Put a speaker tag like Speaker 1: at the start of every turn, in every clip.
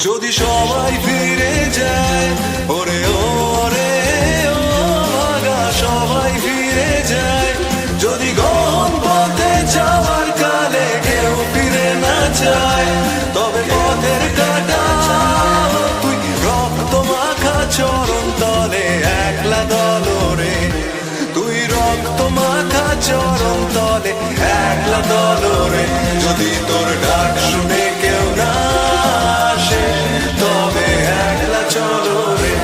Speaker 1: যদি সবাই ফিরে যায়, ওরে ওরে ও ভাগা সবাই ফিরে যায়, যদি গহন পথে যাওয়ার কালে কেউ ফিরে না যায়, তবে পথের কাটা তুই রক্ত মাখা চরণ তলে একলা দলরে, তুই রক্ত মাখা চরণ তলে একলা দলরে, যদি তোর ডাক শুনে কেউ না আসে তবে একলা চলো রে।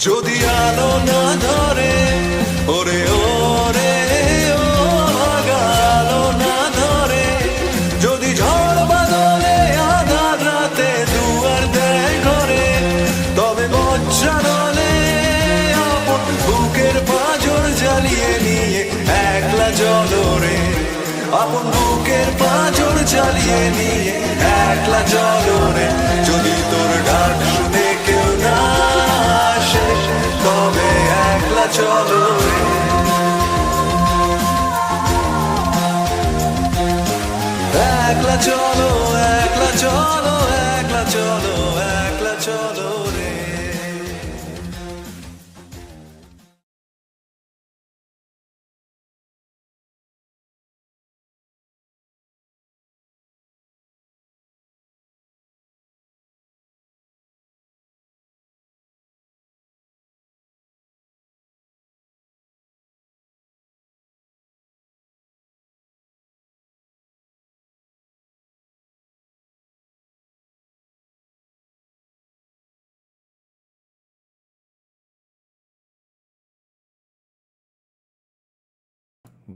Speaker 1: যদি আলো না ধরে, ওরে ওরে ও ভাগা আলো না ধরে, যদি ঝড় বাদলে আধার রাতে দুয়ার দেয় ঘরে, তবে বজ্রা নলে আপন বুকের পাঁজর জ্বালিয়ে নিয়ে একলা চলো রে, আপন বুকের পাঁজর জ্বালিয়ে নিয়ে একলা চলো রে, যদি তোর ডাক শুনে কেউ না আসে তবে একলা চলো রে। একলা চলো, একলা চলো, একলা চলো, একলা চলো রে।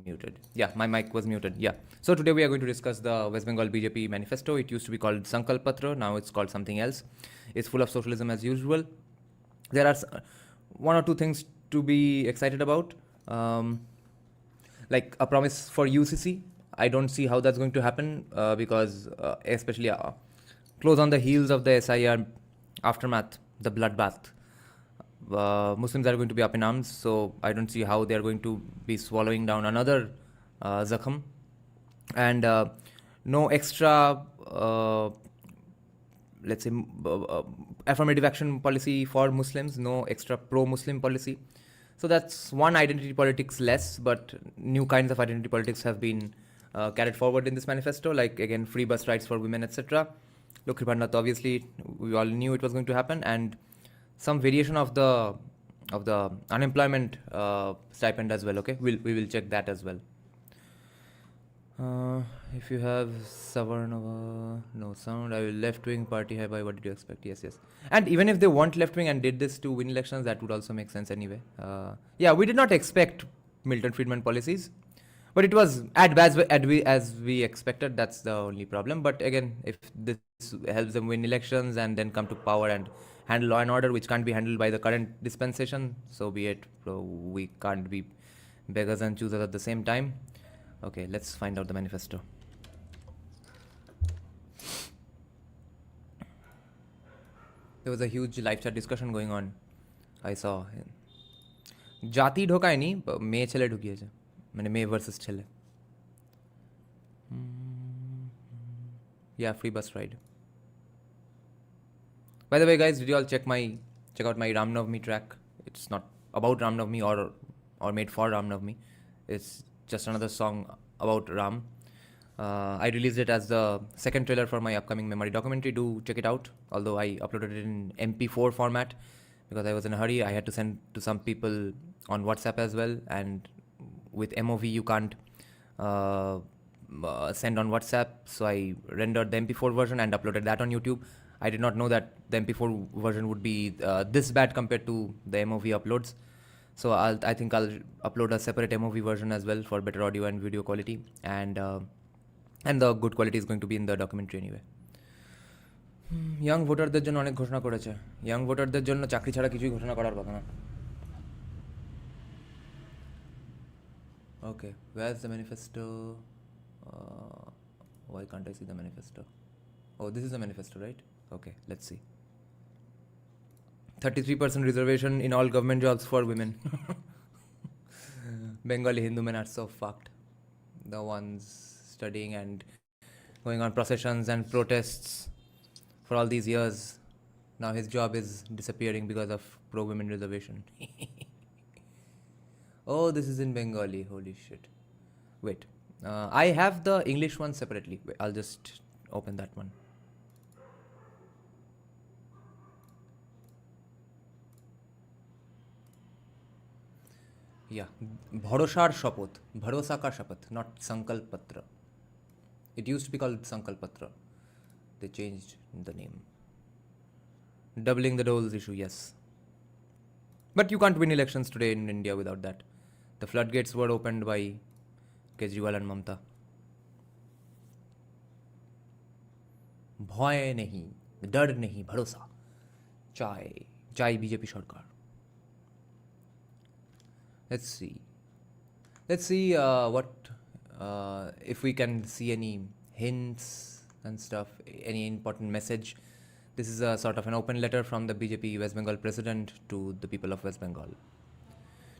Speaker 2: Muted. Yeah, my mic was muted. Yeah. So today we are going to discuss the West Bengal BJP manifesto. It used to be called Sankalp Patra. Now it's called something else. It's full of socialism as usual. There are one or two things to be excited about, like a promise for UCC. I don't see how that's going to happen because especially close on the heels of the SIR aftermath, the bloodbath. Muslims are going to be up in arms, so I don't see how they are going to be swallowing down another Zakham. And no extra, let's say, affirmative action policy for Muslims, no extra pro-Muslim policy. So that's one identity politics less, but new kinds of identity politics have been carried forward in this manifesto, like again, free bus rides for women, etc. Lokri Bhandar, obviously, we all knew it was going to happen, and some variation of the unemployment stipend as well. Okay, we will check that as well. If you have Savarnava, no sound. I will left-wing party. Hi bye. What did you expect? Yes. And even if they want left-wing and did this to win elections, that would also make sense anyway. Yeah, we did not expect Milton Friedman policies, but it was as we expected. That's the only problem. But again, if this helps them win elections and then come to power and handle law and order, which can't be handled by the current dispensation, so be it. So we can't be beggars and choosers at the same time. Okay, let's find out the manifesto. There was a huge live chat discussion going on. I saw. জাতি ঢোকায়নি, মেয়ে ছেলে ঢুকিয়েছে, মানে মেয়ে versus ছেলে. Yeah, free bus ride. By the way, guys, did you all check out my Ram Navami track? It's not about Ram Navami or made for Ram Navami. It's just another song about Ram. I released it as the second trailer for my upcoming memory documentary. Do check it out. Although I uploaded it in MP4 format because I was in a hurry. I had to send to some people on WhatsApp as well, and with MOV you can't send on WhatsApp. So I rendered the MP4 version and uploaded that on YouTube. I did not know that the MP4 version would be this bad compared to the MOV uploads. So I think I'll upload a separate MOV version as well for better audio and video quality. And the good quality is going to be in the documentary anyway. Young ভোটারদের জন্য অনেক ঘোষণা করেছে. Young ভোটারদের জন্য চাকরি ছাড়া কিছুই ঘোষণা করার কথা না. Okay, where's the manifesto? Why can't I see the manifesto? Oh, this is the manifesto, right? Okay, let's see. 33% reservation in all government jobs for women. Bengali Hindu men are so fucked. The ones studying and going on processions and protests for all these years. Now his job is disappearing because of pro-women reservation. Oh, this is in Bengali. Holy shit. Wait. I have the English one separately. Wait, I'll just open that one. Yeah. Bharoshar Shapoth. Bharosa ka Shapath, not Sankalp Patra. It used to be called Sankalp Patra. They changed the name. Doubling the doles issue, yes. But you can't win elections today in India without that. The floodgates were opened by Kejriwal and Mamta. Bhoy nahi, dar nahi, bharosa. Chai BJP Sarkar. Let's see what if we can see any hints and stuff, any important message. This is a sort of an open letter from the BJP West Bengal president to the people of West Bengal.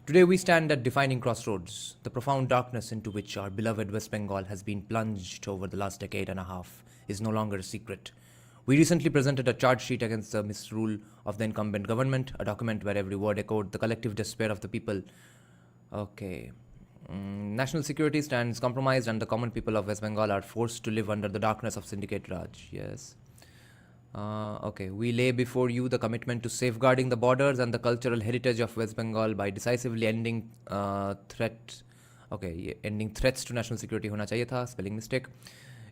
Speaker 2: Today we stand at defining crossroads. The profound darkness into which our beloved West Bengal has been plunged over the last decade and a half is no longer a secret. We recently presented a charge sheet against the misrule of the incumbent government, a document where every word echoed the collective despair of the people. Okay. National security stands compromised and the common people of West Bengal are forced to live under the darkness of syndicate Raj. Yes. Okay. We lay before you the commitment to safeguarding the borders and the cultural heritage of West Bengal by decisively ending threats to national security. Hona chahiye tha, spelling mistake.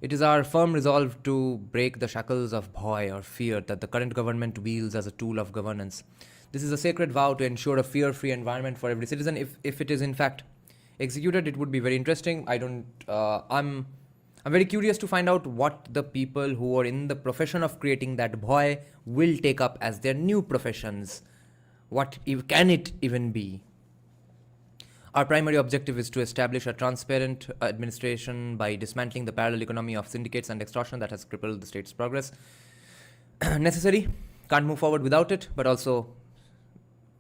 Speaker 2: It is our firm resolve to break the shackles of bhoy or fear that the current government wields as a tool of governance. This is a sacred vow to ensure a fear-free environment for every citizen. If it is in fact executed, it would be very interesting. I'm very curious to find out what the people who are in the profession of creating that bhoy will take up as their new professions. What can it even be? Our primary objective is to establish a transparent administration by dismantling the parallel economy of syndicates and extortion that has crippled the state's progress. Necessary, can't move forward without it, but also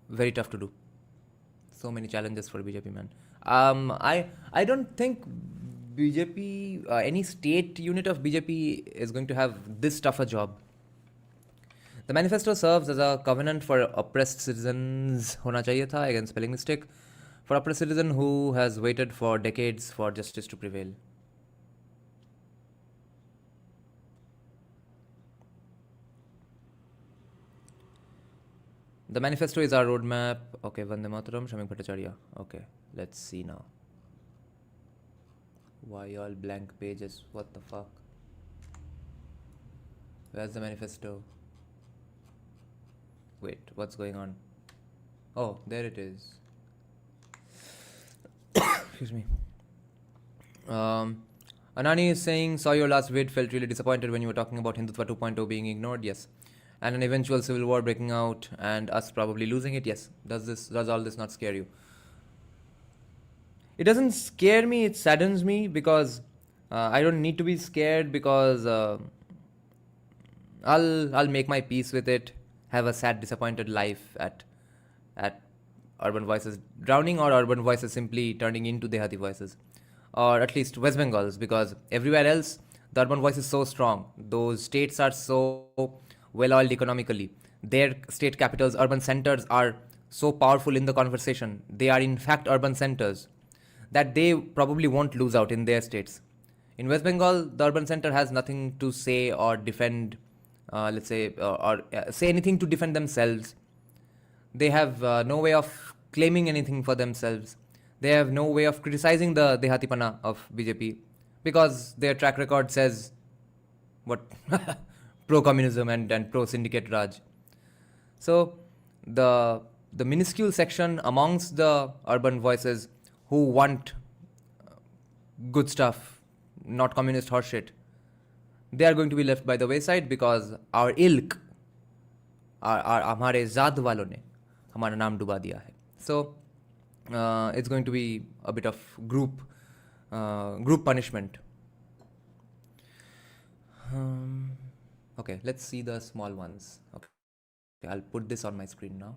Speaker 2: very tough to do. So many challenges for BJP, man. I don't think BJP, any state unit of BJP is going to have this tough a job. The manifesto serves as a covenant for oppressed citizens. Hona chahiye tha, again spelling mistake. For oppressed citizen who has waited for decades for justice to prevail. The manifesto is our roadmap. Okay, Vande Mataram, Shamik Bhattacharya. Okay, let's see now. Why all blank pages? What the fuck? Where's the manifesto? Wait, what's going on? Oh, there it is. Excuse me. Anani is saying, saw your last vid, felt really disappointed when you were talking about Hindutva 2.0 being ignored. Yes. And an eventual civil war breaking out and us probably losing it. Yes. Does all this not scare you? It doesn't scare me, it saddens me because I don't need to be scared because I'll make my peace with it, have a sad, disappointed life at Urban Voices drowning or Urban Voices simply turning into Dehati Voices. Or at least West Bengal's, because everywhere else, the Urban Voice is so strong. Those states are so well-oiled economically. Their state capitals, urban centers are so powerful in the conversation. They are in fact urban centers that they probably won't lose out in their states. In West Bengal, the urban center has nothing to say or defend, say anything to defend themselves. They have no way of claiming anything for themselves. They have no way of criticizing the Dehatipana of BJP because their track record says what pro-communism and pro-syndicate Raj. So the minuscule section amongst the urban voices who want good stuff, not communist horseshit, they are going to be left by the wayside because our ilk, हमारे जात वालों ने हमारा नाम डुबा दिया है. So it's going to be a bit of group punishment. Okay, let's see the small ones. Okay, I'll put this on my screen now.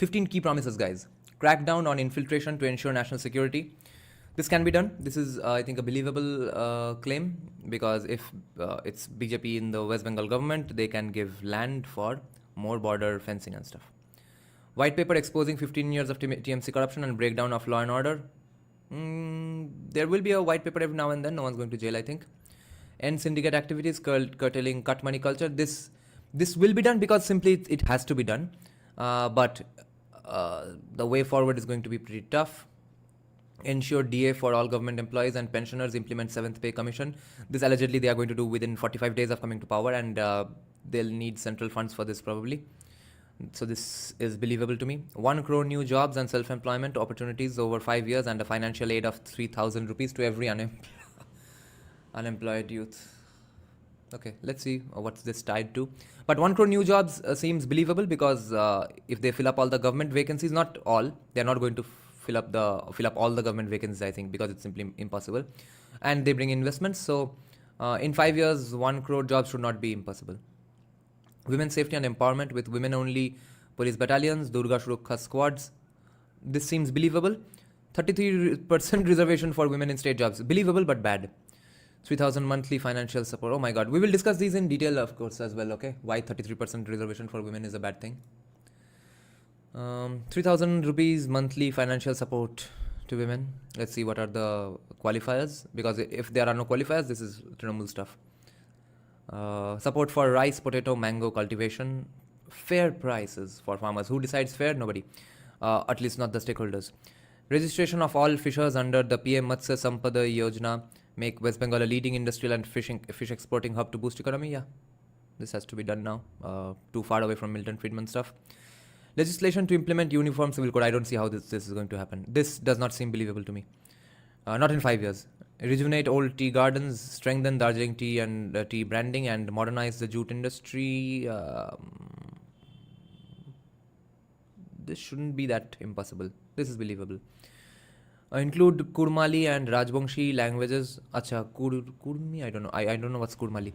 Speaker 2: 15 key promises, guys. Crack down on infiltration to ensure national security. This can be done. This is, I think, a believable claim, because if it's BJP in the West Bengal government, they can give land for more border fencing and stuff. White paper exposing 15 years of TMC corruption and breakdown of law and order. There will be a white paper every now and then. No one's going to jail, I think. End syndicate activities, curtailing cut money culture. This will be done because simply it has to be done. But the way forward is going to be pretty tough. Ensure DA for all government employees and pensioners, implement 7th pay commission. This allegedly they are going to do within 45 days of coming to power, and they'll need central funds for this probably. So this is believable to me. 1 crore new jobs and self-employment opportunities over 5 years, and a financial aid of 3,000 rupees to every unemployed youth. Okay, let's see what's this tied to. But 1 crore new jobs seems believable, because if they fill up all the government vacancies, not all, they're not going to fill up all the government vacancies, I think, because it's simply impossible. And they bring investments, so in 5 years, 1 crore jobs should not be impossible. Women's safety and empowerment with women-only police battalions, Durga Shurukha squads. This seems believable. 33% reservation for women in state jobs. Believable but bad. 3,000 monthly financial support. Oh my god. We will discuss these in detail, of course, as well, okay? Why 33% reservation for women is a bad thing. 3,000 rupees monthly financial support to women. Let's see what are the qualifiers. Because if there are no qualifiers, this is Trinamool stuff. Support for rice, potato, mango cultivation. Fair prices for farmers. Who decides fair? Nobody. At least not the stakeholders. Registration of all fishers under the PM Matsya Sampada Yojana. Make West Bengal a leading industrial and fish exporting hub to boost economy. Yeah, this has to be done now. Too far away from Milton Friedman stuff. Legislation to implement uniform civil code. I don't see how this is going to happen. This does not seem believable to me. Not in 5 years. Rejuvenate old tea gardens, strengthen Darjeeling tea and tea branding, and modernize the jute industry. This shouldn't be that impossible. This is believable. Include Kurmali and Rajbangshi languages. Acha, Kurmi? I don't know. I don't know what's Kurmali.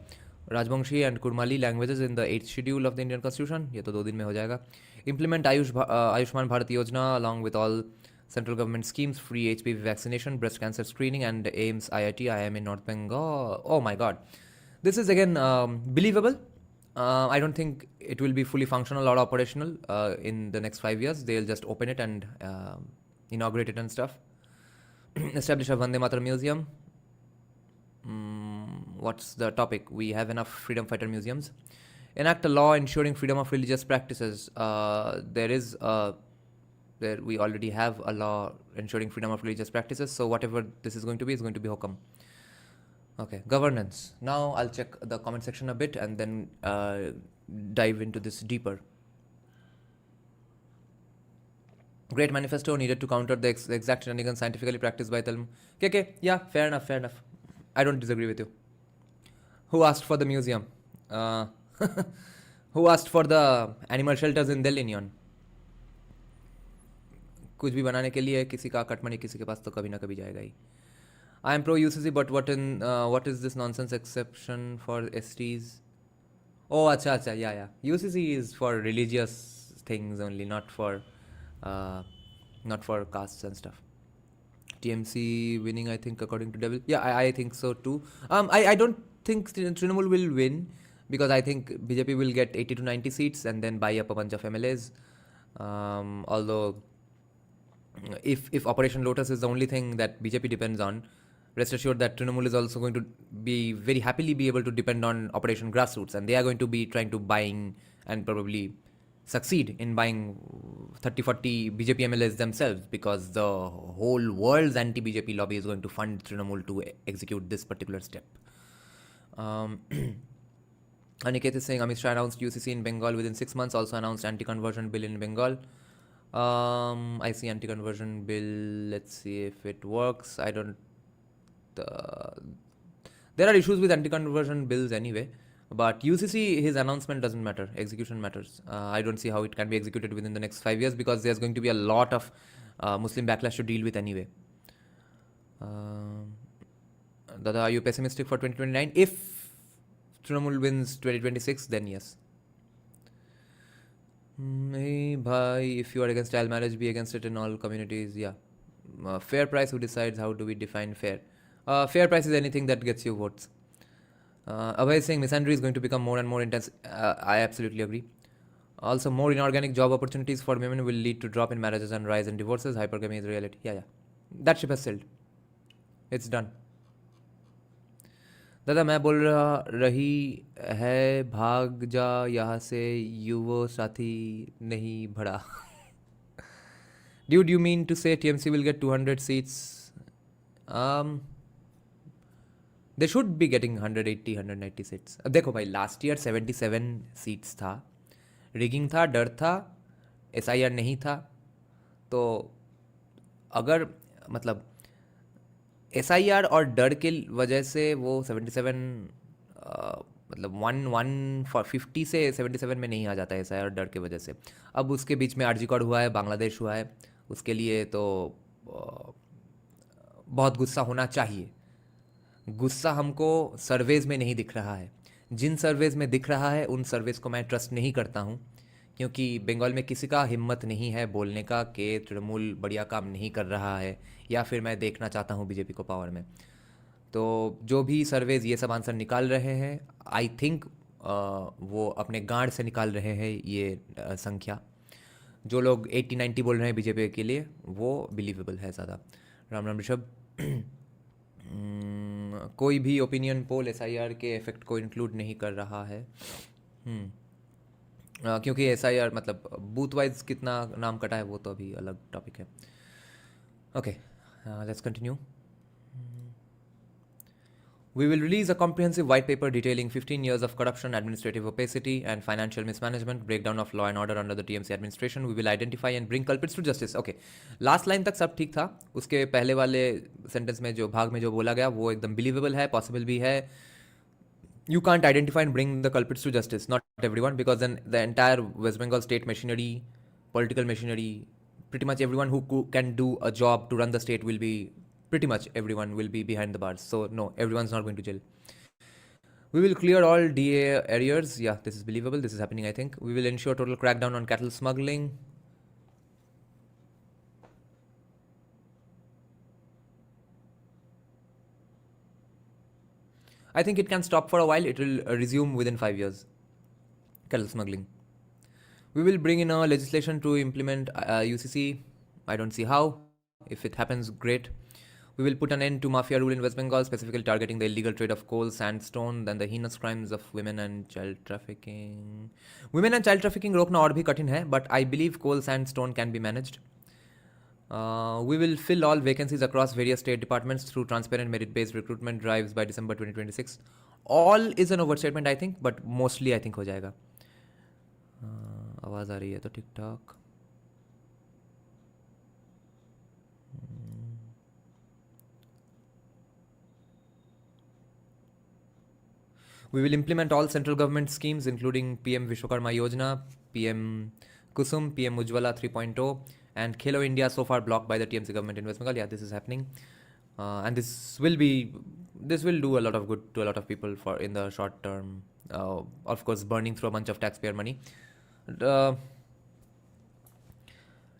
Speaker 2: Rajbangshi and Kurmali languages in the 8th schedule of the Indian Constitution. ये तो 2 दिन में हो जाएगा. Implement Ayushman Bharat Yojana along with all central government schemes, free HPV vaccination, breast cancer screening, and AIMS IIT IIM in North Bengal. Oh my god. This is again believable. I don't think it will be fully functional or operational in the next 5 years. They'll just open it and inaugurate it and stuff. Establish a Vande Mataram museum. What's the topic? We have enough freedom fighter museums. Enact a law ensuring freedom of religious practices. We already have a law ensuring freedom of religious practices. So whatever this is going to be Hokam. Okay, governance. Now I'll check the comment section a bit and then dive into this deeper. Great manifesto needed to counter the exact shenanigans scientifically practiced by Telm. Okay, yeah, fair enough. I don't disagree with you. Who asked for the museum? Who asked for the animal shelters in Delhi? कुछ भी बनाने के लिए किसी का cut money किसी के पास तो कभी ना कभी जाएगा ही. I am pro UCC, but what is this nonsense exception for STs? Oh, acha, yeah. UCC is for religious things only, not for castes and stuff. TMC winning, I think, according to Devil. Yeah, I think so too. I don't think Trinamool will win, because I think BJP will get 80 to 90 seats and then buy up a bunch of MLAs. Although, if Operation Lotus is the only thing that BJP depends on, rest assured that Trinamool is also going to be very happily be able to depend on Operation Grassroots, and they are going to be trying to buying and probably succeed in buying 30-40 BJP MLAs themselves, because the whole world's anti-BJP lobby is going to fund Trinamool to execute this particular step. Aniket is saying Amit Shah announced UCC in Bengal within 6 months, also announced anti-conversion bill in Bengal. I see anti-conversion bill. Let's see if it works. I don't... there are issues with anti-conversion bills anyway. But UCC, his announcement doesn't matter. Execution matters. I don't see how it can be executed within the next 5 years, because there's going to be a lot of Muslim backlash to deal with anyway. Dada, are you pessimistic for 2029? If Trinamool wins 2026, then yes. Hey, bhai, if you are against child marriage, be against it in all communities. Yeah. Fair price, who decides? How do we define fair? Fair price is anything that gets you votes. Abhay is saying misandry is going to become more and more intense. I absolutely agree. Also, more inorganic job opportunities for women will lead to drop in marriages and rise in divorces. Hypergamy is reality. Yeah, yeah. That ship has sailed. It's done. दादा मैं बोल रही है भाग जा यहाँ से युवा साथी नहीं भरा. Dude, you mean to say TMC will get 200 seats? They should be getting 180, 190 seats. अब देखो भाई, लास्ट ईयर 77 सीट्स था, रिगिंग था, डर था, SIR नहीं था. तो अगर मतलब SIR और डर के वजह से वो 77 मतलब 150 से 77 में नहीं आ जाता है SIR और डर के वजह से. अब उसके बीच में आरजी कॉर्ड हुआ है, बांग्लादेश हुआ है, उसके लिए तो बहुत गुस्सा होना चाहिए. गुस्सा हमको सर्वेज़ में नहीं दिख रहा है. जिन सर्वेज़ में दिख रहा है उन सर्वेज़ को मैं ट्रस्ट नहीं करता हूँ, क्योंकि बंगाल में किसी का हिम्मत नहीं है बोलने का कि तृणमूल बढ़िया काम नहीं कर रहा है, या फिर मैं देखना चाहता हूँ बीजेपी को पावर में. तो जो भी सर्वेज़ ये सब आंसर निकाल रहे हैं, आई थिंक वो अपने गांड से निकाल रहे हैं ये संख्या. जो लोग 80-90 बोल रहे हैं बीजेपी के लिए, वो बिलीवेबल है ज़्यादा. राम राम ऋषभ. कोई भी ओपिनियन पोल SIR के इफेक्ट को इंक्लूड नहीं कर रहा है. क्योंकि SIR मतलब बूथ वाइज कितना नाम कटा है वो तो अभी अलग टॉपिक है. Okay, let's continue. We will release a comprehensive white paper detailing 15 years of corruption, administrative opacity, and financial mismanagement, breakdown of law and order under the TMC administration. We will identify and bring culprits to justice. Okay, last line तक सब ठीक था. उसके पहले वाले sentence में जो भाग में जो बोला गया वो एकदम बिलीवेबल है, पॉसिबल भी है. You can't identify and bring the culprits to justice. Not everyone, because then the entire West Bengal state machinery, political machinery, pretty much everyone who can do a job to run the state will be, pretty much everyone will be behind the bars. So no, everyone's not going to jail. We will clear all DA arrears. Yeah, this is believable. This is happening, I think. We will ensure total crackdown on cattle smuggling. I think it can stop for a while. It will resume within 5 years. Cattle smuggling. We will bring in a legislation to implement UCC. I don't see how. If it happens, great. We will put an end to mafia rule in West Bengal, specifically targeting the illegal trade of coal, sandstone, and the heinous crimes of women and child trafficking. Women and child trafficking रोकना और भी कठिन है, but I believe coal, sandstone can be managed. We will fill all vacancies across various state departments through transparent merit-based recruitment drives by December 2026. All is an overstatement, I think, but mostly I think हो जाएगा. आवाज़ आ रही है तो ठीक ठाक. We will implement all central government schemes, including PM Vishwakarma Yojana, PM Kusum, PM Ujjwala 3.0, and Khelo India, so far blocked by the TMC government in West Bengal. Yeah, this is happening, and this will do a lot of good to a lot of people for in the short term. Of course, burning through a bunch of taxpayer money.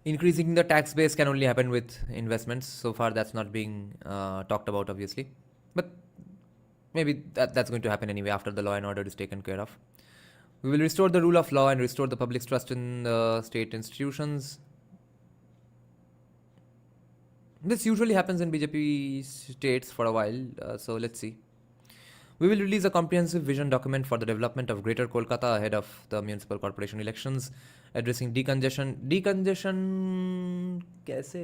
Speaker 2: Increasing the tax base can only happen with investments. So far, that's not being talked about, obviously, but maybe that's going to happen anyway after the law and order is taken care of. We will restore the rule of law and restore the public's trust in the state institutions. This usually happens in BJP states for a while, so let's see. We will release a comprehensive vision document for the development of Greater Kolkata ahead of the municipal corporation elections, addressing decongestion. Decongestion कैसे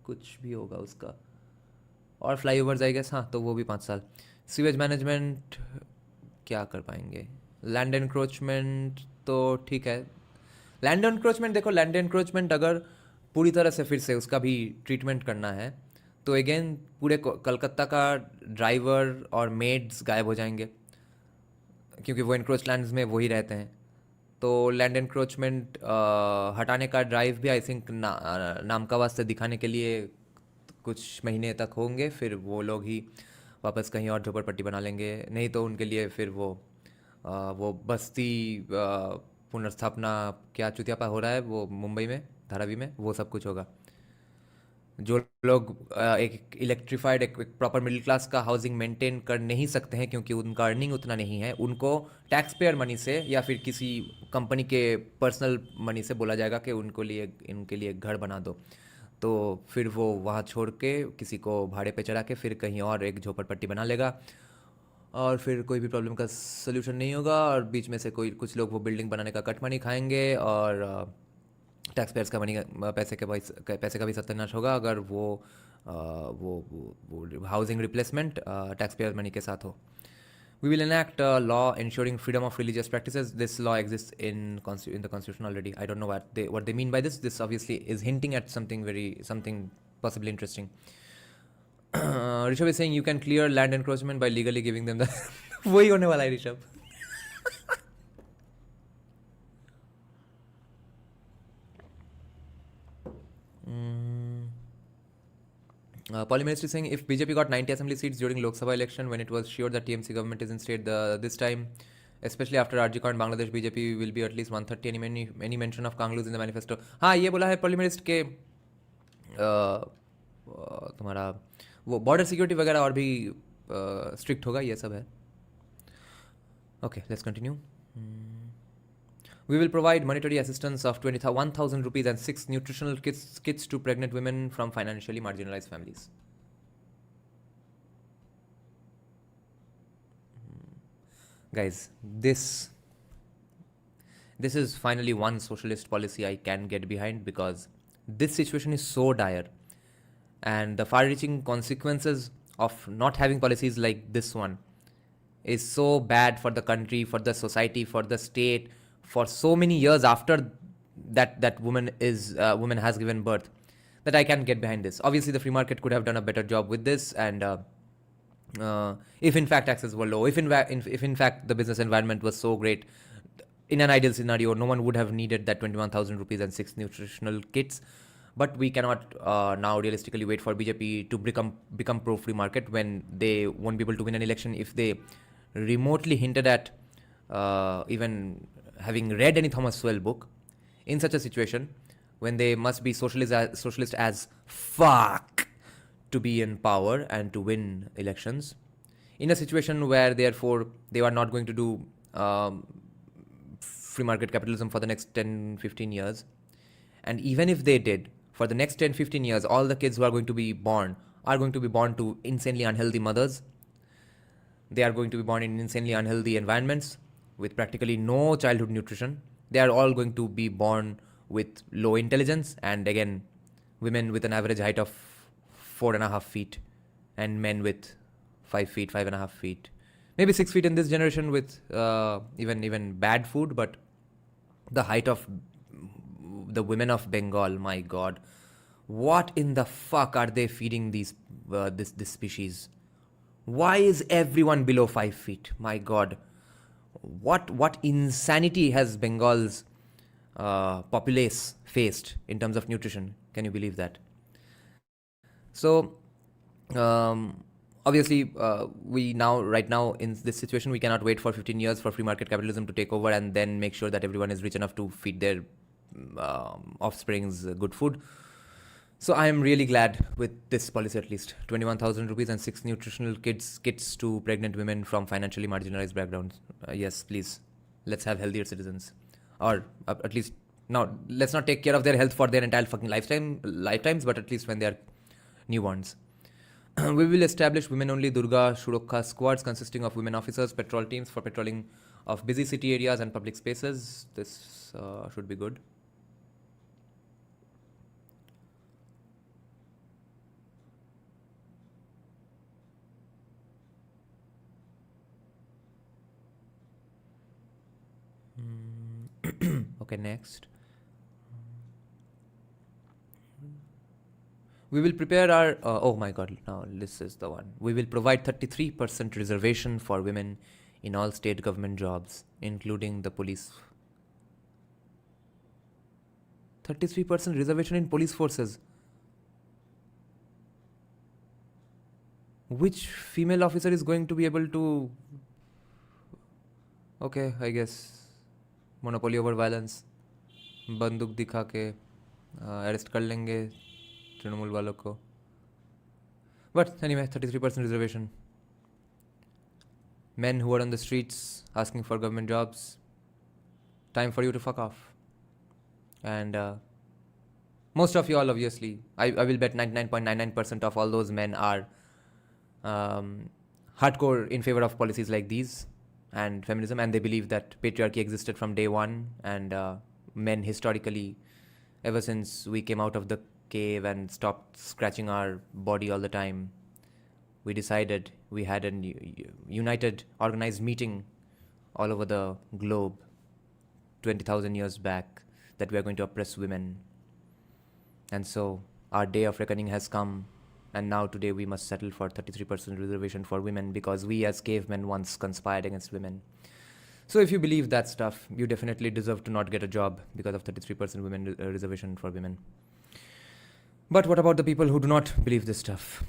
Speaker 2: कुछ भी होगा उसका, और flyovers I guess. हाँ, तो वो भी 5 साल. सीवेज मैनेजमेंट क्या कर पाएंगे. लैंड एनक्रोचमेंट तो ठीक है. लैंड एनक्रोचमेंट देखो, लैंड एनक्रोचमेंट अगर पूरी तरह से फिर से उसका भी ट्रीटमेंट करना है तो अगेन पूरे कलकत्ता का ड्राइवर और मेड्स गायब हो जाएंगे, क्योंकि वो एनक्रोच लैंड्स में वही रहते हैं. तो लैंड एनक्रोचमेंट हटाने का ड्राइव भी आई थिंक नाम का वास्ते दिखाने के लिए कुछ महीने तक होंगे, फिर वो लोग ही वापस कहीं और झोपड़पट्टी बना लेंगे. नहीं तो उनके लिए फिर वो बस्ती पुनर्स्थापना क्या चुतियापा हो रहा है वो मुंबई में, धारावी में, वो सब कुछ होगा। जो लोग एक इलेक्ट्रीफाइड एक प्रॉपर मिडिल क्लास का हाउसिंग मेंटेन कर नहीं सकते हैं क्योंकि उनका अर्निंग उतना नहीं है, उनको टैक्स पेयर मनी से या फिर किसी कंपनी के पर्सनल मनी से बोला जाएगा कि इनके लिए घर बना दो। तो फिर वो वहाँ छोड़ के किसी को भाड़े पे चढ़ा के फिर कहीं और एक झोपड़पट्टी बना लेगा, और फिर कोई भी प्रॉब्लम का सलूशन नहीं होगा, और बीच में से कुछ लोग वो बिल्डिंग बनाने का कट मनी खाएंगे, और टैक्स पेयर्स का मनी, पैसे का भी सत्यानाश होगा अगर वो housing replacement tax payer money के साथ हो। We will enact a law ensuring freedom of religious practices. This law exists in the constitution already. I don't know what they mean by this. This obviously is hinting at something possibly interesting. Rishabh is saying you can clear land encroachment by legally giving them the वही होने वाला है Rishabh. Polymerist is saying if BJP got 90 assembly seats during Lok Sabha election when it was sure that TMC government is in state this time, especially after RG in Bangladesh, BJP will be at least 130. Any mention of Kanglus in the manifesto? हाँ ये बोला है Polymerist के तुम्हारा वो border security वगैरह और भी स्ट्रिक्ट होगा, ये सब है। Okay let's continue. We will provide monetary assistance of 1,000 rupees and 6 nutritional kits to pregnant women from financially marginalized families. Guys, this is finally one socialist policy I can get behind, because this situation is so dire, and the far-reaching consequences of not having policies like this one is so bad for the country, for the society, for the state, for so many years after that woman has given birth, that I can get behind this. Obviously the free market could have done a better job with this, and if in fact taxes were low, if in fact the business environment was so great, in an ideal scenario no one would have needed that 21,000 rupees and 6 nutritional kits. But we cannot now realistically wait for BJP to become pro free market when they won't be able to win an election if they remotely hinted at even having read any Thomas Sowell book. In such a situation, when they must be socialist as fuck to be in power and to win elections, in a situation where therefore they are not going to do free market capitalism for the next 10-15 years, and even if they did, for the next 10-15 years all the kids who are going to be born to insanely unhealthy mothers. They are going to be born in insanely unhealthy environments with practically no childhood nutrition. They are all going to be born with low intelligence, and again, women with an average height of 4.5 feet, and men with 5 feet, 5.5 feet, maybe 6 feet in this generation with even bad food. But the height of the women of Bengal, my God, what in the fuck are they feeding this species? Why is everyone below 5 feet? My God. What insanity has Bengal's populace faced in terms of nutrition? Can you believe that? So, obviously, right now, in this situation, we cannot wait for 15 years for free market capitalism to take over and then make sure that everyone is rich enough to feed their offsprings good food. So I am really glad with this policy, at least 21,000 rupees and 6 nutritional kits to pregnant women from financially marginalized backgrounds. Yes, please, let's have healthier citizens, or at least now let's not take care of their health for their entire fucking lifetimes, but at least when they are newborns. We will establish women-only Durga Shurakha squads consisting of women officers, patrol teams for patrolling of busy city areas and public spaces. This should be good. Okay, next. We will prepare our... oh my God, now this is the one. We will provide 33% reservation for women in all state government jobs, including the police. 33% reservation in police forces. Which female officer is going to be able to... Okay, I guess monopoly over violence, बंदूक दिखा के arrest कर लेंगे तृणमूल वालों को. But anyway, 33% reservation. Men who are on the streets asking for government jobs, time for you to fuck off. And most of you all, obviously, I will bet 99.99% of all those men are hardcore in favor of policies like these and feminism, and they believe that patriarchy existed from day one, and men historically, ever since we came out of the cave and stopped scratching our body all the time, we decided, we had a united, organized meeting all over the globe 20,000 years back, that we are going to oppress women. And so our day of reckoning has come, and now today we must settle for 33% reservation for women, because we as cavemen once conspired against women. So if you believe that stuff, you definitely deserve to not get a job because of 33% women reservation for women. But what about the people who do not believe this stuff?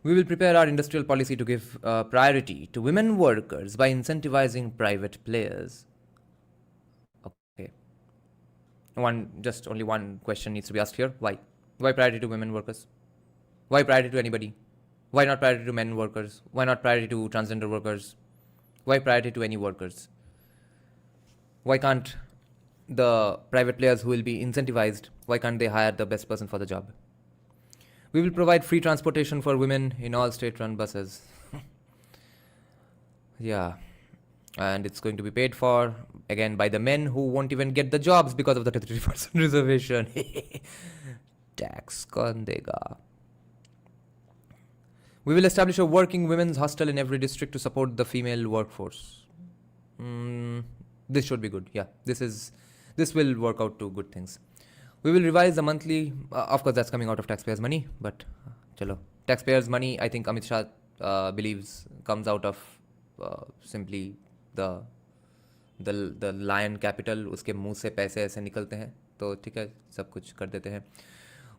Speaker 2: We will prepare our industrial policy to give priority to women workers by incentivizing private players. Okay. Only one question needs to be asked here. Why? Why priority to women workers? Why priority to anybody? Why not priority to men workers? Why not priority to transgender workers? Why priority to any workers? Why can't the private players who will be incentivized, why can't they hire the best person for the job? We will provide free transportation for women in all state-run buses. Yeah. And it's going to be paid for, again, by the men who won't even get the jobs because of the 33% reservation. Tax kaun dega. We will establish a working women's hostel in every district to support the female workforce. This should be good. Yeah, this will work out to good things. We will revise the monthly, of course that's coming out of taxpayers' money, but chalo. Taxpayers' money, I think Amit Shah believes comes out of simply the lion capital, उसके मुंह से पैसे ऐसे निकलते हैं, तो ठीक है, सब कुछ कर देते हैं.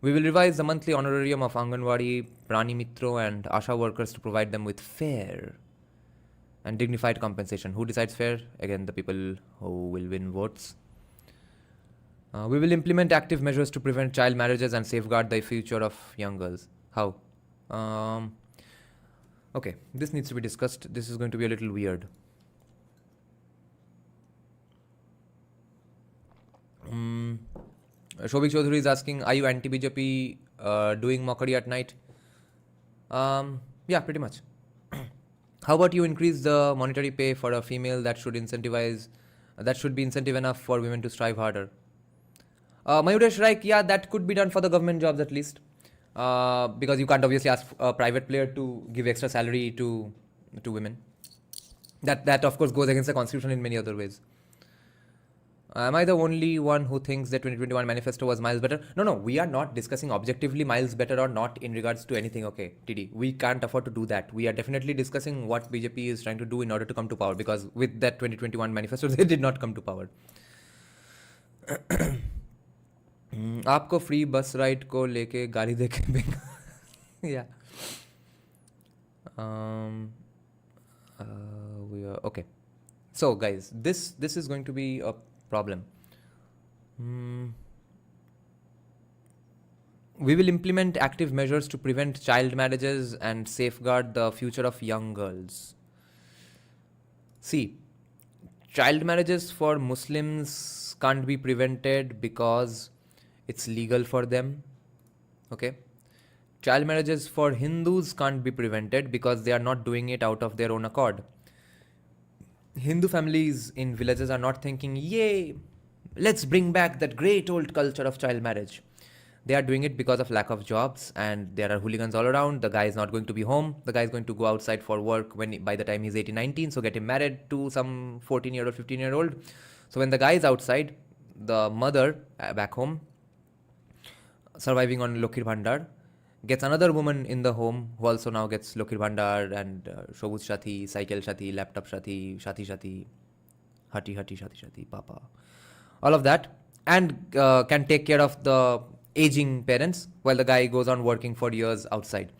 Speaker 2: We will revise the monthly honorarium of Anganwadi, Prani Mitro and Asha workers to provide them with fair and dignified compensation. Who decides fair? Again, the people who will win votes. We will implement active measures to prevent child marriages and safeguard the future of young girls. How? Okay, this needs to be discussed. This is going to be a little weird. Shobik Chaudhary is asking, are you anti-BJP doing mockery at night? Yeah, pretty much. How about you increase the monetary pay for a female? That should be incentive enough for women to strive harder. Mayuresh Raik, yeah, that could be done for the government jobs at least. Because you can't obviously ask a private player to give extra salary to women. That of course goes against the constitution in many other ways. Am I the only one who thinks that 2021 manifesto was miles better? No, we are not discussing objectively miles better or not in regards to anything, okay, TD. We can't afford to do that. We are definitely discussing what BJP is trying to do in order to come to power, because with that 2021 manifesto, they did not come to power. आपको free बस ride को लेके गाली देके yeah. Okay. So guys, this is going to be a problem. We will implement active measures to prevent child marriages and safeguard the future of young girls. See, child marriages for Muslims can't be prevented because it's legal for them. Okay. Child marriages for Hindus can't be prevented because they are not doing it out of their own accord. Hindu families in villages are not thinking, yay, let's bring back that great old culture of child marriage. They are doing it because of lack of jobs, and there are hooligans all around. The guy is not going to be home. The guy is going to go outside for work by the time he's 18, 19. So get him married to some 14-year-old, 15-year-old. So when the guy is outside, the mother back home, surviving on Lokhir Bhandar, gets another woman in the home who also now gets Lokhir Bhandar and Shobut Shati, Cycle Shati, Laptop Shati, Shati, Hati Shati, Papa. All of that. And can take care of the aging parents while the guy goes on working for years outside.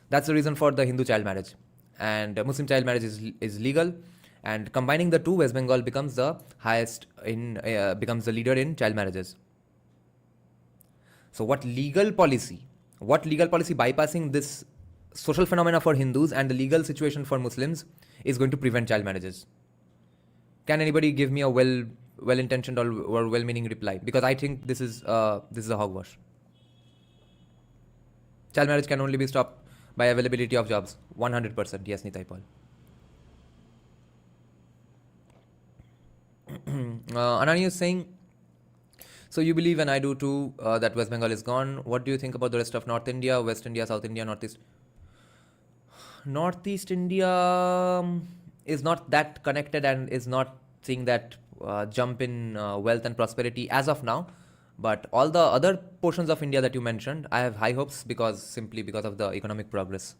Speaker 2: That's the reason for the Hindu child marriage. And Muslim child marriage is legal. And combining the two, West Bengal becomes the becomes the leader in child marriages. So what legal policy bypassing this social phenomena for Hindus and the legal situation for Muslims is going to prevent child marriages? Can anybody give me a well-intentioned or well-meaning reply? Because I think this is a hogwash. Child marriage can only be stopped by availability of jobs. 100%. Yes, Nitai Paul. Anani is saying, so you believe, and I do too, that West Bengal is gone. What do you think about the rest of North India, West India, South India, Northeast? Northeast India is not that connected and is not seeing that jump in wealth and prosperity as of now. But all the other portions of India that you mentioned, I have high hopes simply because of the economic progress.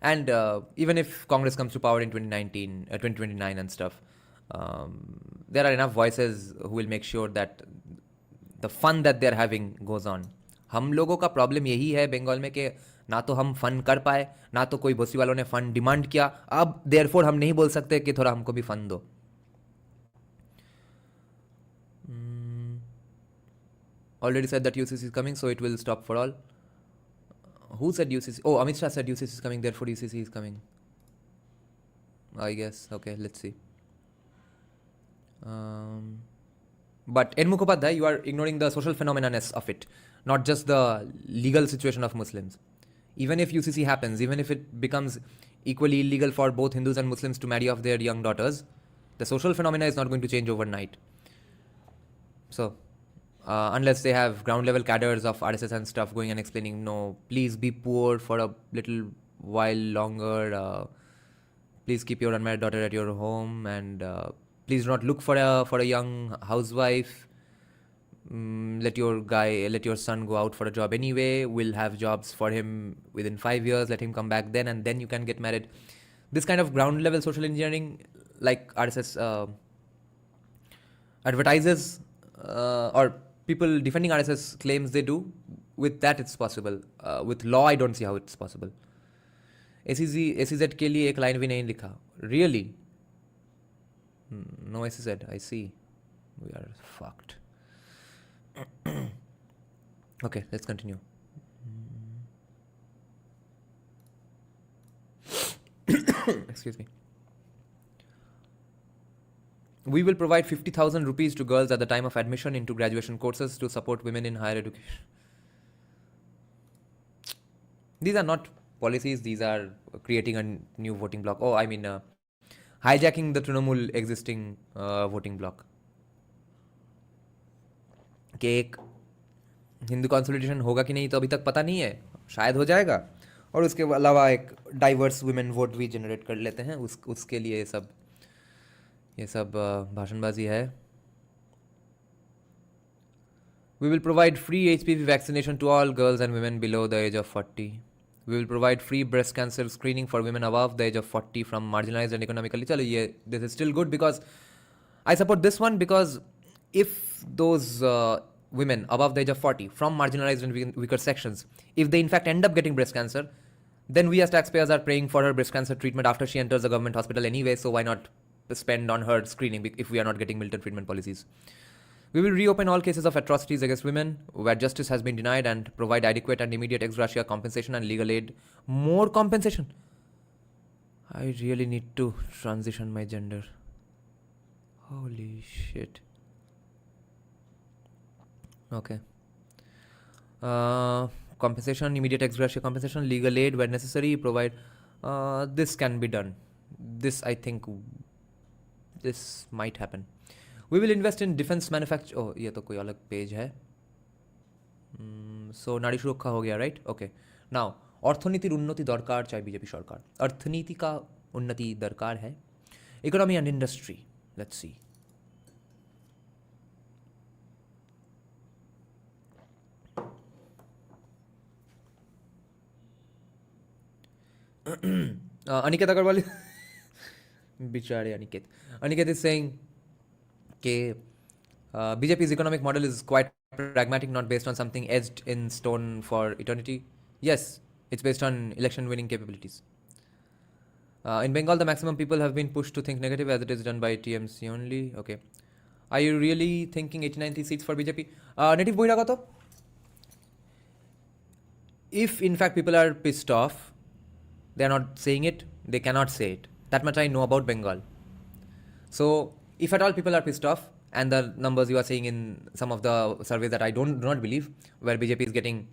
Speaker 2: And even if Congress comes to power in 2029 and stuff, there are enough voices who will make sure that the fun that they're having goes on. हम लोगों का problem यही है बंगाल में कि ना तो हम फन कर पाए, ना तो कोई भोसड़ी वालों ने फन डिमांड किया. अब देयरफॉर हम नहीं बोल सकते कि थोड़ा हमको भी फन दो. Already said that UCC is coming, so it will stop for all. Who said UCC? Oh, Amit Shah said UCC is coming, therefore UCC is coming. I guess. Okay, let's see. But N. Mukhopadhyay, you are ignoring the social phenomenon-ness of it, not just the legal situation of Muslims. Even if UCC happens, even if it becomes equally illegal for both Hindus and Muslims to marry off their young daughters, the social phenomena is not going to change overnight. So, unless they have ground-level cadres of RSS and stuff going and explaining, no, please be poor for a little while longer, please keep your unmarried daughter at your home, and please do not look for a young housewife. Let your son go out for a job anyway. We'll have jobs for him within 5 years. Let him come back then, and then you can get married. This kind of ground level social engineering, like RSS advertises, or people defending RSS claims they do, with that it's possible. With law, I don't see how it's possible. SEZ के लिए एक line भी नहीं लिखा. Really? No SEZ, I see. We are fucked. Okay, let's continue. Excuse me. We will provide 50,000 rupees to girls at the time of admission into graduation courses to support women in higher education. These are not policies, these are creating a new voting bloc. Oh, I mean, hijacking the Trinamool existing voting bloc. कि एक Hindu consolidation होगा कि नहीं तो अभी तक पता नहीं है, शायद हो जाएगा. और उसके अलावा एक डाइवर्स वुमेन वोट भी जनरेट कर लेते हैं. उसके लिए ये सब भाषणबाजी है. We will provide free HPV vaccination to all girls and women below the age of 40. We will provide free breast cancer screening for women above the age of 40 from marginalized and economically. चलो ये this is still good because I support this one, because if those women above the age of 40 from marginalized and weaker sections, if they in fact end up getting breast cancer, then we as taxpayers are paying for her breast cancer treatment after she enters a government hospital anyway, so why not spend on her screening if we are not getting militant treatment policies. We will reopen all cases of atrocities against women where justice has been denied and provide adequate and immediate ex gratia compensation and legal aid. More compensation. I really need to transition my gender. Holy shit. Okay. Compensation, immediate ex gratia compensation, legal aid where necessary, provide. This can be done. This, I think, this might happen. We will invest in defense manufacture. Oh, ये तो कोई अलग page है. So नारी सुरक्षा हो गया, right? Okay. Now, অর্থনীতির উন্নতি দরকার চাই বিজেপি সরকার. অর্থনীতি का उन्नति दरकार है. Economy and industry. Let's see. Aniket Agarwal, बिचारे Aniket. Aniket is saying that BJP's economic model is quite pragmatic, not based on something etched in stone for eternity. Yes, it's based on election winning capabilities. In Bengal, the maximum people have been pushed to think negative as it is done by TMC only. Okay. Are you really thinking 80-90 seats for BJP? Native Bohiragato? If in fact people are pissed off, they are not saying it, they cannot say it. That much I know about Bengal. So if at all people are pissed off, and the numbers you are saying in some of the surveys that I do not believe, where BJP is getting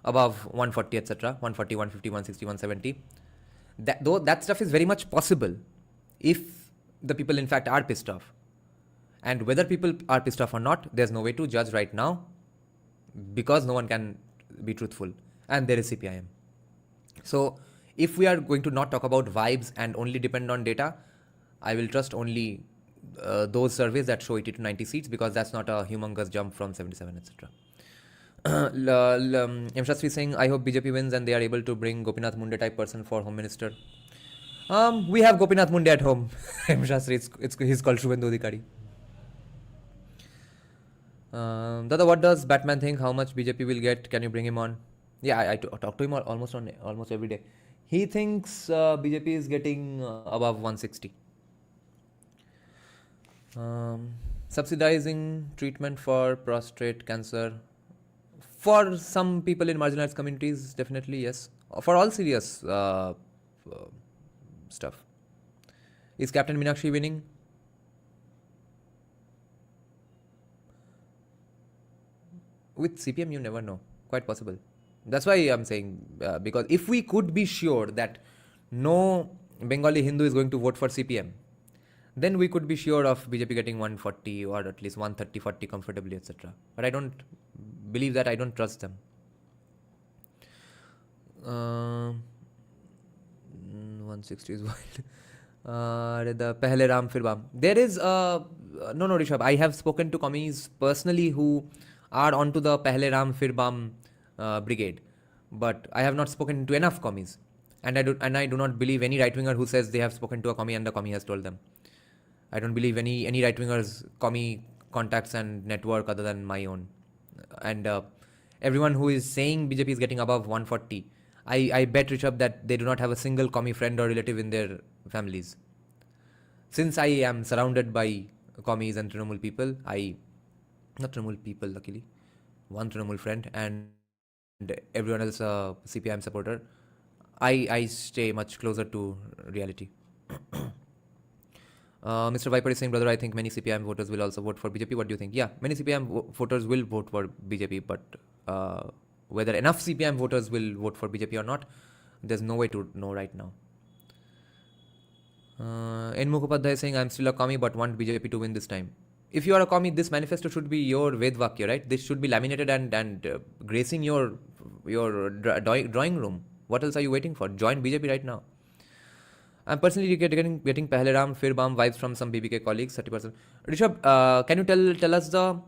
Speaker 2: above 140, etc., 140, 150, 160, 170, though that stuff is very much possible if the people in fact are pissed off. And whether people are pissed off or not, there's no way to judge right now, because no one can be truthful, and there is CPIM. So if we are going to not talk about vibes and only depend on data, I will trust only those surveys that show 80-90 seats, because that's not a humongous jump from 77, etc. M. Shastri is saying, I hope BJP wins and they are able to bring Gopinath Munde type person for Home Minister. We have Gopinath Munde at home. M. Shastri, he's called Shubhendu Adhikari. Dada, what does Batman think? How much BJP will get? Can you bring him on? Yeah, I talk to him almost every day. He thinks BJP is getting above 160. Subsidizing treatment for prostate cancer. For some people in marginalized communities, definitely yes. For all serious stuff. Is Captain Meenakshi winning? With CPM, you never know. Quite possible. That's why I'm saying, because if we could be sure that no Bengali Hindu is going to vote for CPM, then we could be sure of BJP getting 140 or at least 130, 40 comfortably, etc. But I don't believe that. I don't trust them. 160 is wild. The Pehle Ram Fir Bam. There is no, Rishabh. I have spoken to commies personally who are onto the Pehle Ram Fir Bam brigade, but I have not spoken to enough commies, and I do not believe any right winger who says they have spoken to a commie and the commie has told them. I don't believe any right wingers commie contacts and network other than my own. And everyone who is saying BJP is getting above 140, I bet, Rishabh, that they do not have a single commie friend or relative in their families. Since I am surrounded by commies and Trinamool people, not Trinamool people luckily, one Trinamool friend and everyone else a CPIM supporter, I stay much closer to reality. Mr. Viper is saying, brother, I think many CPIM voters will also vote for BJP. What do you think? Yeah, many CPIM voters will vote for BJP, but whether enough CPIM voters will vote for BJP or not, there's no way to know right now. N. Mukhopadhyay is saying, I'm still a commie but want BJP to win this time. If you are a commie, this manifesto should be your Ved Vakya, right? This should be laminated and gracing your drawing room. What else are you waiting for? Join BJP right now. I'm personally getting Pehle Ram Fir Bam vibes from some BBK colleagues, 30%. Rishabh, can you tell us the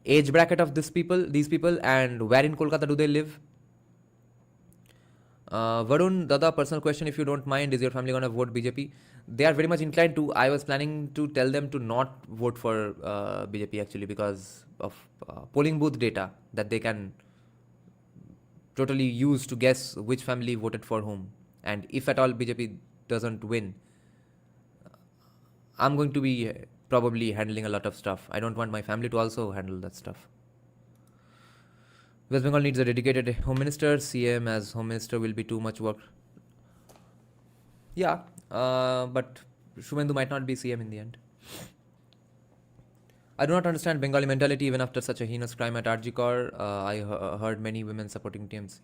Speaker 2: age bracket of these people, and where in Kolkata do they live? Varun, Dada, personal question, if you don't mind, is your family going to vote BJP? They are very much inclined to. I was planning to tell them to not vote for BJP actually, because of polling booth data that they can totally use to guess which family voted for whom. And if at all BJP doesn't win, I'm going to be probably handling a lot of stuff. I don't want my family to also handle that stuff. West Bengal needs a dedicated home minister. CM as home minister will be too much work. Yeah, but Shubhendu might not be CM in the end. I do not understand Bengali mentality even after such a heinous crime at RG Kar. I heard many women supporting TMC.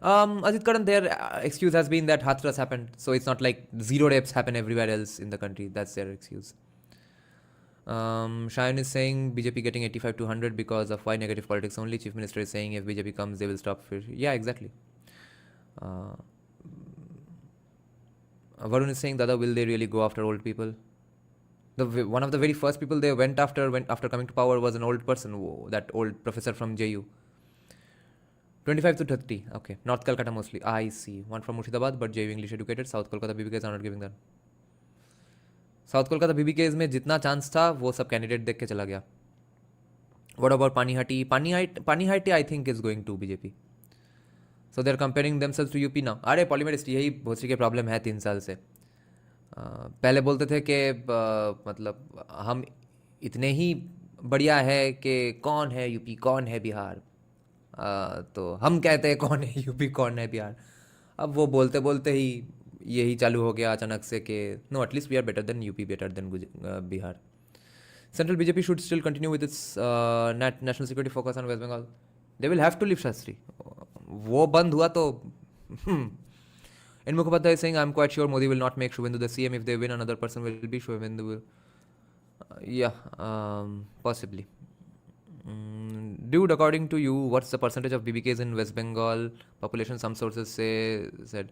Speaker 2: Ajit Karan, their excuse has been that Hathras happened, so it's not like zero rapes happen everywhere else in the country. That's their excuse. Shayan is saying BJP getting 85 to 100 because of why negative politics only. Chief Minister is saying if BJP comes, they will stop. Yeah, exactly. Varun is saying, Dada, will they really go after old people? One of the very first people they went after coming to power was an old person, that old professor from JU. 25 to 30, okay. North Kolkata mostly. I see. One from Murshidabad, but JU English educated. South Kolkata BBKs are not giving that. South Kolkata BBKs में जितना chance था वो सब candidate देख के चला गया. What about Panihati? Panihati I think is going to BJP. So they're comparing themselves to UP now. अरे पॉलीमेरिस्ट यही भोसरी के प्रॉब्लम है 3 साल से. पहले बोलते थे कि मतलब हम इतने ही बढ़िया है कि कौन है यूपी कौन है बिहार. तो हम कहते हैं कौन है यूपी कौन है बिहार. अब वो बोलते बोलते ही यही चालू हो गया अचानक से कि no at least we are better than UP better than Bihar. Central BJP should still continue with its national security focus on West Bengal. They will have to leave Shastri. वो बंद हुआ तो In Mukhopadhyay is saying, I'm quite sure Modi will not make Shubhendu the CM. If they win, another person will be Shubhendu. Possibly. Dude, according to you, what's the percentage of BBKs in West Bengal population? Some sources said.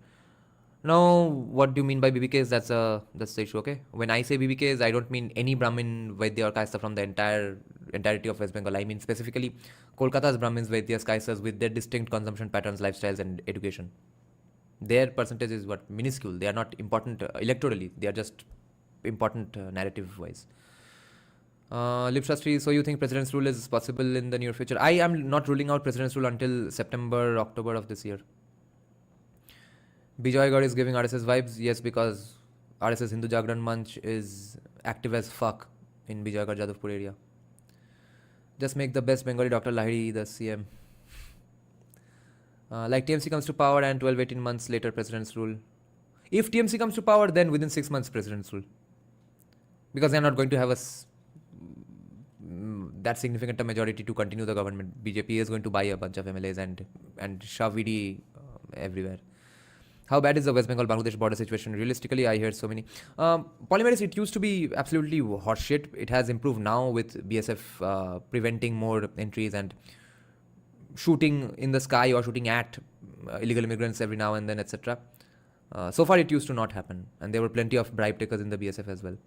Speaker 2: Now, what do you mean by BBKs? That's the issue, okay? When I say BBKs, I don't mean any Brahmin Vaidya or Kaista from the entirety of West Bengal. I mean specifically Kolkata's Brahmins, Vaidyas, Kaistas with their distinct consumption patterns, lifestyles, and education. Their percentage is what minuscule. They are not important electorally. They are just important narrative-wise. Lipshastri, so you think president's rule is possible in the near future? I am not ruling out president's rule until September, October of this year. Bijoygarh is giving RSS vibes. Yes, because RSS Hindu Jagran Manch is active as fuck in Bijoygarh, Jadavpur area. Just make the best Bengali Dr. Lahiri the CM. Like TMC comes to power and 12-18 months later president's rule. If TMC comes to power, then within 6 months president's rule. Because they are not going to have that significant a majority to continue the government. BJP is going to buy a bunch of MLAs and shove ED everywhere. How bad is the West Bengal-Bangladesh border situation? Realistically, I hear so many. Polymerase, it used to be absolutely horseshit. It has improved now with BSF preventing more entries and shooting in the sky or shooting at illegal immigrants every now and then, etc. So far, it used to not happen. And there were plenty of bribe takers in the BSF as well.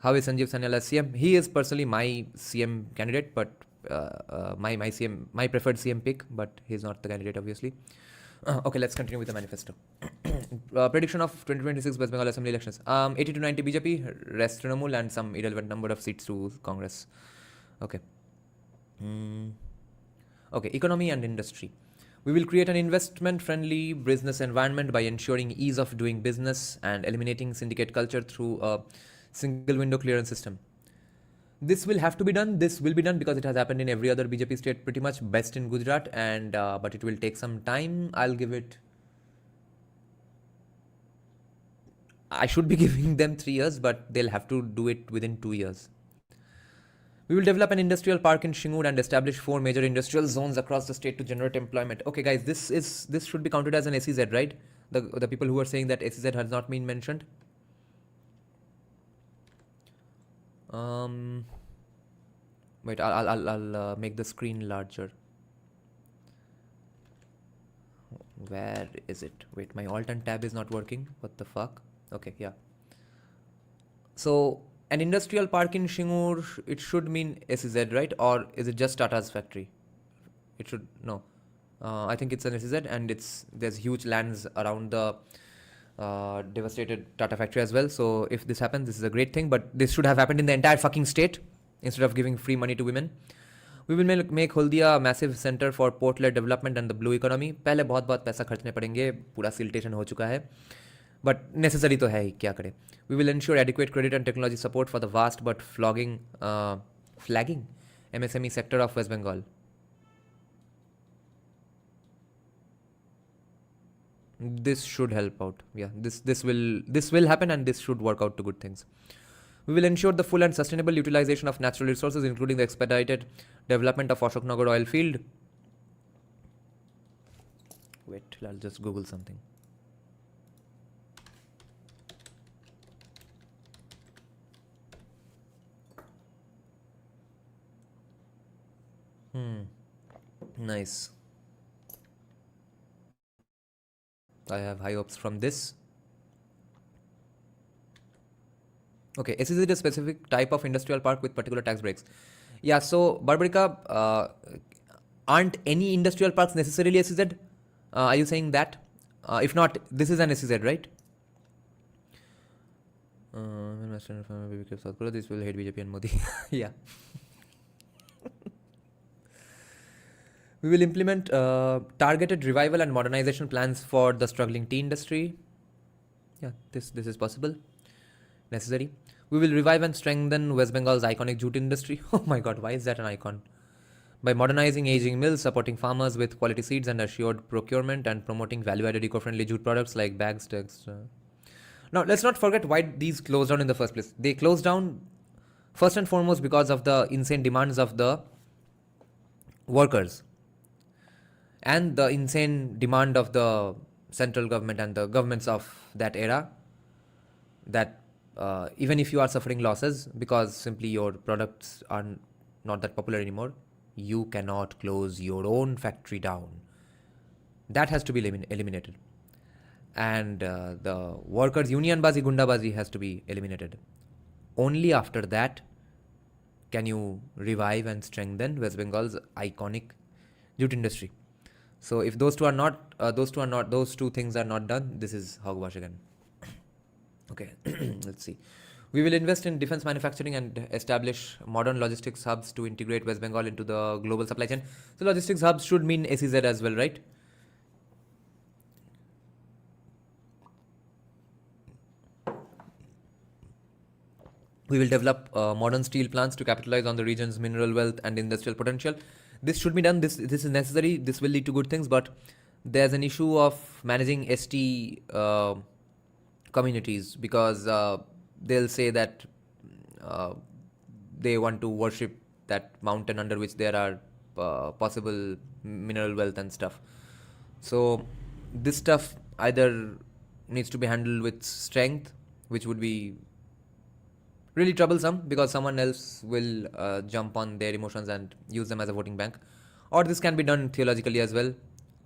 Speaker 2: How is Sanjeev Sanyal as CM? He is personally my CM candidate, but my preferred CM pick, but he's not the candidate, obviously. Okay, let's continue with the manifesto. Prediction of 2026 West Bengal Assembly elections. 80 to 90 BJP, rest Trinamool, and some irrelevant number of seats to Congress. Okay. Okay, economy and industry. We will create an investment-friendly business environment by ensuring ease of doing business and eliminating syndicate culture through a single window clearance system. This will have to be done. This will be done because it has happened in every other BJP state pretty much, best in Gujarat, and but it will take some time. I'll give it... I should be giving them 3 years, but they'll have to do it within 2 years. We will develop an industrial park in Shingur and establish 4 major industrial zones across the state to generate employment. Okay, guys, this should be counted as an SEZ, right? The people who are saying that SEZ has not been mentioned. Wait, I'll make the screen larger. Where is it? Wait, my Alt and Tab is not working. What the fuck? Okay, yeah. So, an industrial park in Shingur, it should mean SEZ, right? Or is it just Tata's factory? It should, no. I think it's an SEZ, and there's huge lands around the devastated Tata factory as well. So if this happens, this is a great thing, but this should have happened in the entire fucking state instead of giving free money to women. We will make Haldia a massive center for port-led development and the blue economy. पहले बहुत पैसा खर्चने पड़ेंगे, पूरा siltation हो चुका है, but necessary तो है ही, क्या करें. We will ensure adequate credit and technology support for the vast but flagging MSME sector of West Bengal. This should help out. Yeah, this will happen, and this should work out to good things. We will ensure the full and sustainable utilization of natural resources, including the expedited development of Ashoknagar oil field. Wait, I'll just Google something. Nice. I have high hopes from this. Okay, SEZ is a specific type of industrial park with particular tax breaks. Yeah, so Barbarica, aren't any industrial parks necessarily SEZ? Are you saying that? If not, this is an SEZ, right? This will hate BJP and Modi. Yeah. We will implement targeted revival and modernization plans for the struggling tea industry. Yeah, this is possible, necessary. We will revive and strengthen West Bengal's iconic jute industry. Oh my god, why is that an icon? By modernizing aging mills, supporting farmers with quality seeds and assured procurement, and promoting value-added eco-friendly jute products like bags, texts. Now, let's not forget why these closed down in the first place. They closed down first and foremost because of the insane demands of the workers and the insane demand of the central government and the governments of that era, that even if you are suffering losses because simply your products are not that popular anymore, you cannot close your own factory down. That has to be eliminated. And the workers' union-bazi, gunda-bazi has to be eliminated. Only after that can you revive and strengthen West Bengal's iconic jute industry. So if those two things are not done, this is hogwash again. Okay, let's see. We will invest in defense manufacturing and establish modern logistics hubs to integrate West Bengal into the global supply chain. So logistics hubs should mean SEZ as well, right? We will develop modern steel plants to capitalize on the region's mineral wealth and industrial potential. This should be done. This is necessary. This will lead to good things, but there's an issue of managing ST communities, because they'll say that they want to worship that mountain under which there are possible mineral wealth and stuff. So this stuff either needs to be handled with strength, which would be really troublesome because someone else will jump on their emotions and use them as a voting bank, or this can be done theologically as well.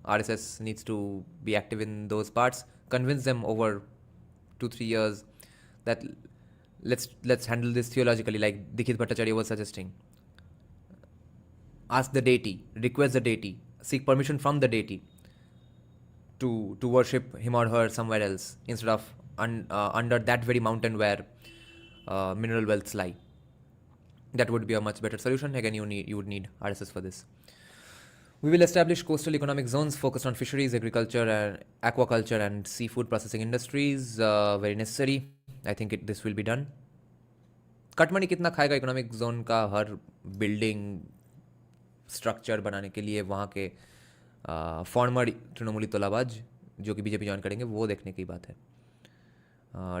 Speaker 2: RSS needs to be active in those parts, convince them over 2-3 years that let's handle this theologically, like Dikshit Bhattacharya was suggesting. Ask the deity, request the deity, seek permission from the deity to worship him or her somewhere else instead of under that very mountain where mineral wealths lie. That would be a much better solution. Again, you would need RSS for this. We will establish coastal economic zones focused on fisheries, agriculture, and aquaculture and seafood processing industries. Very necessary. I think this will be done. Cut money कितना खाएगा economic zone का हर building structure बनाने के लिए वहाँ के farmer तृणमूली तोलाबाज जो कि बीजेपी ज्वाइन करेंगे, वो देखने की बात है.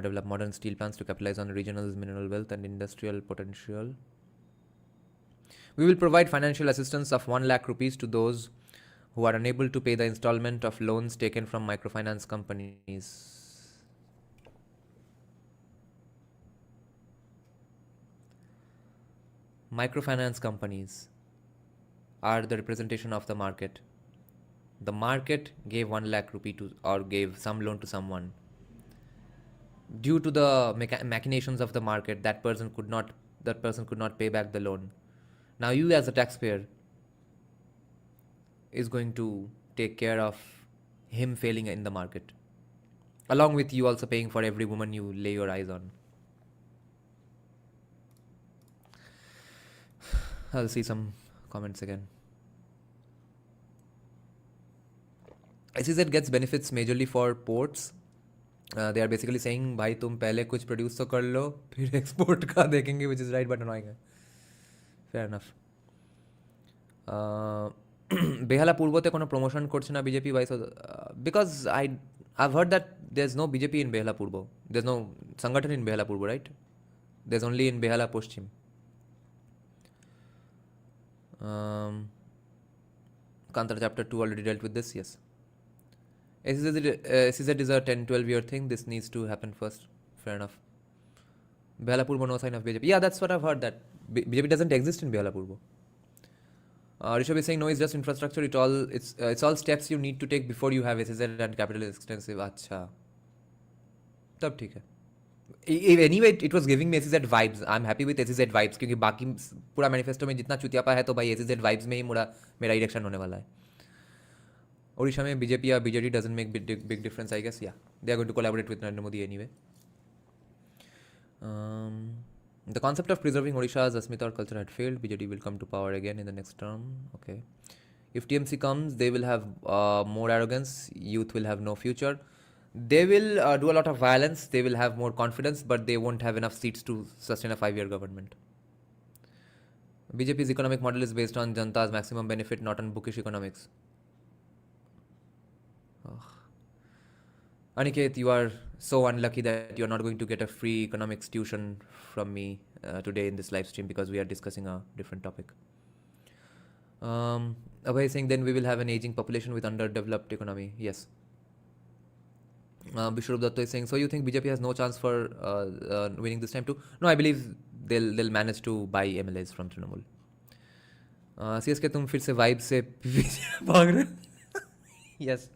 Speaker 2: Develop modern steel plants to capitalize on regional mineral wealth and industrial potential. We will provide financial assistance of 1 lakh rupees to those who are unable to pay the installment of loans taken from microfinance companies. Microfinance companies are the representation of the market. The market gave 1 lakh rupee to, or gave some loan to someone. Due to the machinations of the market, that person could not pay back the loan. Now you as a taxpayer is going to take care of him failing in the market, along with you also paying for every woman you lay your eyes on. I'll see some comments again. SEZ gets benefits majorly for ports. They are basically saying, भाई तुम पहले कुछ produce तो कर लो, फिर export का देखेंगे, which is right but annoying. Fair enough. বেহালা পূর্বতে কোনো প্রমোশন করছে না বিজেপি ভাই, because I've heard that there's no BJP in Behala Purba. There's no সংগঠন in Behala Purba, right? There's only in Behala Paschim. Kantara chapter 2 already dealt with this, yes. SEZ is a 10-12 year thing. This needs to happen first. Fair enough. Behala Purbo, no sign of BJP. Yeah, that's what I've heard, that BJP doesn't exist in Behala Purbo. Rishabh is saying, no, it's just infrastructure. It's all steps you need to take before you have SEZ and capital is extensive. Acha. Tab theek hai. Anyway, it was giving me SEZ vibes. I'm happy with SEZ vibes क्योंकि बाकी पूरा manifesto में जितना चुतियापा है तो भाई SEZ vibes में ही मेरा इलेक्शन होने वाला है. Odisha में BJP or BJD doesn't make big difference, I guess. Yeah, they are going to collaborate with Narendra Modi anyway. The concept of preserving Odisha's Asmita or culture had failed. BJD will come to power again in the next term. Okay. If TMC comes, they will have more arrogance. Youth will have no future. They will do a lot of violence. They will have more confidence, but they won't have enough seats to sustain a 5-year government. BJP's economic model is based on Janta's maximum benefit, not on bookish economics. Ugh. Aniket, you are so unlucky that you're not going to get a free economics tuition from me today in this live stream because we are discussing a different topic. Abhay is saying then we will have an aging population with underdeveloped economy. Yes. Bishrup Datta is saying, so you think BJP has no chance for winning this time too? No, I believe they'll manage to buy MLAs from Trinamool. CSK, तुम फिर से vibe से भाग रहे हो? Yes.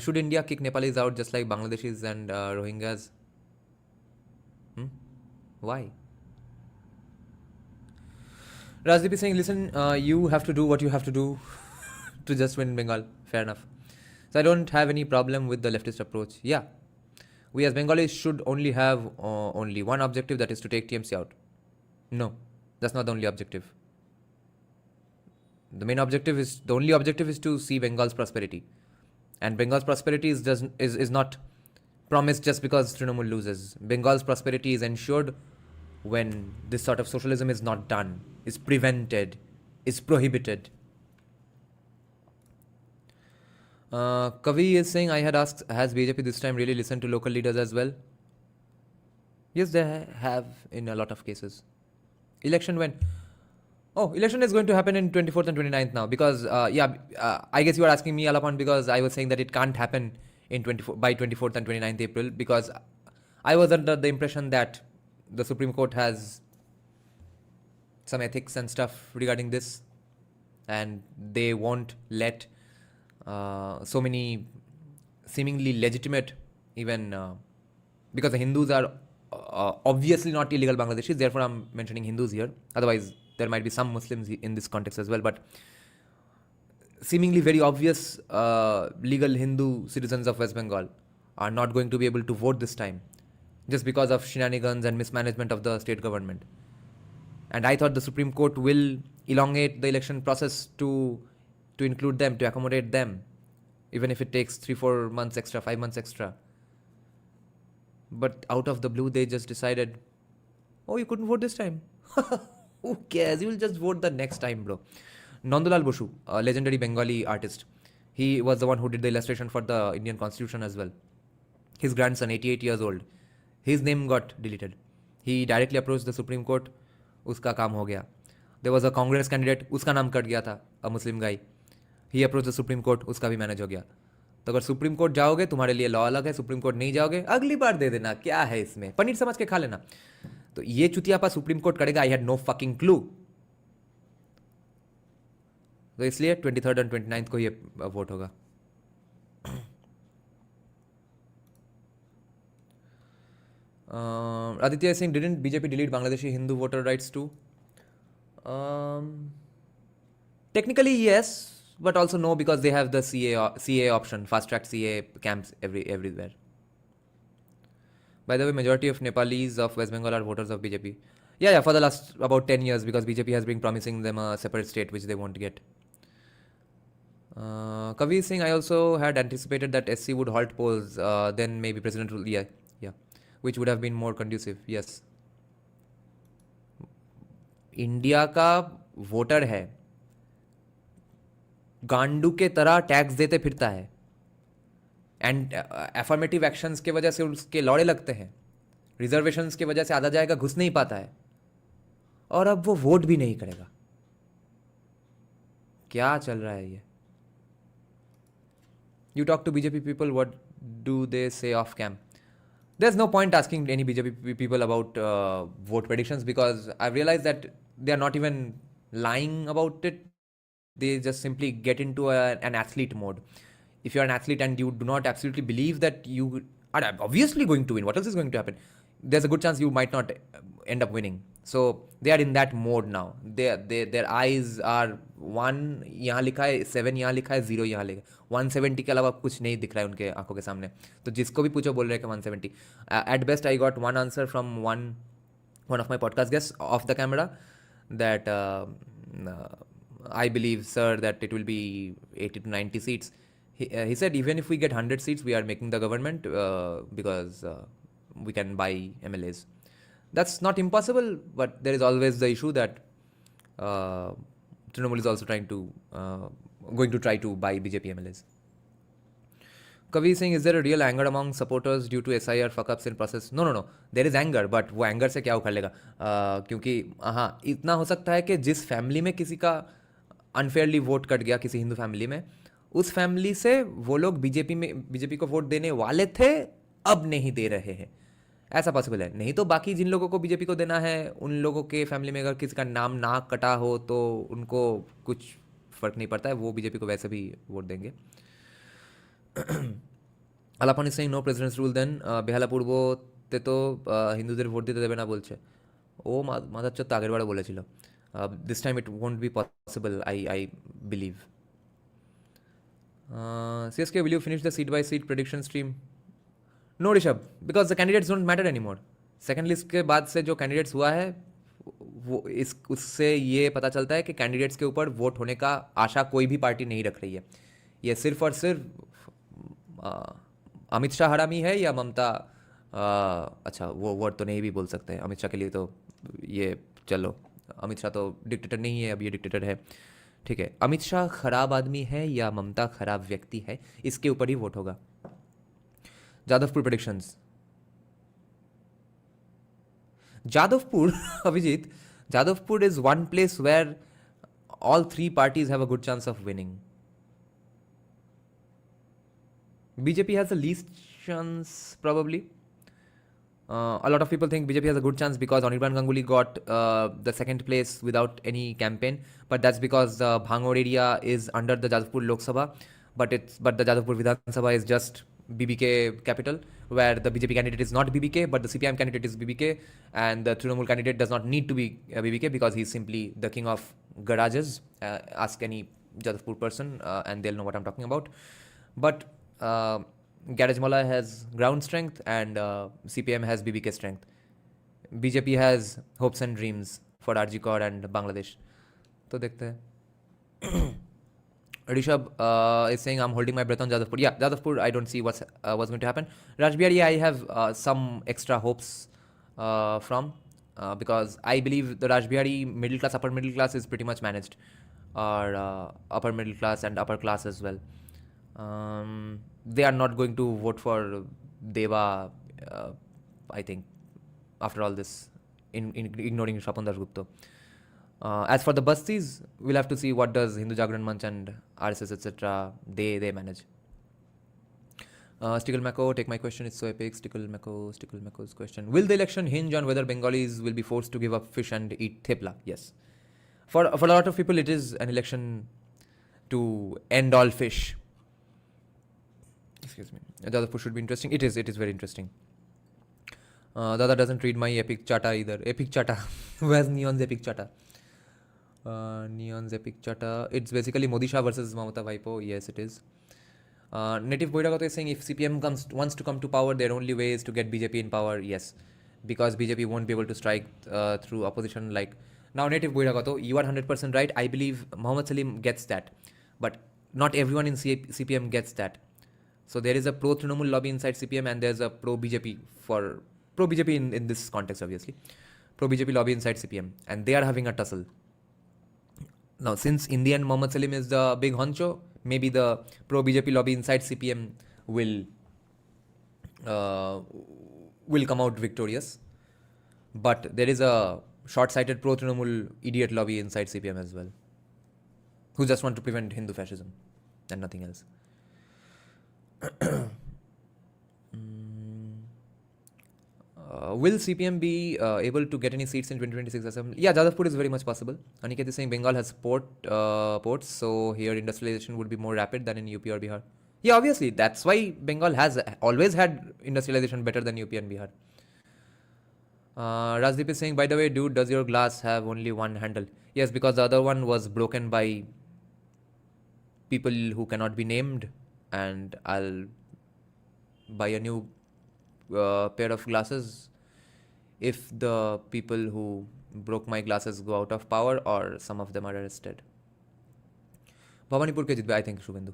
Speaker 2: Should India kick Nepalis out just like Bangladeshis and Rohingyas? Why? Rajdeep is saying, listen, you have to do what you have to do to just win Bengal. Fair enough. So I don't have any problem with the leftist approach. Yeah. We as Bengalis should only have only one objective, that is to take TMC out. No, that's not the only objective. The only objective is to see Bengal's prosperity. And Bengal's prosperity is not promised just because Trinamool loses. Bengal's prosperity is ensured when this sort of socialism is not done, is prevented, is prohibited. Kavi is saying, I had asked, has BJP this time really listened to local leaders as well? Yes, they have in a lot of cases. Election when? Oh, election is going to happen in 24th and 29th now because, I guess you are asking me, Alapan, because I was saying that it can't happen by 24th and 29th April because I was under the impression that the Supreme Court has some ethics and stuff regarding this and they won't let so many seemingly legitimate, even because the Hindus are obviously not illegal Bangladeshis, therefore I'm mentioning Hindus here. Otherwise, there might be some Muslims in this context as well, but seemingly very obvious legal Hindu citizens of West Bengal are not going to be able to vote this time just because of shenanigans and mismanagement of the state government. And I thought the Supreme Court will elongate the election process to include them, to accommodate them, even if it takes 3-4 months extra, 5 months extra. But out of the blue, they just decided, oh, you couldn't vote this time. Who cares? You will just vote the next time, bro. Nandalal Boshu, a legendary Bengali artist, he was the one who did the illustration for the Indian Constitution as well. His grandson, 88 years old, his name got deleted. He directly approached the Supreme Court, uska kaam ho gaya. There was a Congress candidate, uska naam kat gaya tha, a Muslim guy. He approached the Supreme Court, उसका भी manage हो गया. तो अगर supreme court जाओगे तुम्हारे लिए law अलग है, सुप्रीम कोर्ट नहीं जाओगे अगली बार दे देना, क्या है इसमें, पनीर समझ के खा लेना. तो ये चुतियापा सुप्रीम कोर्ट करेगा, I had no fucking clue. तो इसलिए 23rd और 29th को ये वोट होगा. Aditya is saying, didn't BJP delete Bangladeshi Hindu voter rights too? Technically yes, but also no, because they have the CA option, fast-track CA camps everywhere. By the way, majority of Nepalis of West Bengal are voters of BJP. Yeah, for the last about 10 years, because BJP has been promising them a separate state, which they won't get. Kavi is saying, I also had anticipated that SC would halt polls, then maybe President will, yeah, which would have been more conducive, yes. India का voter है, गांडू के तरह tax देते फिरता है and affirmative actions के वजह से उसके लौड़े लगते हैं, रिजर्वेशंस के वजह से आधा जाएगा घुस नहीं पाता है और अब वो वोट भी नहीं करेगा. क्या चल रहा है ये? You talk to BJP people, what do they say off cam? There's no point asking any BJP people about vote predictions because I've realized that they are not even lying about it. They just simply get into an athlete mode. If you're an athlete and you do not absolutely believe that you are obviously going to win, what else is going to happen? There's a good chance you might not end up winning. So they are in that mode now. Their eyes are 1 यहाँ लिखा है, 7 यहाँ लिखा है, 0 यहाँ लिखा है. 170 के अलावा कुछ नहीं दिख रहा है उनके आंखों के सामने. तो जिसको भी पूछो बोल रहे हैं कि 170. At best I got one answer from one of my podcast guests off the camera that I believe, sir, that it will be 80 to 90 seats. He said even if we get 100 seats, we are making the government because we can buy MLAs. That's not impossible, but there is always the issue that Trinamool is also going to try to buy BJP MLAs. Kavi is saying, is there a real anger among supporters due to SIR fuck-ups in process? No. There is anger, but वो anger से क्या उखाड़ लेगा? क्योंकि हाँ, इतना हो सकता है कि जिस फैमिली में किसी का अनफेयरली वोट कट गया, किसी हिंदू फैमिली में, उस फैमिली से वो लोग बीजेपी को वोट देने वाले थे, अब नहीं दे रहे हैं. ऐसा पॉसिबल है. नहीं तो बाकी जिन लोगों को बीजेपी को देना है, उन लोगों के फैमिली में अगर किसी का नाम ना कटा हो तो उनको कुछ फर्क नहीं पड़ता है, वो बीजेपी को वैसे भी वोट देंगे. Alapan is saying no president's rule then Behala পূর্বতে তো হিন্দুদের ভোট দিতে দেবে না বলছে. ও মাদারচোদ তো আগের বারে বলেছিল. This time it won't be possible, I believe. CSK, will you finish the seat by seat prediction stream? No, Rishabh, because the candidates don't matter anymore. Second list के बाद से जो कैंडिडेट्स हुआ है वो उससे ये पता चलता है कि कैंडिडेट्स के ऊपर वोट होने का आशा कोई भी पार्टी नहीं रख रही है. ये सिर्फ और सिर्फ अमित शाह हरामी है या ममता. अच्छा, वो वर्ड तो नहीं भी बोल सकते हैं अमित शाह के लिए, तो ये चलो, अमित शाह तो डिक्टेटर नहीं है, अब ये डिक्टेटर है, ठीक है. अमित शाह खराब आदमी है या ममता खराब व्यक्ति है, इसके ऊपर ही वोट होगा. Jadavpur predictions. Jadavpur, Abhijit, Jadavpur is one place where all three parties have a good chance of winning. BJP has the least chance, probably. A lot of people think BJP has a good chance because Anirban Ganguly got the second place without any campaign, but that's because the Bhangor area is under the Jadavpur Lok Sabha, but the Jadavpur Vidhan Sabha is just BBK capital, where the BJP candidate is not BBK, but the CPM candidate is BBK, and the Trinamool candidate does not need to be BBK because he's simply the king of garages. Ask any Jadavpur person and they'll know what I'm talking about. But Garage Mala has ground strength and CPM has BBK strength. BJP has hopes and dreams for RG Kaur and Bangladesh. तो देखते हैं. Rishabh is saying, I'm holding my breath on Jadavpur. Yeah, Jadavpur, I don't see what's going to happen. Rajbihari, I have some extra hopes from because I believe the Rajbihari middle class, upper middle class is pretty much managed, or upper middle class and upper class as well. They are not going to vote for Deva, I think, after all this, in ignoring Shapon Das Gupta. As for the Bastis, we'll have to see what does Hindu Jagran Manch and RSS etc. they manage. Stickle Mako, take my question, it's so epic. Stickle Mako's question. Will the election hinge on whether Bengalis will be forced to give up fish and eat thepla? Yes. For a lot of people, it is an election to end all fish. Excuse me. Jadavpur should be interesting. It is very interesting. Dada doesn't read my epic chata either. Epic chata. Who has Neon's epic chata? Neon's epic chata. It's basically Modi Shah versus Mamata Vaipo. Yes, it is. Native Boiragato is saying if CPM wants to come to power, their only way is to get BJP in power. Yes, because BJP won't be able to strike through opposition. Like now, Native Boiragato, you are 100% right. I believe Mohammad Salim gets that, but not everyone in CPM gets that. So there is a pro-Trinamool lobby inside CPM and there's a pro-BJP in this context, obviously. Pro-BJP lobby inside CPM, and they are having a tussle. Now, since in the end Mohammad Salim is the big honcho, maybe the pro-BJP lobby inside CPM will come out victorious. But there is a short-sighted pro-Trinamool idiot lobby inside CPM as well, who just want to prevent Hindu fascism and nothing else. Will CPM be able to get any seats in 2026 assembly? Yeah, Jadavpur is very much possible. Aniket is saying Bengal has ports, so here industrialization would be more rapid than in UP or Bihar. Yeah, obviously, that's why Bengal has always had industrialization better than UP and Bihar. Rajdeep is saying, by the way, dude, does your glass have only one handle? Yes, because the other one was broken by people who cannot be named, and I'll buy a new pair of glasses if the people who broke my glasses go out of power or some of them are arrested. ভবানীপুরকে জিতবে I think Suvendu.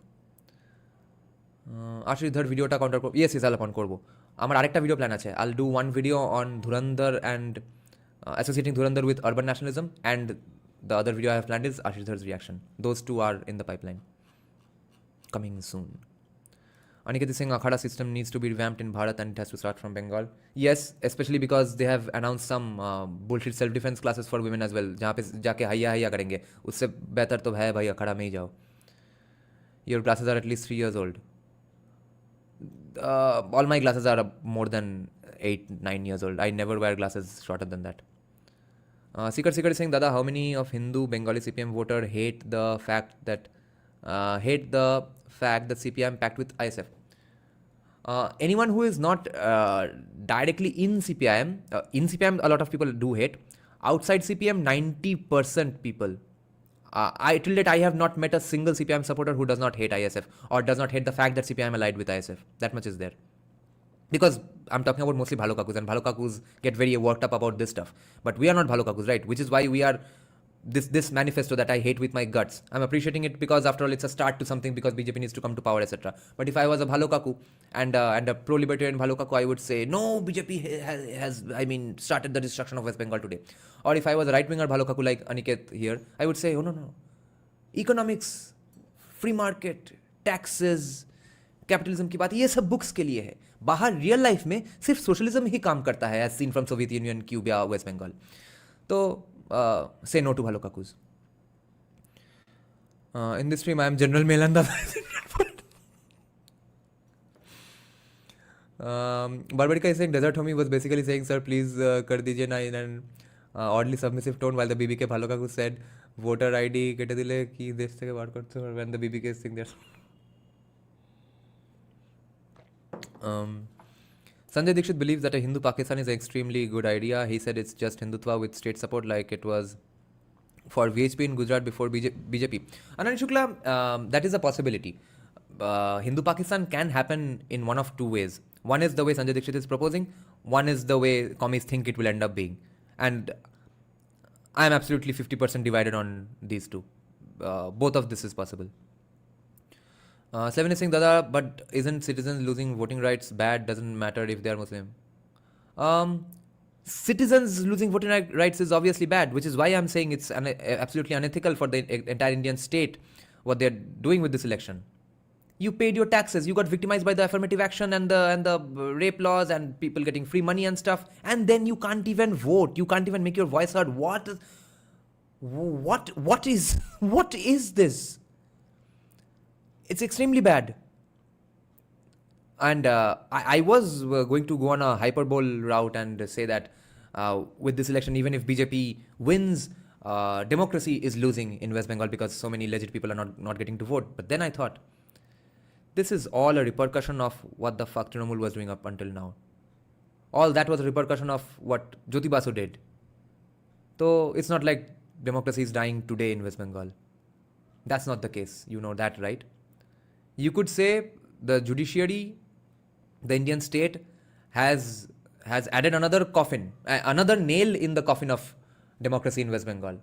Speaker 2: Ashis ধর ভিডিওটা counter করবো, yes ইস আলাপন করবো। আমার আরেকটা video plan আছে, I'll do one video on Dhurandhar and associating Dhurandhar with urban nationalism, and the other video I have planned is Ashish Dhar's reaction. Those two are in the pipeline. Coming soon. Aniket is saying Akhada system needs to be revamped in Bharat and it has to start from Bengal. Yes, especially because they have announced some bullshit self-defense classes for women as well. जहाँ पे जाके हैया हैया करेंगे, उससे बेहतर तो है भाई अखाड़ा में ही जाओ. Your glasses are at least 3 years old. All my glasses are more than 8-9 years old. I never wear glasses shorter than that. Seeker is saying, Dada, how many of Hindu Bengali CPM voter hate the fact that CPM pact with ISF? Anyone who is not directly in CPIM, a lot of people do hate. Outside CPM, 90% people. Till date, I have not met a single CPIM supporter who does not hate ISF or does not hate the fact that CPIM allied with ISF. That much is there. Because I'm talking about mostly Bhalo Kakus, and Bhalo Kakus get very worked up about this stuff. But we are not Bhalo Kakus, right? Which is why we are this manifesto that I hate with my guts. I'm appreciating it because after all, it's a start to something because BJP needs to come to power, etc. But if I was a Bhalo Kaku and a pro-libertarian Bhalo Kaku, I would say, no, BJP has started the destruction of West Bengal today. Or if I was a right-winger Bhalo Kaku like Aniket here, I would say, oh, no. Economics, free market, taxes, capitalism की बात, ये सब books के लिए है. बाहर real life में सिर्फ सोशलिज्म ही काम करता है, as seen from Soviet Union, Cuba, West Bengal. तो से नो टू भालो काकूज. In this stream I am general मेलंदा. Barbarika is saying Desert Homie was basically saying, sir, please कर दीजिए ना, in an oddly submissive tone, while the BBK Bhalo Kaku said, voter ID কেটে দিলে কি দেশ থেকে বার করতে হবে, when the BBK is saying that. Sanjay Dixit believes that a Hindu Pakistan is an extremely good idea. He said it's just Hindutva with state support like it was for VHP in Gujarat before BJP. Anand Shukla, that is a possibility. Hindu Pakistan can happen in one of two ways. One is the way Sanjay Dixit is proposing. One is the way commies think it will end up being. And I am absolutely 50% divided on these two. Both of this is possible. Seven is saying, Dada, but isn't citizens losing voting rights bad? Doesn't matter if they are Muslim. Citizens losing voting rights is obviously bad, which is why I'm saying it's absolutely unethical for the entire Indian state what they're doing with this election. You paid your taxes, you got victimized by the affirmative action and the rape laws and people getting free money and stuff, and then you can't even vote. You can't even make your voice heard. What is this? It's extremely bad. And I was going to go on a hyperbole route and say that with this election, even if BJP wins, democracy is losing in West Bengal because so many legit people are not getting to vote. But then I thought, this is all a repercussion of what the fuck Trinamool was doing up until now. All that was a repercussion of what Jyoti Basu did. So it's not like democracy is dying today in West Bengal. That's not the case. You know that, right? You could say the judiciary, the Indian state, has added another coffin, another nail in the coffin of democracy in West Bengal.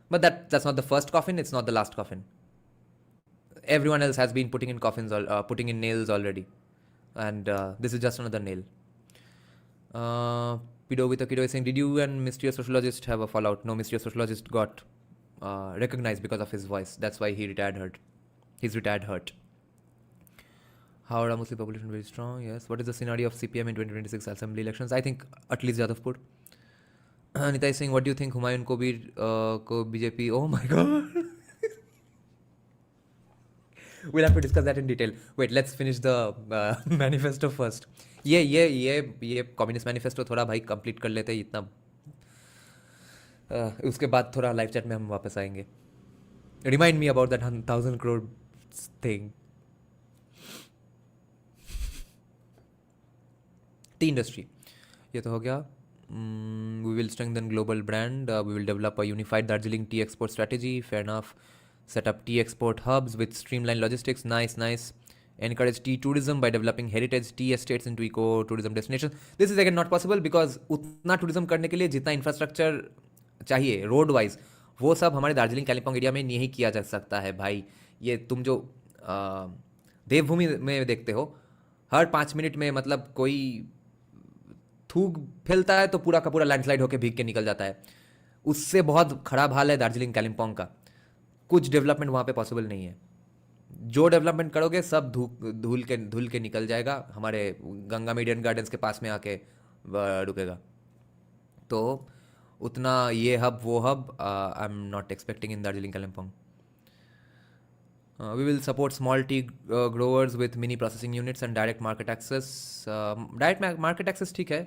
Speaker 2: But that's not the first coffin, it's not the last coffin. Everyone else has been putting in nails already. And this is just another nail. Pido with a kiddo is saying, did you and mysterious sociologist have a fallout? No, mysterious sociologist got recognized because of his voice. That's why he retired hurt. He's retired hurt. Howrah Muslim population very strong, yes. What is the scenario of CPM in 2026 assembly elections? I think at least Jadavpur. Anita is saying, what do you think Humayun Kabir ko BJP? Oh my god. We'll have to discuss that in detail. Wait, let's finish the manifesto first. ये communist manifesto थोड़ा भाई complete कर लेते हैं इतना. उसके बाद थोड़ा live chat में हम वापस आएंगे. Remind me about that 1,000 crore thing. Tea industry. ये तो हो गया. We will strengthen global brand. We will develop a unified Darjeeling tea export strategy. Fair enough. Set up tea export hubs with streamlined logistics. Nice. Encourage tea tourism by developing heritage tea estates into eco-tourism destinations. This is again not possible because उतना tourism करने के लिए जितना infrastructure चाहिए road wise, वो सब हमारे Darjeeling Kalimpong area में नहीं किया जा सकता है भाई. ये तुम जो देवभूमि में देखते हो, हर 5 मिनट में मतलब कोई थूक फैलता है तो पूरा का पूरा लैंडस्लाइड होकर भीग के निकल जाता है। उससे बहुत खराब हाल है दार्जिलिंग कालिम्पोंग का। कुछ डेवलपमेंट वहाँ पे पॉसिबल नहीं है। जो डेवलपमेंट करोगे सब धूल के निकल जाएगा, हमारे गंगा मीडियन गार्डन्स के पास में आके रुकेगा। तो उतना ये हब वो hub I am not expecting in Darjeeling Kalimpong. We will support small tea growers with mini processing units and direct market access. Direct market access ठीक है,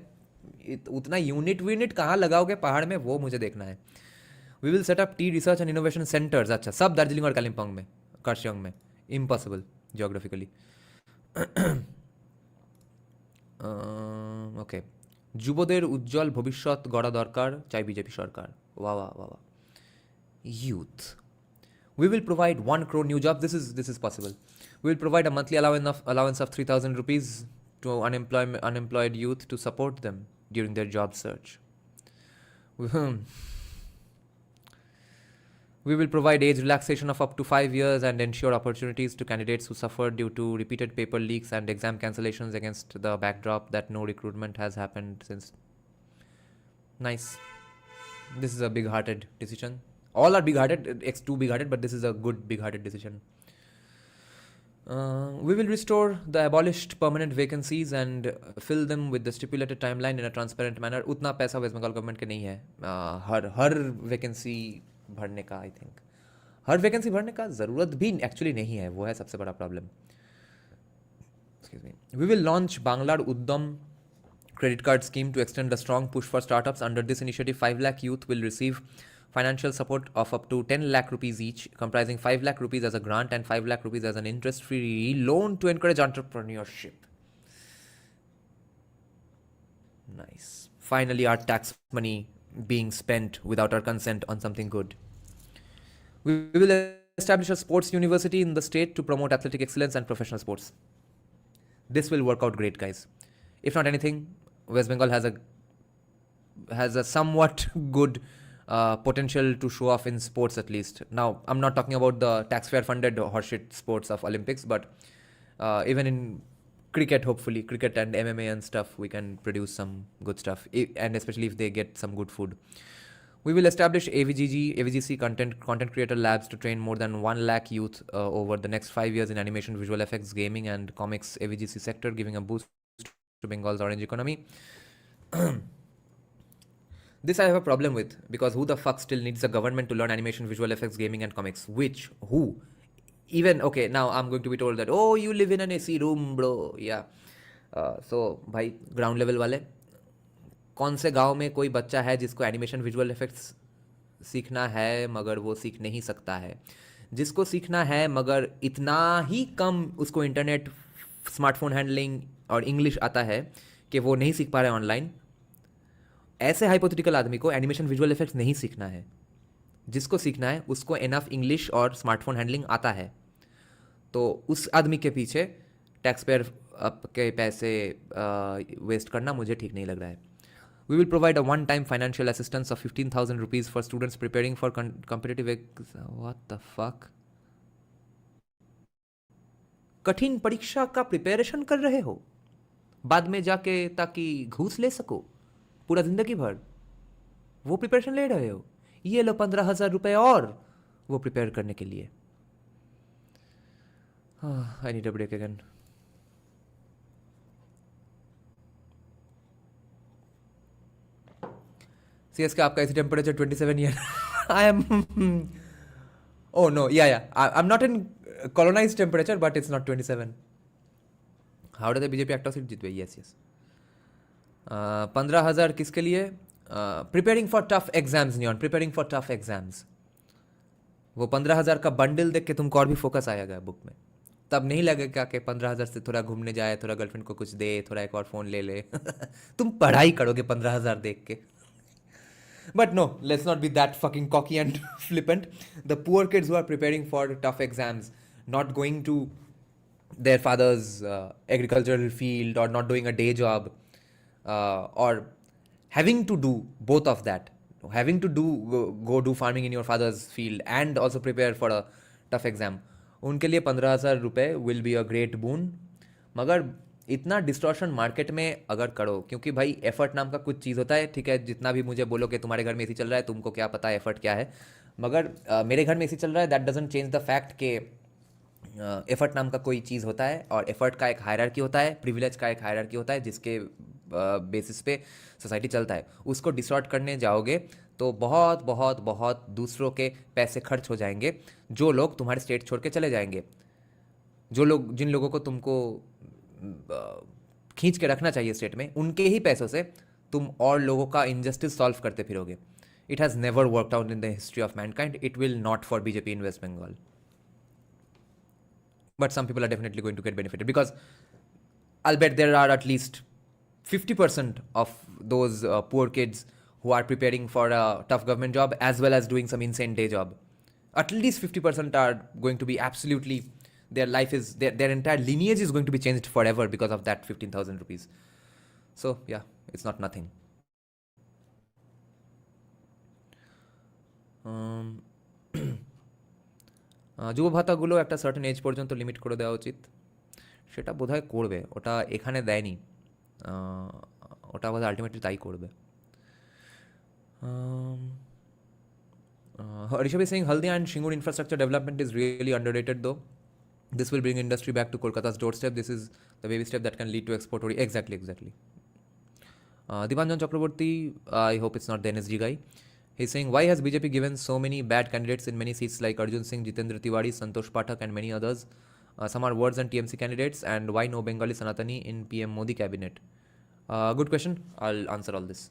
Speaker 2: उतना यूनिट कहाँ लगाओगे पहाड़ में वो मुझे देखना है। We will set up tea research and innovation centers. अच्छा, सब दार्जिलिंग और कालिम्पोंग में, कार्शियोंग में, impossible geographically. ওকে, যুবদের উজ্জ্বল ভবিষ্যৎ গড়া দরকার, চাই বিজেপি সরকার। বাহ বাহ বাহ। Youth. We will provide 1 crore new jobs. This is possible. We will provide a monthly allowance of 3,000 rupees to unemployed youth to support them during their job search. We will provide age relaxation of up to 5 years and ensure opportunities to candidates who suffer due to repeated paper leaks and exam cancellations against the backdrop that no recruitment has happened since. Nice. This is a big-hearted decision. All are big-hearted, too big-hearted, but this is a good big-hearted decision. We will restore the abolished permanent vacancies and fill them with the stipulated timeline in a transparent manner. उतना पैसा waste Bengal government के नहीं है हर vacancy भरने का। I think her vacancy भरने का ज़रूरत भी एक्चुअली नहीं है, वो है सबसे बड़ा problem. Excuse me. We will launch Banglar Udyam credit card scheme to extend a strong push for startups. Under this initiative, 5 lakh youth will receive financial support of up to 10 lakh rupees each, comprising 5 lakh rupees as a grant and 5 lakh rupees as an interest-free loan to encourage entrepreneurship. Nice. Finally, our tax money being spent without our consent on something good. We will establish a sports university in the state to promote athletic excellence and professional sports. This will work out great, guys. If not anything, West Bengal has a somewhat good potential to show off in sports at least. Now, I'm not talking about the taxpayer-funded horseshit sports of Olympics, but even in cricket, hopefully, cricket and MMA and stuff, we can produce some good stuff, and especially if they get some good food. We will establish AVGC content creator labs to train more than 1 lakh youth over the next 5 years in animation, visual effects, gaming, and comics AVGC sector, giving a boost to Bengal's orange economy. This I have a problem with, because who the fuck still needs a government to learn animation, visual effects, gaming and comics? Who? Even, okay, now I'm going to be told that, oh, you live in an AC room, bro. Yeah. So, भाई ground level वाले, कौन से गांव में कोई बच्चा है जिसको एनिमेशन विजुअल इफेक्ट्स सीखना है मगर वो सीख नहीं सकता है? जिसको सीखना है मगर इतना ही कम उसको इंटरनेट, स्मार्टफोन हैंडलिंग और इंग्लिश आता है कि वो नहीं सीख पा रहा है ऑनलाइन, ऐसे हाइपोथेटिकल आदमी को एनिमेशन विजुअल इफेक्ट्स नहीं सीखना है। जिसको सीखना है उसको इनफ इंग्लिश और स्मार्टफोन हैंडलिंग आता है, तो उस आदमी के पीछे टैक्स पेयर के पैसे वेस्ट करना मुझे ठीक नहीं लग रहा है। We will provide a one time financial assistance of 15,000 rupees for students preparing for competitive. What the fuck? कठिन परीक्षा का प्रिपरेशन कर रहे हो बाद में जाके ताकि घूस ले सको पूरा जिंदगी भर, वो प्रिपरेशन ले रहे हो? ये लो 15,000 रुपए और वो प्रिपेयर करने के लिए। I need a break again. CS का आपका AC temperature 27 year. I am oh no, yeah, I'm not in colonized temperature, but it's not 27. How did the BJP actor seat जीतवे? Yes. 15,000 किसके लिए? Preparing for tough exams, Neon. Preparing for tough exams. वो 15,000 का bundle देख के तुमको और भी focus आएगा बुक में। तब नहीं लगेगा कि 15,000 से थोड़ा घूमने जाए, थोड़ा गर्लफ्रेंड को कुछ दे, थोड़ा एक और फ़ोन ले ले। तुम पढ़ाई करोगे 15,000 देख के। But no, let's not be that fucking cocky and flippant. The poor kids who are preparing for tough exams, not going to their father's agricultural field or not doing a day job, or having to do both of that, having to go do farming in your father's field and also prepare for a tough exam. उनके लिए 15,000 रुपये will be a great बून. मगर इतना distortion market में अगर करो, क्योंकि भाई एफर्ट नाम का कुछ चीज़ होता है, ठीक है, जितना भी मुझे बोलो कि तुम्हारे घर में एसी चल रहा है, तुमको क्या पता है एफर्ट क्या है, मगर मेरे घर में एसी चल रहा है, that doesn't change the fact के एफर्ट नाम का कोई चीज़ होता है, और एफर्ट का एक हायरार्की होता है, प्रिविलेज का एक हायरार्की होता है, जिसके बेसिस पे सोसाइटी चलता है. उसको डिस्टॉर्ट करने जाओगे तो बहुत बहुत बहुत दूसरों के पैसे खर्च हो जाएंगे, जो लोग तुम्हारे स्टेट छोड़ के चले जाएंगे, जिन लोगों को तुमको खींच के रखना चाहिए स्टेट में, उनके ही पैसों से तुम और लोगों का इनजस्टिस सॉल्व करते फिरोगे. It has never worked out in the history of mankind. It will not for BJP in West Bengal. But some people are definitely going to get benefited, because I'll bet there are at least 50% of those poor kids who are preparing for a tough government job as well as doing some insane day job. At least 50% are going to be absolutely, their life is, their entire lineage is going to be changed forever because of that 15,000 rupees. So yeah, it's not nothing. যুব ভাতাগুলো একটা certain age পর্যন্ত limit করে দেওয়া উচিত. সেটা বোধহয় করবে, ওটা এখানে দেয়নি, ওটা বোধহয় আলটিমেটলি তাই করবে. Rishabh is saying Haldia and Shingur infrastructure development is really underrated though. This will bring industry back to Kolkata's doorstep. This is the baby step that can lead to export. Exactly. Dipanjan Chakraborty, I hope it's not the NSG guy. He's saying, why has BJP given so many bad candidates in many seats like Arjun Singh, Jitendra Tiwari, Santosh Pathak and many others? Some are words and TMC candidates, and why no Bengali Sanatani in PM Modi cabinet? Good question. I'll answer all this.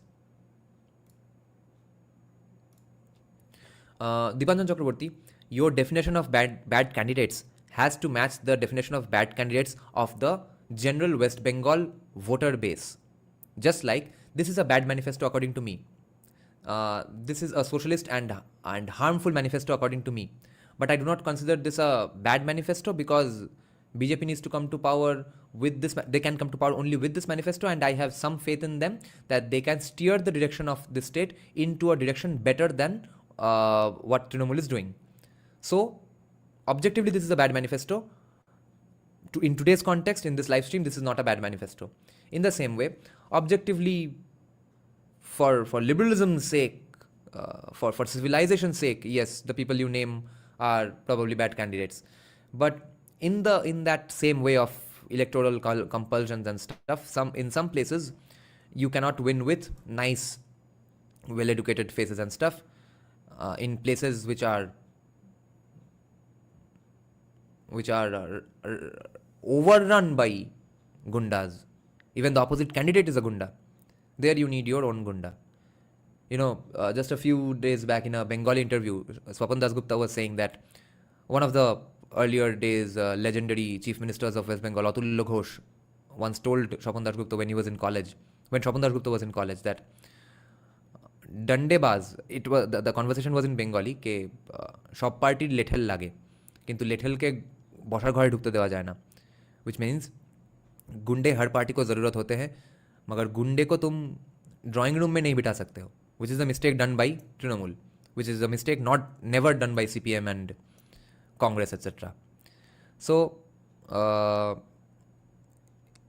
Speaker 2: Dipanjan Chakraborty, your definition of bad candidates has to match the definition of bad candidates of the general West Bengal voter base. Just like this is a bad manifesto according to me. This is a socialist and harmful manifesto according to me. But I do not consider this a bad manifesto, because BJP needs to come to power with this. They can come to power only with this manifesto, and I have some faith in them that they can steer the direction of this state into a direction better than what Trinamool is doing. So, objectively, this is a bad manifesto. In today's context, in this live stream, this is not a bad manifesto. In the same way, objectively, for liberalism's sake, for civilization's sake, yes, the people you name are probably bad candidates. But in that same way of electoral compulsions and stuff, in some places you cannot win with nice, well-educated faces and stuff. In places which are overrun by gundas, even the opposite candidate is a gunda. There you need your own gunda. You know, just a few days back in a Bengali interview, Swapan Dasgupta was saying that one of the earlier days legendary chief ministers of West Bengal, Atulya Ghosh, once told Swapan Dasgupta when Swapan Dasgupta was in college, that Dandebaz, it was the conversation was in Bengali ke সব পার্টির লেঠেল লাগে, কিন্তু লেঠেলকে বসার ঘরে ঢুকতে দেওয়া যায় না, which means गुंडे हर पार्टी को ज़रूरत होते हैं, मगर गुंडे को तुम ड्राइंग रूम में नहीं बिठा सकते हो, which is the mistake done by Trinamool, which is the mistake never done by CPM and Congress etcetera. So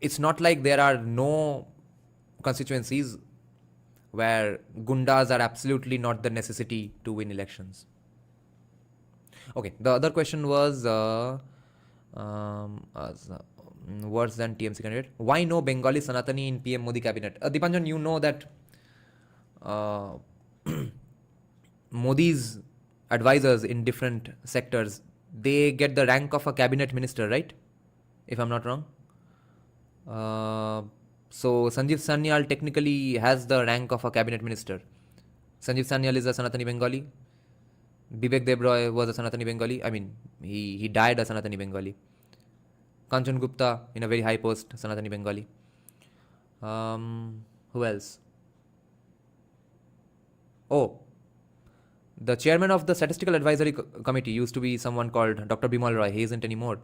Speaker 2: it's not like there are no constituencies where gundas are absolutely not the necessity to win elections. Okay, the other question was worse than TMC candidate. Why no Bengali Sanatani in PM Modi cabinet? Dipanjan, you know that Modi's advisors in different sectors, they get the rank of a cabinet minister, right? If I'm not wrong. So Sanjeev Sanyal technically has the rank of a cabinet minister. Sanjeev Sanyal is a Sanatani Bengali. Bibek Debroy was a Sanatani Bengali. I mean, he died a Sanatani Bengali. Kanchan Gupta in a very high post, Sanatani Bengali. Who else? Oh, the chairman of the Statistical Advisory Committee used to be someone called Dr. Bimal Roy. He isn't anymore.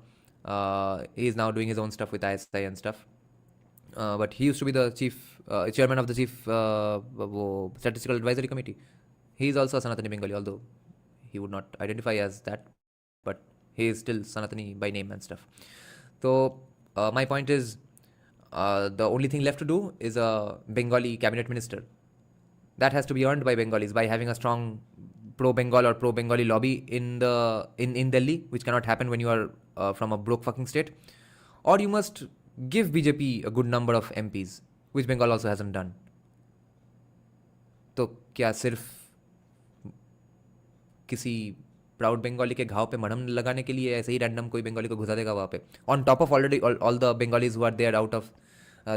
Speaker 2: He is now doing his own stuff with ISI and stuff. But he used to be the chairman of the chief Statistical Advisory Committee. He is also a Sanatani Bengali, although he would not identify as that, but he is still Sanatani by name and stuff. So my point is, the only thing left to do is a Bengali cabinet minister. That has to be earned by Bengalis by having a strong pro-Bengal or pro-Bengali lobby in Delhi, which cannot happen when you are from a broke fucking state. Or you must give BJP a good number of MPs, which Bengal also hasn't done. तो क्या सिर्फ किसी proud Bengali के घाव पे मरहम लगाने के लिए ऐसे ही रैंडम कोई बंगाली को घुसा देगा वहाँ पे, on top of already all the Bengalis who are there out of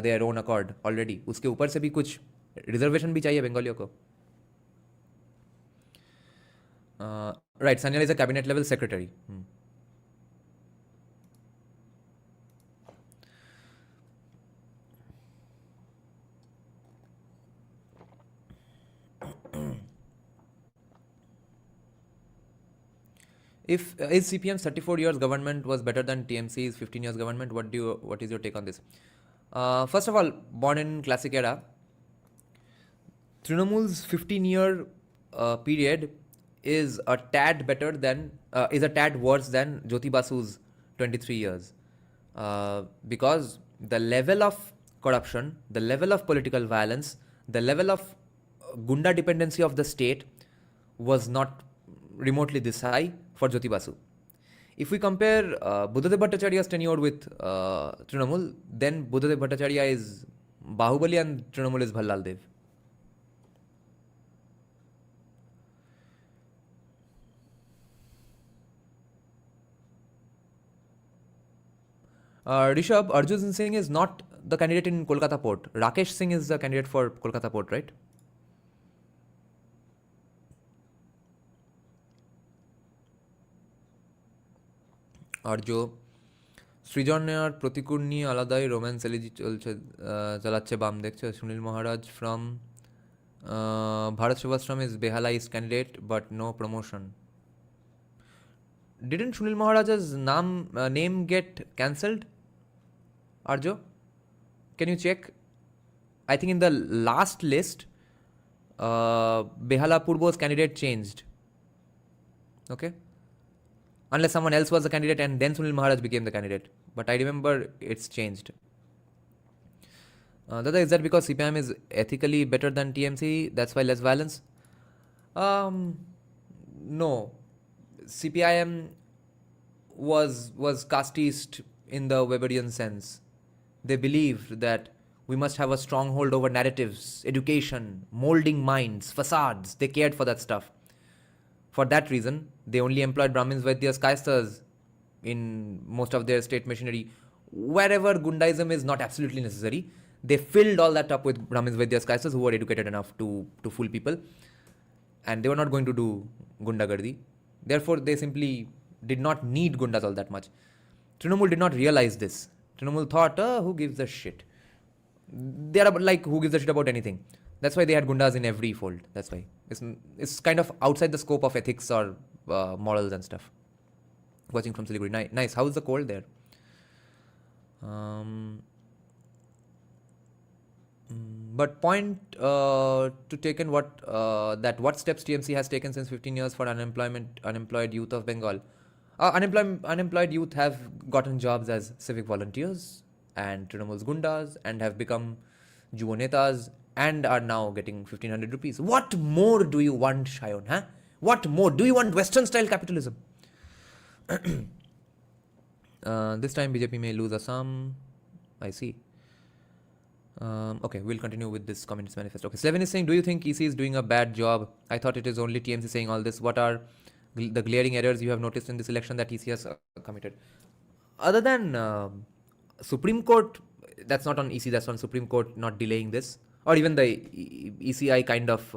Speaker 2: their own accord already, उसके ऊपर से भी कुछ रिजर्वेशन भी चाहिए बंगालियों को. Right, Sanyal is a cabinet level secretary. If is CPM's 34 years government was better than TMC's 15 years government? What is your take on this? First of all, born in classic era, Trinamool's 15-year period is a tad worse than Jyoti Basu's 23 years, because the level of corruption, the level of political violence, the level of gunda dependency of the state was not remotely this high for Jyoti Basu. If we compare Buddhadev Bhattacharya's tenure with Trinamool, then Buddhadev Bhattacharya is Bahubali and Trinamool is Bhallal Dev. Rishabh, Arjun Singh is not the candidate in Kolkata port. Rakesh Singh is the candidate for Kolkata port, right? আর जो সৃজন আর প্রতিকূল নিয়ে আলাদাই romance elegy চালাচ্ছে বাম দেখছে. Sunil Maharaj from Bharat Sevashram is Behala east candidate but no promotion. Didn't Sunil Maharaj's name get cancelled? Arjo, can you check? I think in the last list, Behala Purbo's candidate changed. Okay? Unless someone else was the candidate and then Sunil Maharaj became the candidate. But I remember it's changed. Dada, is that because CPIM is ethically better than TMC? That's why less violence? No. CPIM was casteist in the Weberian sense. They believed that we must have a stronghold over narratives, education, molding minds, facades. They cared for that stuff. For that reason, they only employed Brahmins, Vaidyas, Kayasthas in most of their state machinery. Wherever Gundaism is not absolutely necessary, they filled all that up with Brahmins, Vaidyas, Kayasthas who were educated enough to fool people. And they were not going to do Gundagardi. Therefore, they simply did not need Gundas all that much. Trinamool did not realize this. Trinamool thought, who gives a shit? They are like, who gives a shit about anything? That's why they had Gundas in every fold. That's why. It's kind of outside the scope of ethics or morals and stuff. Watching from Siliguri. Nice. How is the cold there? But point to taken what steps TMC has taken since 15 years for unemployed youth of Bengal. Unemployed youth have gotten jobs as civic volunteers and Trinamool's Gundas and have become Juvo Netas and are now getting 1,500 rupees. What more do you want, Shayon? Huh? What more? Do you want Western style capitalism? This time BJP may lose Assam. I see. Okay, we'll continue with this Communist Manifesto. Okay, Slevin is saying, do you think EC is doing a bad job? I thought it is only TMC saying all this. What are the glaring errors you have noticed in this election that EC has committed? Other than Supreme Court, that's not on EC, that's on Supreme Court not delaying this. Or even the ECI kind of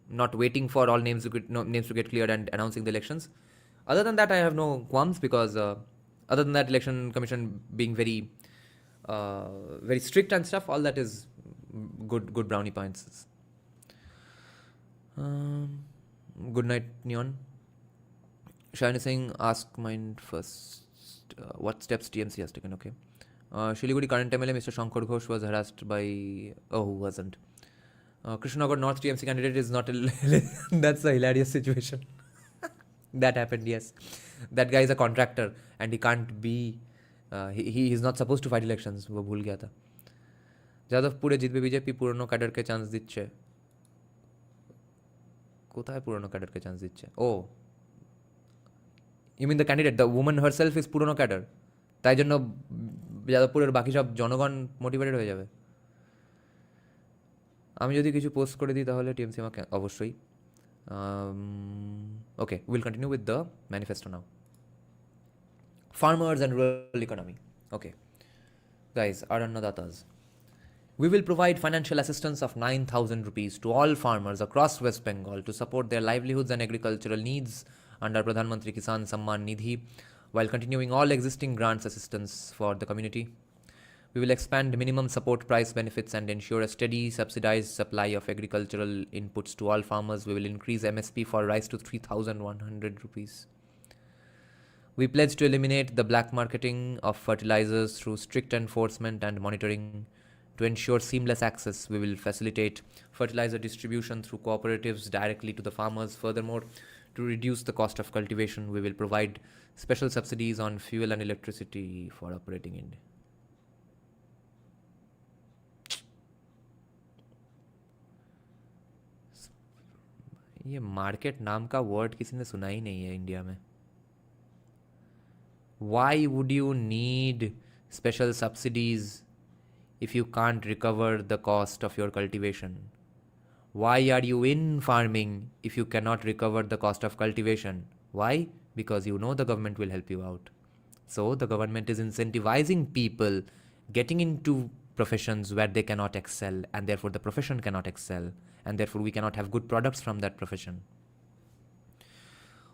Speaker 2: not waiting for all names to get cleared and announcing the elections. Other than that, I have no qualms because other than that, election commission being very strict and stuff, all that is good brownie points. Good night, Neon. Shayan is saying, ask mine first. What steps TMC has taken? Okay. Shiliguri current MLA Mr. Shankar Ghosh was harassed by... who wasn't? Krishnanagar North TMC candidate is not... That's a hilarious situation. That happened, yes. that guy is a contractor and he can't be he is not supposed to fight elections. वो भूल गया था. যাদবপুরে জিতবে BJP, পুরনো ক্যাডারকে chance দিচ্ছে. কোথায় পুরনো ক্যাডারকে চান্স দিচ্ছে? Oh, you mean the candidate, the women herself is পুরনো ক্যাডার, তাই জন্য যাদবপুরের বাকি সব জনগণ মোটিভেটেড হয়ে যাবে. আমি যদি কিছু পোস্ট করে দিই তাহলে টিএমসি আমাকে অবশ্যই. Okay, will continue with the manifesto now. Farmers and rural economy. Okay, guys, our Annadatas. We will provide financial assistance of 9,000 rupees to all farmers across West Bengal to support their livelihoods and agricultural needs under Pradhan Mantri Kisan Samman Nidhi, while continuing all existing grants assistance for the community. We will expand minimum support price benefits and ensure a steady subsidized supply of agricultural inputs to all farmers. We will increase MSP for rice to 3,100 rupees. We pledge to eliminate the black marketing of fertilizers through strict enforcement and monitoring. To ensure seamless access, we will facilitate fertilizer distribution through cooperatives directly to the farmers. Furthermore, to reduce the cost of cultivation, we will provide special subsidies on fuel and electricity for operating in. ये market नाम का word किसी ने सुना ही नहीं है India में. Why would you need special subsidies if you can't recover the cost of your cultivation? Why are you in farming if you cannot recover the cost of cultivation? Why? Because you know the government will help you out. So the government is incentivizing people getting into professions where they cannot excel, and therefore the profession cannot excel, and therefore we cannot have good products from that profession.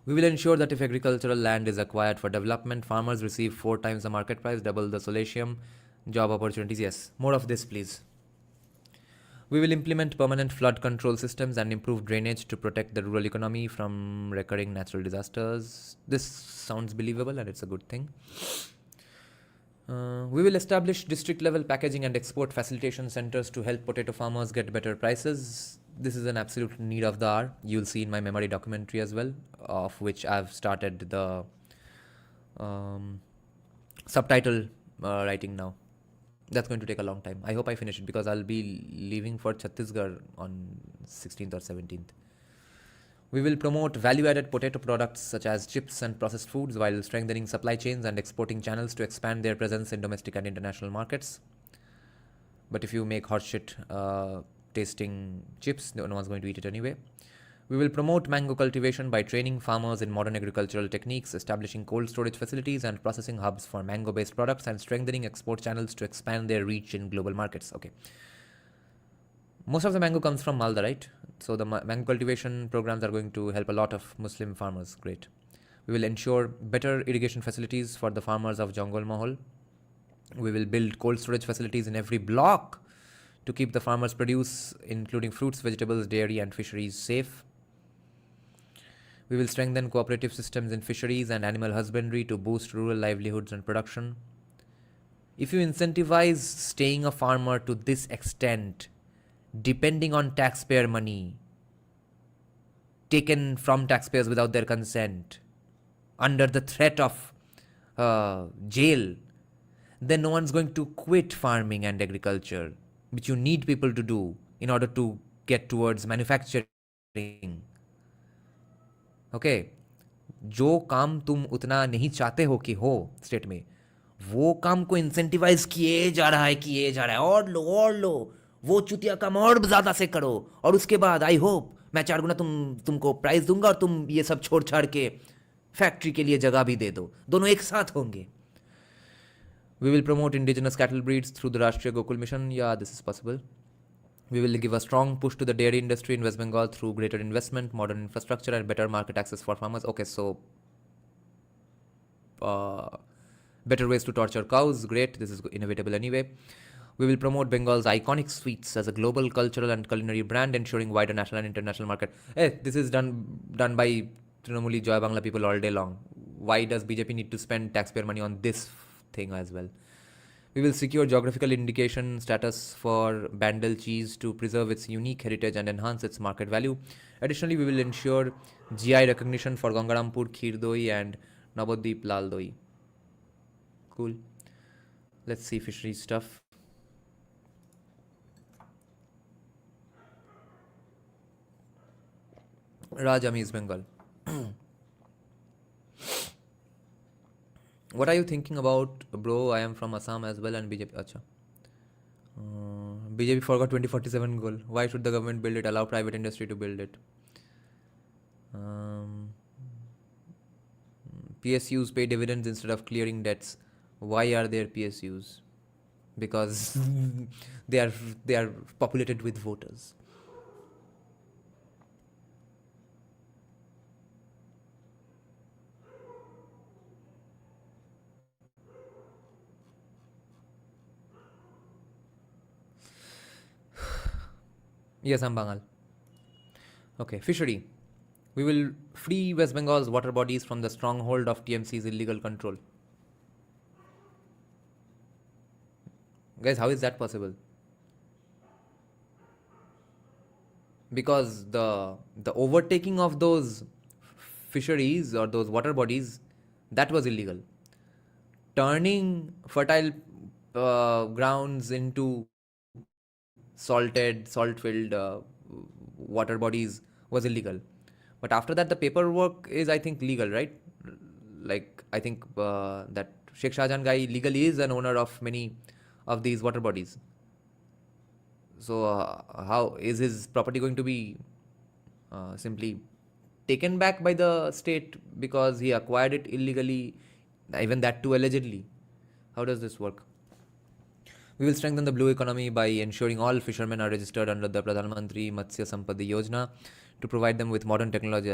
Speaker 2: We will ensure that if agricultural land is acquired for development, farmers receive 4 times the market price, double the solatium, job opportunities. Yes, more of this, please. We will implement permanent flood control systems and improve drainage to protect the rural economy from recurring natural disasters. This sounds believable and it's a good thing. We will establish district-level packaging and export facilitation centers to help potato farmers get better prices. This is an absolute need of the hour. You'll see in my memory documentary as well, of which I've started the subtitle writing now. That's going to take a long time. I hope I finish it because I'll be leaving for Chhattisgarh on 16th or 17th. We will promote value-added potato products such as chips and processed foods while strengthening supply chains and exporting channels to expand their presence in domestic and international markets. But if you make hot shit tasting chips, no one's going to eat it anyway. We will promote mango cultivation by training farmers in modern agricultural techniques, establishing cold storage facilities and processing hubs for mango-based products, and strengthening export channels to expand their reach in global markets. Okay. Most of the mango comes from Malda, right? So the mango cultivation programs are going to help a lot of Muslim farmers. Great. We will ensure better irrigation facilities for the farmers of Jongol Mahol. We will build cold storage facilities in every block to keep the farmers' produce, including fruits, vegetables, dairy, and fisheries, safe. We will strengthen cooperative systems in fisheries and animal husbandry to boost rural livelihoods and production. If you incentivize staying a farmer to this extent, depending on taxpayer money, taken from taxpayers without their consent, under the threat of jail, then no one's going to quit farming and agriculture, which you need people to do in order to get towards manufacturing. Okay, जो काम तुम उतना नहीं चाहते हो कि हो state में, वो काम को इंसेंटिवाइज किए जा रहा है, और लो वो चुतिया काम और ज़्यादा से करो, और उसके बाद आई होप मैं 4 गुना तुमको प्राइस दूंगा और तुम ये सब छोड़ छाड़ के फैक्ट्री के लिए जगह भी दे दो, दोनों एक साथ होंगे. We will promote indigenous cattle breeds through the Rashtriya Gokul Mission. Yeah, this is possible. We will give a strong push to the dairy industry in West Bengal through greater investment, modern infrastructure, and better market access for farmers. Okay, so better ways to torture cows. Great, this is inevitable anyway. We will promote Bengal's iconic sweets as a global cultural and culinary brand, ensuring wider national and international market. Hey, this is done by Trinamooli Joy Bangla people all day long. Why does BJP need to spend taxpayer money on this thing as well? We will secure geographical indication status for Bandel cheese to preserve its unique heritage and enhance its market value. Additionally, we will ensure GI recognition for Gangarampur Kheer Doi and Navadip Laldoi. Cool. Let's see fishery stuff. Rajam East Bengal. What are you thinking about, bro? I am from Assam as well and BJP. Acha. BJP forgot 2047 goal. Why should the government build it? Allow private industry to build it. PSUs pay dividends instead of clearing debts. Why are there PSUs? Because they are populated with voters. Yes, I'm Bengal. Okay, fishery. We will free West Bengal's water bodies from the stronghold of TMC's illegal control. Guys, how is that possible? Because the overtaking of those fisheries or those water bodies, that was illegal. Turning fertile grounds into salt-filled water bodies was illegal. But after that, the paperwork is, I think, legal, right? Like, I think that Sheikh Shahjahan guy legally is an owner of many of these water bodies. So, how is his property going to be simply taken back by the state because he acquired it illegally, even that too allegedly? How does this work? We will strengthen the blue economy by ensuring all fishermen are registered under the Pradhan Mantri Matsya Sampada Yojana to provide them with modern technology.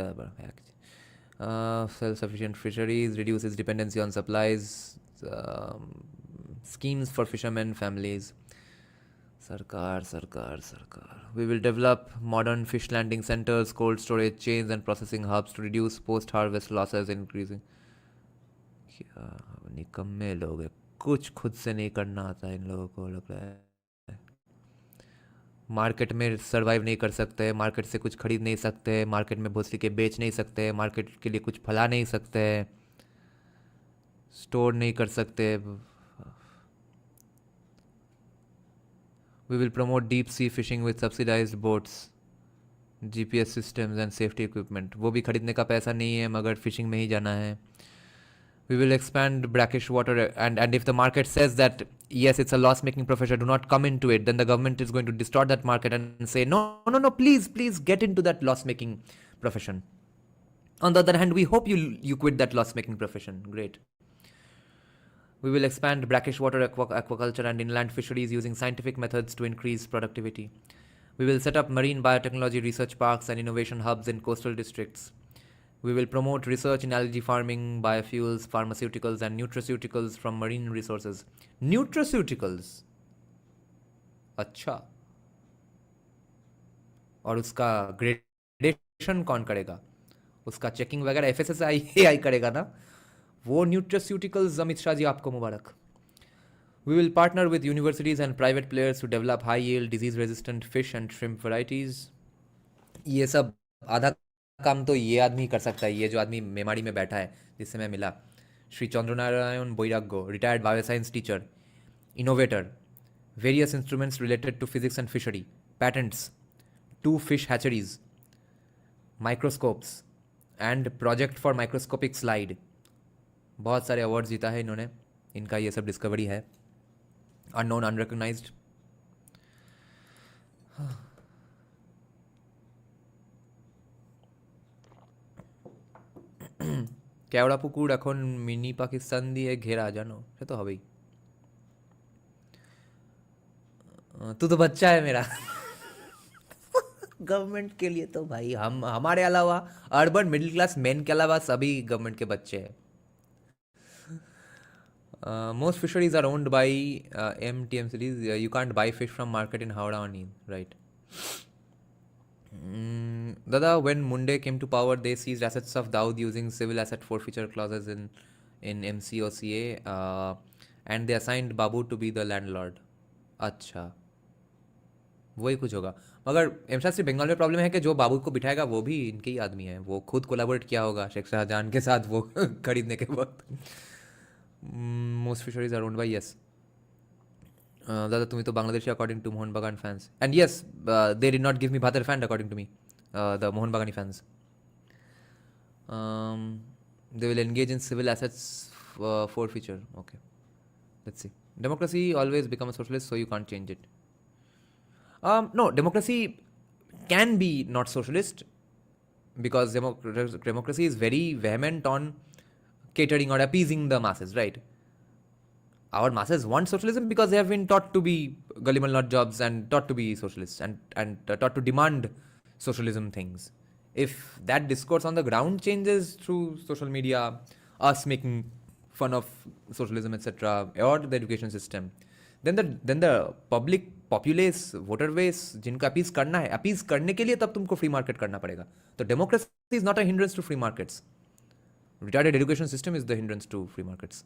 Speaker 2: Self-sufficient fisheries, reduces dependency on supplies, schemes for fishermen, families. Sarkar. We will develop modern fish landing centers, cold storage chains and processing hubs to reduce post-harvest losses, increasing. क्या निकम्मे लोग हैं, कुछ खुद से नहीं करना आता इन लोगों को, लग रहा है मार्केट में सर्वाइव नहीं कर सकते, मार्केट से कुछ खरीद नहीं सकते, मार्केट में भोसड़ी के बेच नहीं सकते, मार्केट के लिए कुछ फैला नहीं सकते, स्टोर नहीं कर सकते. We will promote deep sea fishing with subsidized boats, GPS systems and safety equipment. वो भी खरीदने का पैसा नहीं है मगर फिशिंग में ही जाना है. We will expand brackish water and if the market says that yes, it's a loss making profession, do not come into it, then the government is going to distort that market and say no, please get into that loss making profession. On the other hand, we hope you quit that loss making profession. Great. We will expand brackish water aquaculture and inland fisheries using scientific methods to increase productivity. We will set up marine biotechnology research parks and innovation hubs in coastal districts. We will promote research in algae farming, biofuels, pharmaceuticals and nutraceuticals from marine resources. Nutraceuticals? अच्छा. और उसका gradation कौन करेगा? उसका checking वगैरह FSSAI करेगा ना? वो nutraceuticals अमित शाह जी आपको मुबारक. We will partner with universities and private players to develop high-yield, disease-resistant fish and shrimp varieties. ये सब आधा काम तो ये आदमी कर सकता है, ये जो आदमी मेमाड़ी में बैठा है जिससे मैं मिला, Shri Chandranarayan Bairagya, retired bioscience teacher, innovator, various instruments related to physics and fishery, patents, 2 fish hatcheries, microscopes and project for microscopic slide. बहुत सारे अवार्ड जीता है इन्होंने, इनका ये सब डिस्कवरी है, अननोन अनरिकग्नाइज्ड. কেওড়া পুকুর এখন মিনি পাকিস্তান দিয়ে ঘেরা, জানো? সে তো হবেই. तू तो बच्चा है मेरा. गवर्नमेंट के लिए तो भाई हमारे अलावा अर्बन मिडिल क्लास मेन के अलावा सभी गवर्नमेंट के बच्चे हैं. Most fisheries are owned by MTMCs. You can't buy fish from market in Howrah or Neem, right? Dada, when Munde came to power, they seized assets of Daud using civil asset forfeiture clauses in MCOCA, and they assigned Babu to be the landlord. Acha. वही कुछ होगा। मगर एमशास्त्री बंगाल में problem है कि जो बाबू को बिठाएगा वो भी इनके ही आदमी है, वो खुद कोलैबोरेट किया होगा शेख शाहजहां के साथ वो खरीदने के वक्त। Most fisheries are owned by, yes दादा তুমি তো Bangladeshi according to Mohun Bagan fans, and yes they did not give me ভাতের ফ্যান্ড অ্যাকর্ডিং টু মি দ্য মোহনবাগানি fans. They will engage in civil assets forfeiture. Okay, let's see. Democracy always become a socialist, so you can't change it. No, democracy can be not socialist because democracy is very vehement on catering or appeasing the masses, right? Our masses want socialism because they have been taught to be gullible nut jobs and taught to be socialists and taught to demand socialism things. If that discourse on the ground changes through social media, us making fun of socialism, etc., or the education system, then the public populace voter base जिनको appease करना है, appease करने के लिए तब तुमको free market करना पड़ेगा. तो democracy is not a hindrance to free markets. Retarded education system is the hindrance to free markets.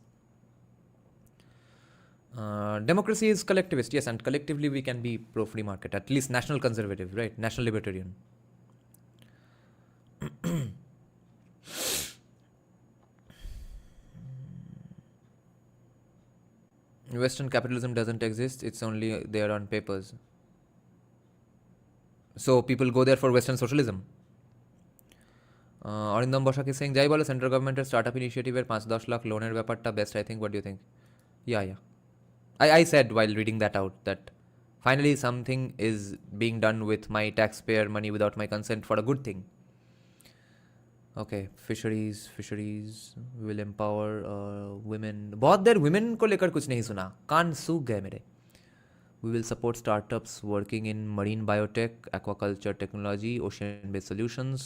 Speaker 2: Democracy is collectivist, yes, and collectively we can be pro-free market, at least national conservative, right? National libertarian. Western capitalism doesn't exist, it's only there on papers. So people go there for Western socialism. Arindam Basak is saying, যাই বলো central গভর্নমেন্টের startup ইনিশিয়েটিভের 5-10 lakh লোনের ব্যাপারটা best, I think, what do you think? Yeah. I said while reading that out that finally something is being done with my taxpayer money without my consent for a good thing. Okay, fisheries will empower women. बहुत देर women को लेकर कुछ नहीं सुना, कान सूख गए मेरे. We will support startups working in marine biotech, aquaculture technology, ocean-based solutions.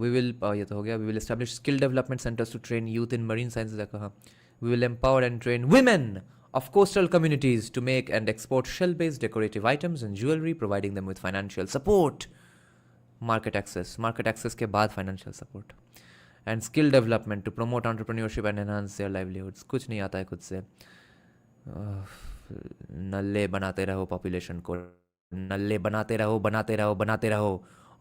Speaker 2: We will establish skill development centers to train youth in marine sciences. We will empower and train women of coastal communities to make and export shell-based decorative items and jewelry, providing them with financial support. Market access के बाद financial support. And skill development to promote entrepreneurship and enhance their livelihoods. कुछ नहीं आता है खुद से. नल्ले बनाते रहो पॉपुलेशन को, नल्ले बनाते रहो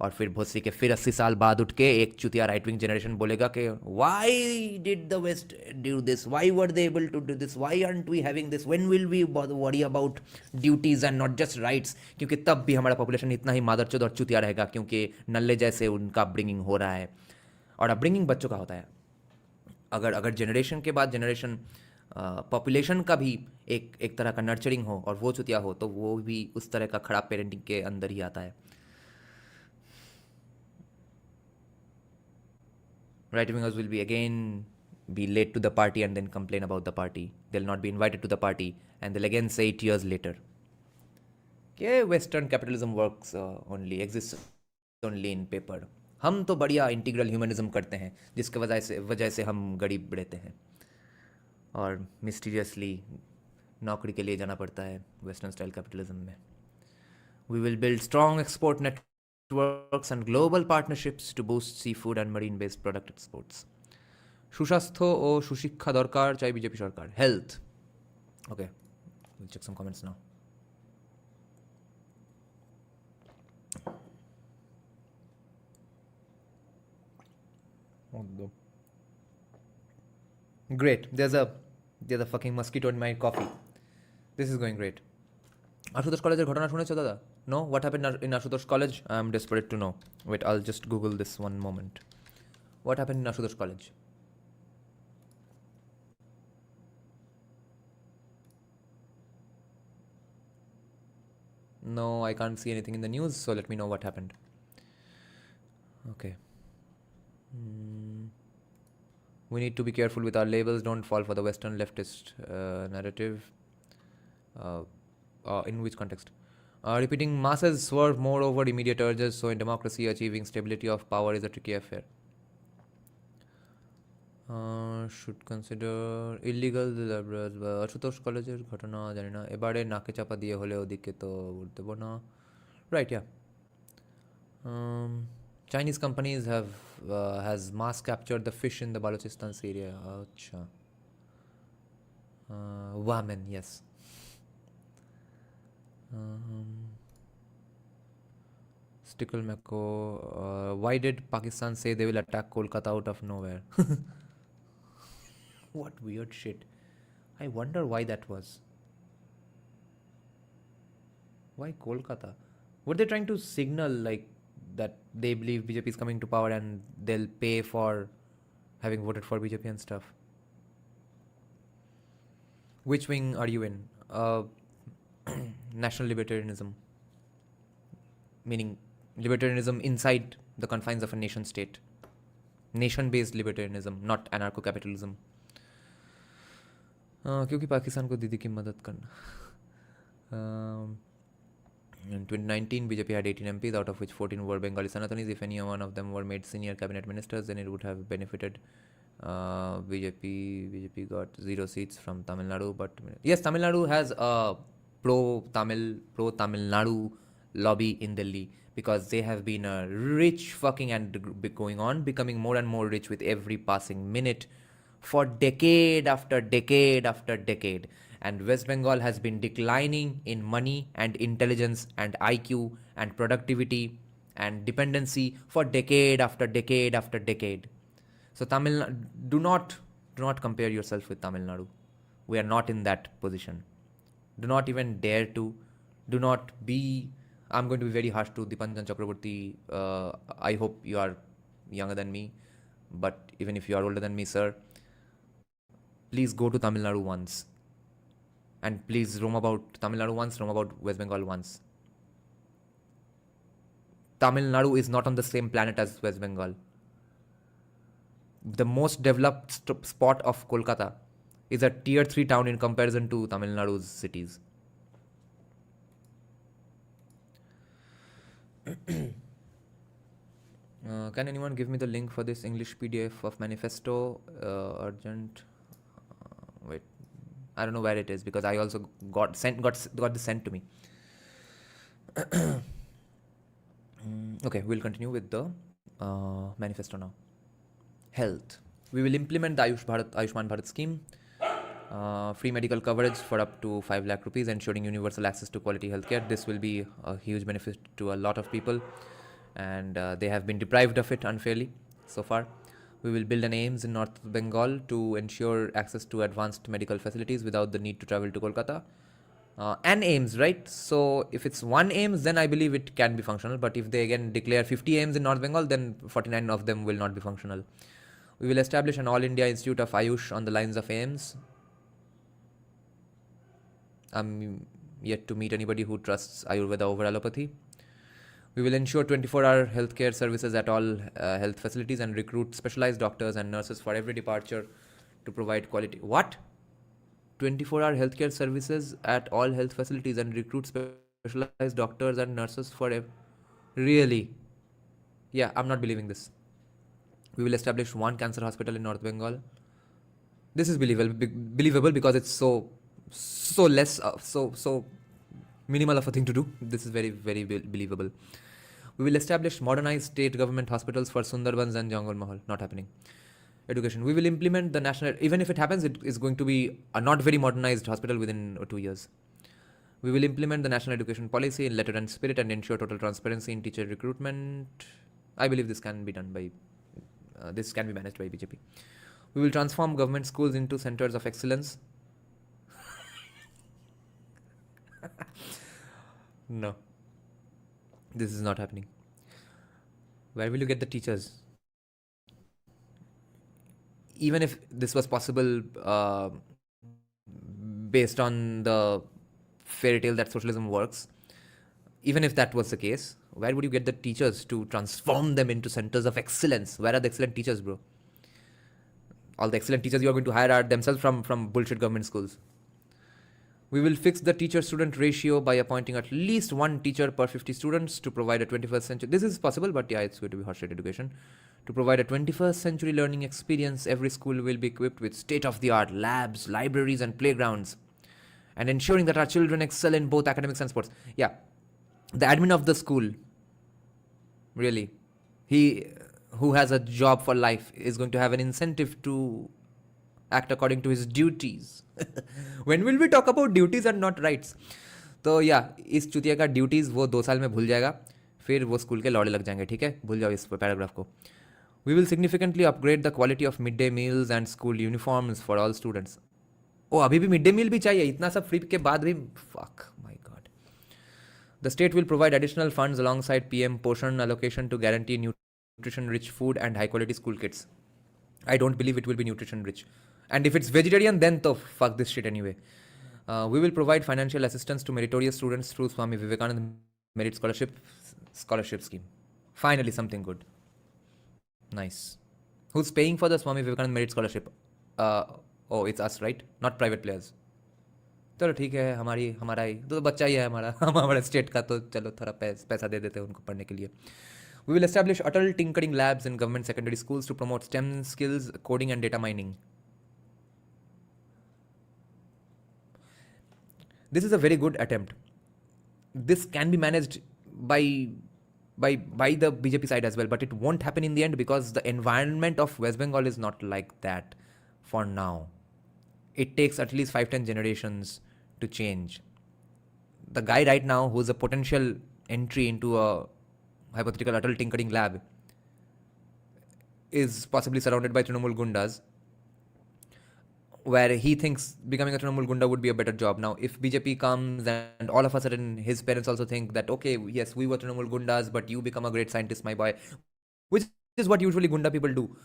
Speaker 2: और फिर भोसरी के फिर 80 साल बाद उठ के एक चुतिया राइट विंग जनरेशन बोलेगा कि why did the West do this, why were they able to do this, why aren't we having this, when will we worry about duties and not just rights. क्योंकि तब भी हमारा population इतना ही मादरचोद और चुतिया रहेगा क्योंकि नल्ले जैसे उनका अपब्रिंगिंग हो रहा है. और अपब्रिंगिंग बच्चों का होता है. अगर जनरेशन के बाद जनरेशन पॉपुलेशन का भी एक तरह का नर्चरिंग हो और वो चुतिया हो तो वो भी उस तरह का खराब पेरेंटिंग के अंदर ही आता है. Right wingers will be late to the party and then complain about the party. They'll not be invited to the party and they'll again say 8 years later, okay, Western capitalism exists only in paper. हम तो बढ़िया integral humanism करते हैं जिसके वजह से हम गरीब रहते हैं और मिस्टीरियसली नौकरी के लिए जाना पड़ता है वेस्टर्न स्टाइल कैपिटलिज्म में. We will build strong export networks and global partnerships to boost seafood and marine-based product exports. সুস্বাস্থ্য ও সুশিক্ষা দরকার চাই BJP Sarkar. Health. Okay, we'll check some comments now. Great. There's a fucking mosquito in my coffee. This is going great. Ashutosh College's ঘটনা শুনেছো দাদা? No? What happened in Ashutosh College? I'm desperate to know. Wait, I'll just Google this one moment. What happened in Ashutosh College? No, I can't see anything in the news, so let me know what happened. Okay. We need to be careful with our labels. Don't fall for the Western leftist narrative. In which context? Repeating masses swerve more over immediate urges, so in democracy achieving stability of power is a tricky affair. Should consider illegal Ashutosh College's ঘটনা জানি না, এবারে নাকে চাপা দিয়ে হলে ওদিকে তো বলতে না. Right, yeah. Chinese companies has mass captured the fish in the Balochistan area. Acha. Wamen, yes. Obstacle Mako. Why did Pakistan say they will attack Kolkata out of nowhere? What weird shit. I wonder why that was. Why Kolkata? Were they trying to signal like that they believe BJP is coming to power and they'll pay for having voted for BJP and stuff? Which wing are you in? National libertarianism. Meaning libertarianism inside the confines of a nation state. Nation-based libertarianism, not anarcho-capitalism. क्योंकि पाकिस्तान को दीदी की मदद करना. In 2019, BJP had 18 MPs, out of which 14 were Bengali Sanatanis. If any one of them were made senior cabinet ministers, then it would have benefited BJP got 0 seats from Tamil Nadu. But yes, Tamil Nadu has a pro-Tamil Nadu lobby in Delhi because they have been a rich fucking and going on, becoming more and more rich with every passing minute for decade after decade after decade. And West Bengal has been declining in money and intelligence and IQ and productivity and dependency for decade after decade after decade. So do not compare yourself with Tamil Nadu. We are not in that position. Do not even dare to. Do not be. I'm going to be very harsh to Dipanjan Chakraborty. I hope you are younger than me, but even if you are older than me, sir, please go to Tamil Nadu once. And please roam about Tamil Nadu once, roam about West Bengal once. Tamil Nadu is not on the same planet as West Bengal. The most developed spot of Kolkata is a tier 3 town in comparison to Tamil Nadu's cities. Can anyone give me the link for this English PDF of Manifesto? Urgent. Wait. I don't know where it is because I also got this sent to me. Okay, we'll continue with the manifesto now. Health. We will implement the Ayushman Bharat scheme. Free medical coverage for up to 5 lakh rupees, ensuring universal access to quality healthcare. This will be a huge benefit to a lot of people, and they have been deprived of it unfairly so far. We will build an AIIMS in North Bengal to ensure access to advanced medical facilities without the need to travel to Kolkata. An AIIMS, right? So if it's one AIIMS, then I believe it can be functional. But if they again declare 50 AIIMS in North Bengal, then 49 of them will not be functional. We will establish an All India Institute of Ayush on the lines of AIIMS. I'm yet to meet anybody who trusts Ayurveda over allopathy. We will ensure 24-hour healthcare services at all health facilities and recruit specialized doctors and nurses for every departure to provide quality. What? 24-hour healthcare services at all health facilities and recruit specialized doctors and nurses for Really? Yeah, I'm not believing this. We will establish one cancer hospital in North Bengal. This is believable because it's so less, so minimal of a thing to do. This is very, very believable. We will establish modernized state government hospitals for Sundarbans and Jangal Mahal. Not happening. Education. We will implement the national, even if it happens, it is going to be a not very modernized hospital within 2 years. We will implement the national education policy in letter and spirit and ensure total transparency in teacher recruitment. I believe this can be done by, this can be managed by BJP. We will transform government schools into centers of excellence. No, this is not happening. Where will you get the teachers? Even if this was possible based on the fairy tale that socialism works, even if that was the case, where would you get the teachers to transform them into centers of excellence? Where are the excellent teachers, bro? All the excellent teachers you are going to hire are themselves from bullshit government schools. We will fix the teacher-student ratio by appointing at least one teacher per 50 students to provide a 21st century. This is possible, but yeah, it's going to be hot-shot education. To provide a 21st century learning experience, every school will be equipped with state-of-the-art labs, libraries, and playgrounds, and ensuring that our children excel in both academics and sports. Yeah, the admin of the school, really, he who has a job for life is going to have an incentive to act according to his duties. When will we talk about duties and not rights? तो या इस चुतिया का duties वो 2 साल में भूल जाएगा. फिर वो स्कूल के लौड़े लग जाएंगे, ठीक है, भूल जाओ इस पैराग्राफ को. We will significantly upgrade the quality of midday meals and school uniforms for all students. ओ अभी भी मिड डे मील भी चाहिए, इतना सब फ्री के बाद भी, fuck my god. The state will provide additional funds alongside PM Poshan allocation to guarantee nutrition rich food and high quality school kits. I don't believe it will be nutrition rich. And if it's vegetarian, then to fuck this shit anyway. We will provide financial assistance to meritorious students through Swami Vivekananda Merit Scholarship Scheme. Finally, something good. Nice. Who's paying for the Swami Vivekananda Merit Scholarship? Oh, it's us, right? Not private players. चलो ठीक है, हमारा ही तो बच्चा ही है हमारा हमारे state का, तो चलो थोड़ा पैसा दे देते हैं उनको पढ़ने के लिए. We will establish Atal Tinkering Labs in government secondary schools to promote STEM skills, coding and data mining. This is a very good attempt. This can be managed by the BJP side as well, but it won't happen in the end because the environment of West Bengal is not like that for now. It takes at least 5-10 generations to change. The guy right now who's a potential entry into a hypothetical Atal Tinkering Lab is possibly surrounded by Trinamool Gundas, where he thinks becoming a Trinamool Gunda would be a better job. Now, if BJP comes and all of a sudden his parents also think that, okay, yes, we were Trinamool Gundas, but you become a great scientist, my boy, which is what usually Gunda people do,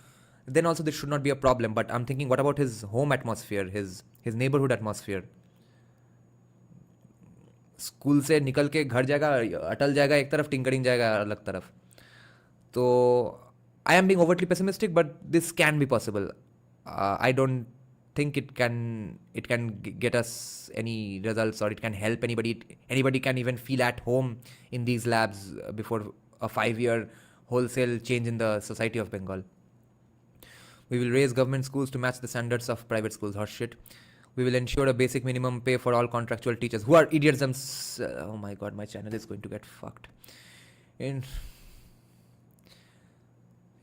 Speaker 2: then also this should not be a problem. But I'm thinking, what about his home atmosphere, his neighborhood atmosphere? School से निकल के घर जाएगा, अटल जाएगा एक तरफ, tinkering जाएगा अलग तरफ. तो I am being overtly pessimistic, but this can be possible. I don't think it can get us any results, or it can help anybody can even feel at home in these labs before a 5-year wholesale change in the society of Bengal. We will raise government schools to match the standards of private schools. Horse shit. We will ensure a basic minimum pay for all contractual teachers who are idiots. Oh my god, my channel is going to get fucked.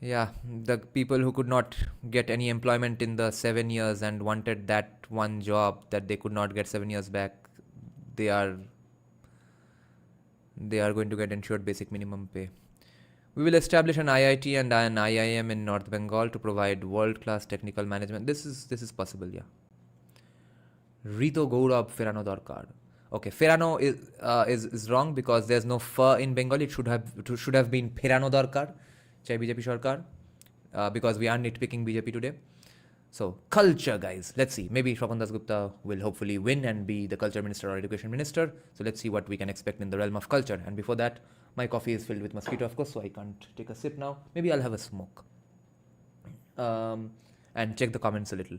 Speaker 2: Yeah, the people who could not get any employment in the 7 years and wanted that one job that they could not get 7 years back, they are going to get ensured basic minimum pay. We will establish an IIT and an IIM in North Bengal to provide world-class technical management. This is possible, yeah. Rito Gaurav Ferano Dorkar. Okay, Ferano is wrong because there's no F in Bengali. It should have been Ferano Dorkar. Chai BJP Sarkar, because we are nitpicking BJP today. So, culture, guys. Let's see. Maybe Shravan Das Gupta will hopefully win and be the culture minister or education minister. So, let's see what we can expect in the realm of culture. And before that, my coffee is filled with mosquito, of course, so I can't take a sip now. Maybe I'll have a smoke. And check the comments a little.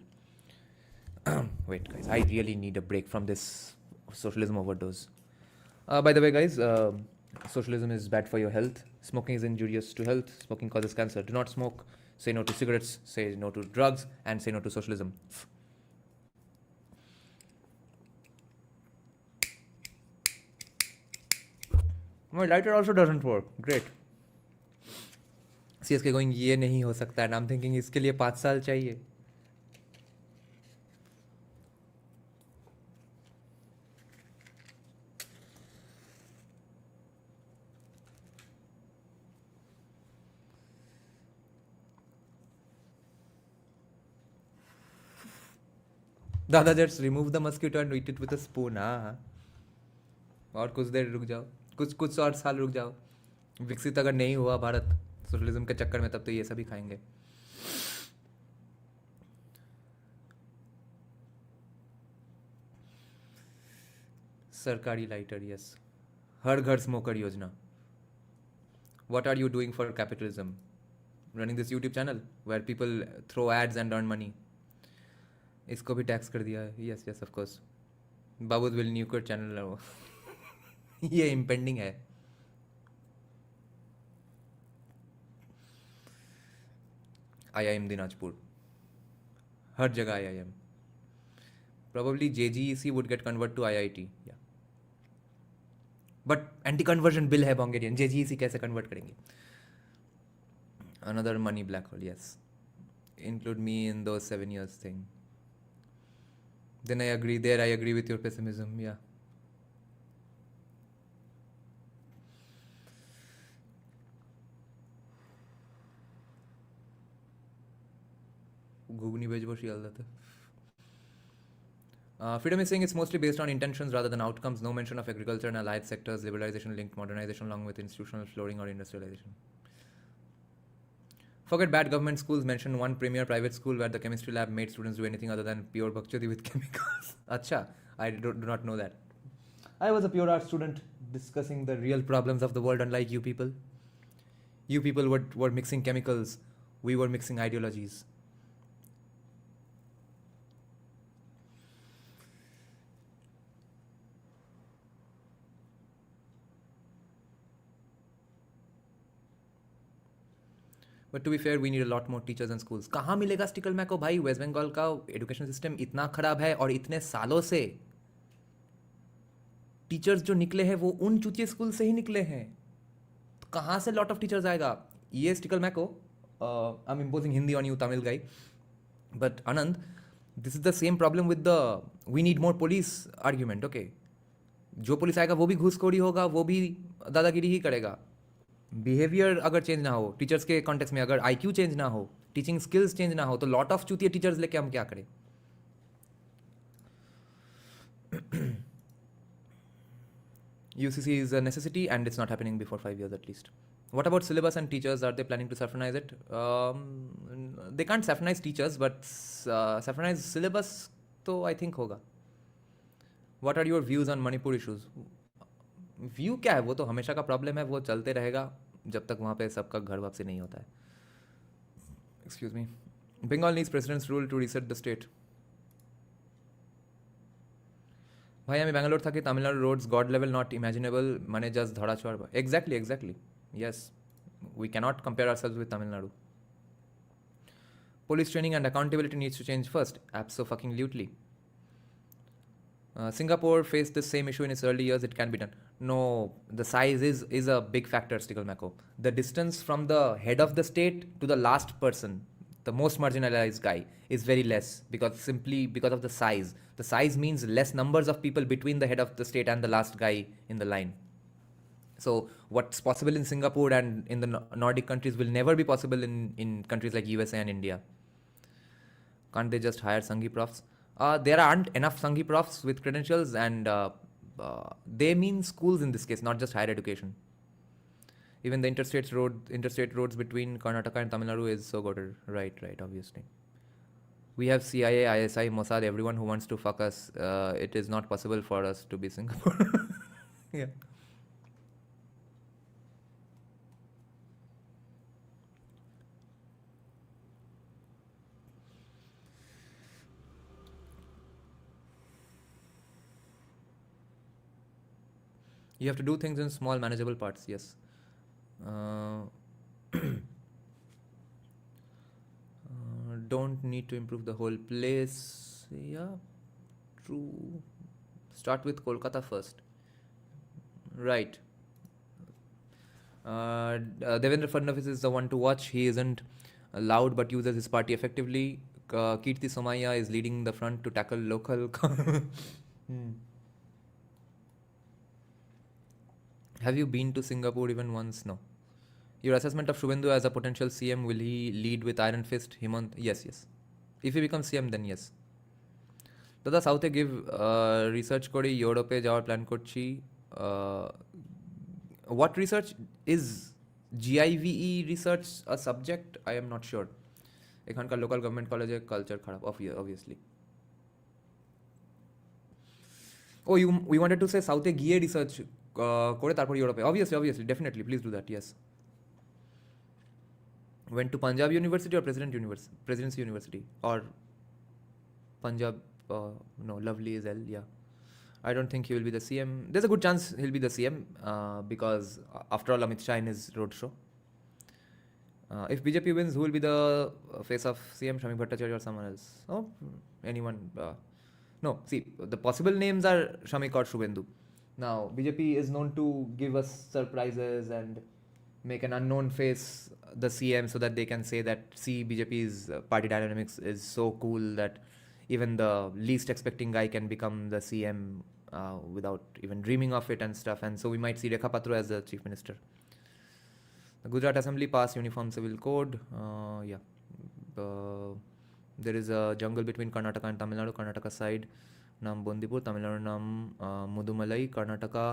Speaker 2: Wait, guys. I really need a break from this socialism overdose. By the way, guys, socialism is bad for your health. Smoking is injurious to health. Smoking causes cancer. Do not smoke. Say no to cigarettes. Say no to drugs. And say no to socialism. My lighter also doesn't work. Great. CSK going, ये नहीं हो सकता है. And I'm thinking इसके लिए 5 साल चाहिए. दादा just remove the mosquito and eat it with a spoon. हाँ, और कुछ देर रुक जाओ, कुछ और साल रुक जाओ. विकसित अगर नहीं हुआ भारत सोशलिज्म के चक्कर में, तब तो ये सभी खाएंगे. सरकारी लाइटर, यस. हर घर स्मोकर योजना. What are you doing for capitalism? Running this YouTube channel where people throw ads and earn money. इसको भी टैक्स कर दिया है. Yes yes, of course. Babus will nuker channel. ये इम्पेंडिंग है. IIM दिनाजपुर, हर जगह IIM. Probably JGEC would get convert to IIT. Yeah. But anti-conversion bill है Bulgarian. JGEC कैसे convert करेंगे? Another money black hole. Yes. Include me in those 7 years thing. Then I agree. There I agree with your pessimism. Yeah. ঘুগনি বেচবো শিয়ালদাতে। Freedom is saying it's mostly based on intentions rather than outcomes. No mention of agriculture and allied sectors, liberalization linked modernization along with institutional flooring or industrialization. Forget bad government schools. Mention one premier private school where the chemistry lab made students do anything other than pure bhakchodi with chemicals. Acha, I do not know that. I was a pure art student discussing the real problems of the world, unlike you people. You people were mixing chemicals. We were mixing ideologies. But to be fair, we need a lot more teachers and schools. कहाँ मिलेगा sticker मैको भाई? Waste Bengal का education system इतना खराब है और इतने सालों से टीचर्स जो निकले हैं वो उन चूतिए स्कूल से ही निकले हैं, तो कहाँ से लॉट ऑफ टीचर्स आएगा? ये स्टिकल मैको, I am imposing Hindi on you Tamil guy, but Anand, this is the same problem with the we need more police argument. Okay, जो पुलिस आएगा वो भी घूसखोरी होगा, वो भी दादागिरी ही करेगा. बिहेवियर अगर चेंज ना हो टीचर्स के कॉन्टेक्स्ट में, अगर IQ चेंज ना हो, टीचिंग स्किल्स चेंज ना हो, तो लॉट ऑफ चूतिए टीचर्स लेके हम क्या करें? UCC is a necessity and it's not happening before 5 years at least. What about syllabus and teachers? Are they planning to saffronize it? They can't saffronize teachers, but saffronize syllabus तो I think होगा. What are your views on Manipur issues? View क्या है? वो तो हमेशा का problem है, वो चलते रहेगा जब तक वहाँ पे सबका घर वापसी नहीं होता है. Excuse me. Bengal needs president's rule to reset the state. ভাই আমি ব্যাঙ্গালোর থাকি, Tamil Nadu roads god level not imaginable, মানে জাস্ট ধরা ছোঁয়ার। Exactly exactly yes, we can't compare ourselves with Tamil Nadu. Police training and accountability needs to change first. Abso-fucking-lutely. Singapore faced the same issue in its early years. It can be done. No, the size is a big factor, Stickle Mako. The distance from the head of the state to the last person, the most marginalized guy, is very less simply because of the size. The size means less numbers of people between the head of the state and the last guy in the line. So what's possible in Singapore and in the Nordic countries will never be possible in countries like USA and India. Can't they just hire Sanghi profs? There aren't enough Sanghi profs with credentials, and they mean schools in this case, not just higher education. Even the interstate roads between Karnataka and Tamil Nadu is so goated. Right, obviously. We have CIA, ISI, Mossad, everyone who wants to fuck us. It is not possible for us to be Singapore. Yeah. You have to do things in small, manageable parts, yes. Don't need to improve the whole place. Yeah, true. Start with Kolkata first. Right. Devendra Fadnavis is the one to watch. He isn't loud but uses his party effectively. Kirti Somaiya is leading the front to tackle local... Have you been to Singapore even once? No. Your assessment of Shubhendu as a potential CM, will he lead with iron fist? Himant? Yes. If he becomes CM, then yes. Dada South give research kori Europe jawar plan korchi. What research is GIVE research a subject? I am not sure. Ekhankar local government college culture kharab, obviously. Oh, we wanted to say South গিয়ে research করে তারপর ইউরোপে, obviously, definitely, please do that, yes. Went to Punjab University or Presidency University or Punjab? No, Lovely is L, yeah. I don't think he will be the CM. There's a good chance he'll be the CM because after all Amit Shah in his roadshow. If BJP wins, who will be the face of CM? Shamik Bhattacharya or someone else? Oh, anyone. No, see, the possible names are Shamik or Shubhendu. Now, BJP is known to give us surprises and make an unknown face the CM so that they can say that, see, BJP's party dynamics is so cool that even the least expecting guy can become the CM without even dreaming of it and stuff. And so we might see Rekha Patro as the chief minister. The Gujarat Assembly passed Uniform Civil Code. Yeah. There is a jungle between Karnataka and Tamil Nadu. Karnataka side নাম বন্দিপুর, তামিলনাড়ুর নাম মুদুমালাই, কর্ণাটকা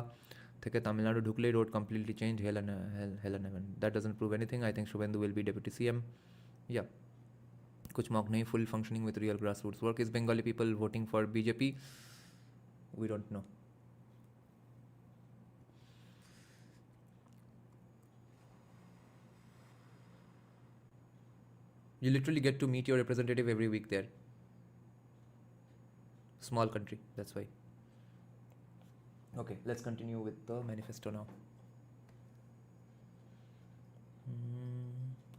Speaker 2: থেকে তামিলনাড়ু ঢুকলেই road completely change, hell and heaven. That doesn't prove anything. I think Shubhendu will be deputy CM. Yeah. कुछ मौक नहीं, full functioning with real grassroots work. Is Bengali people voting for BJP? We don't know. You literally get to meet your representative every week there. Small country, that's why. Okay, let's continue with the manifesto now.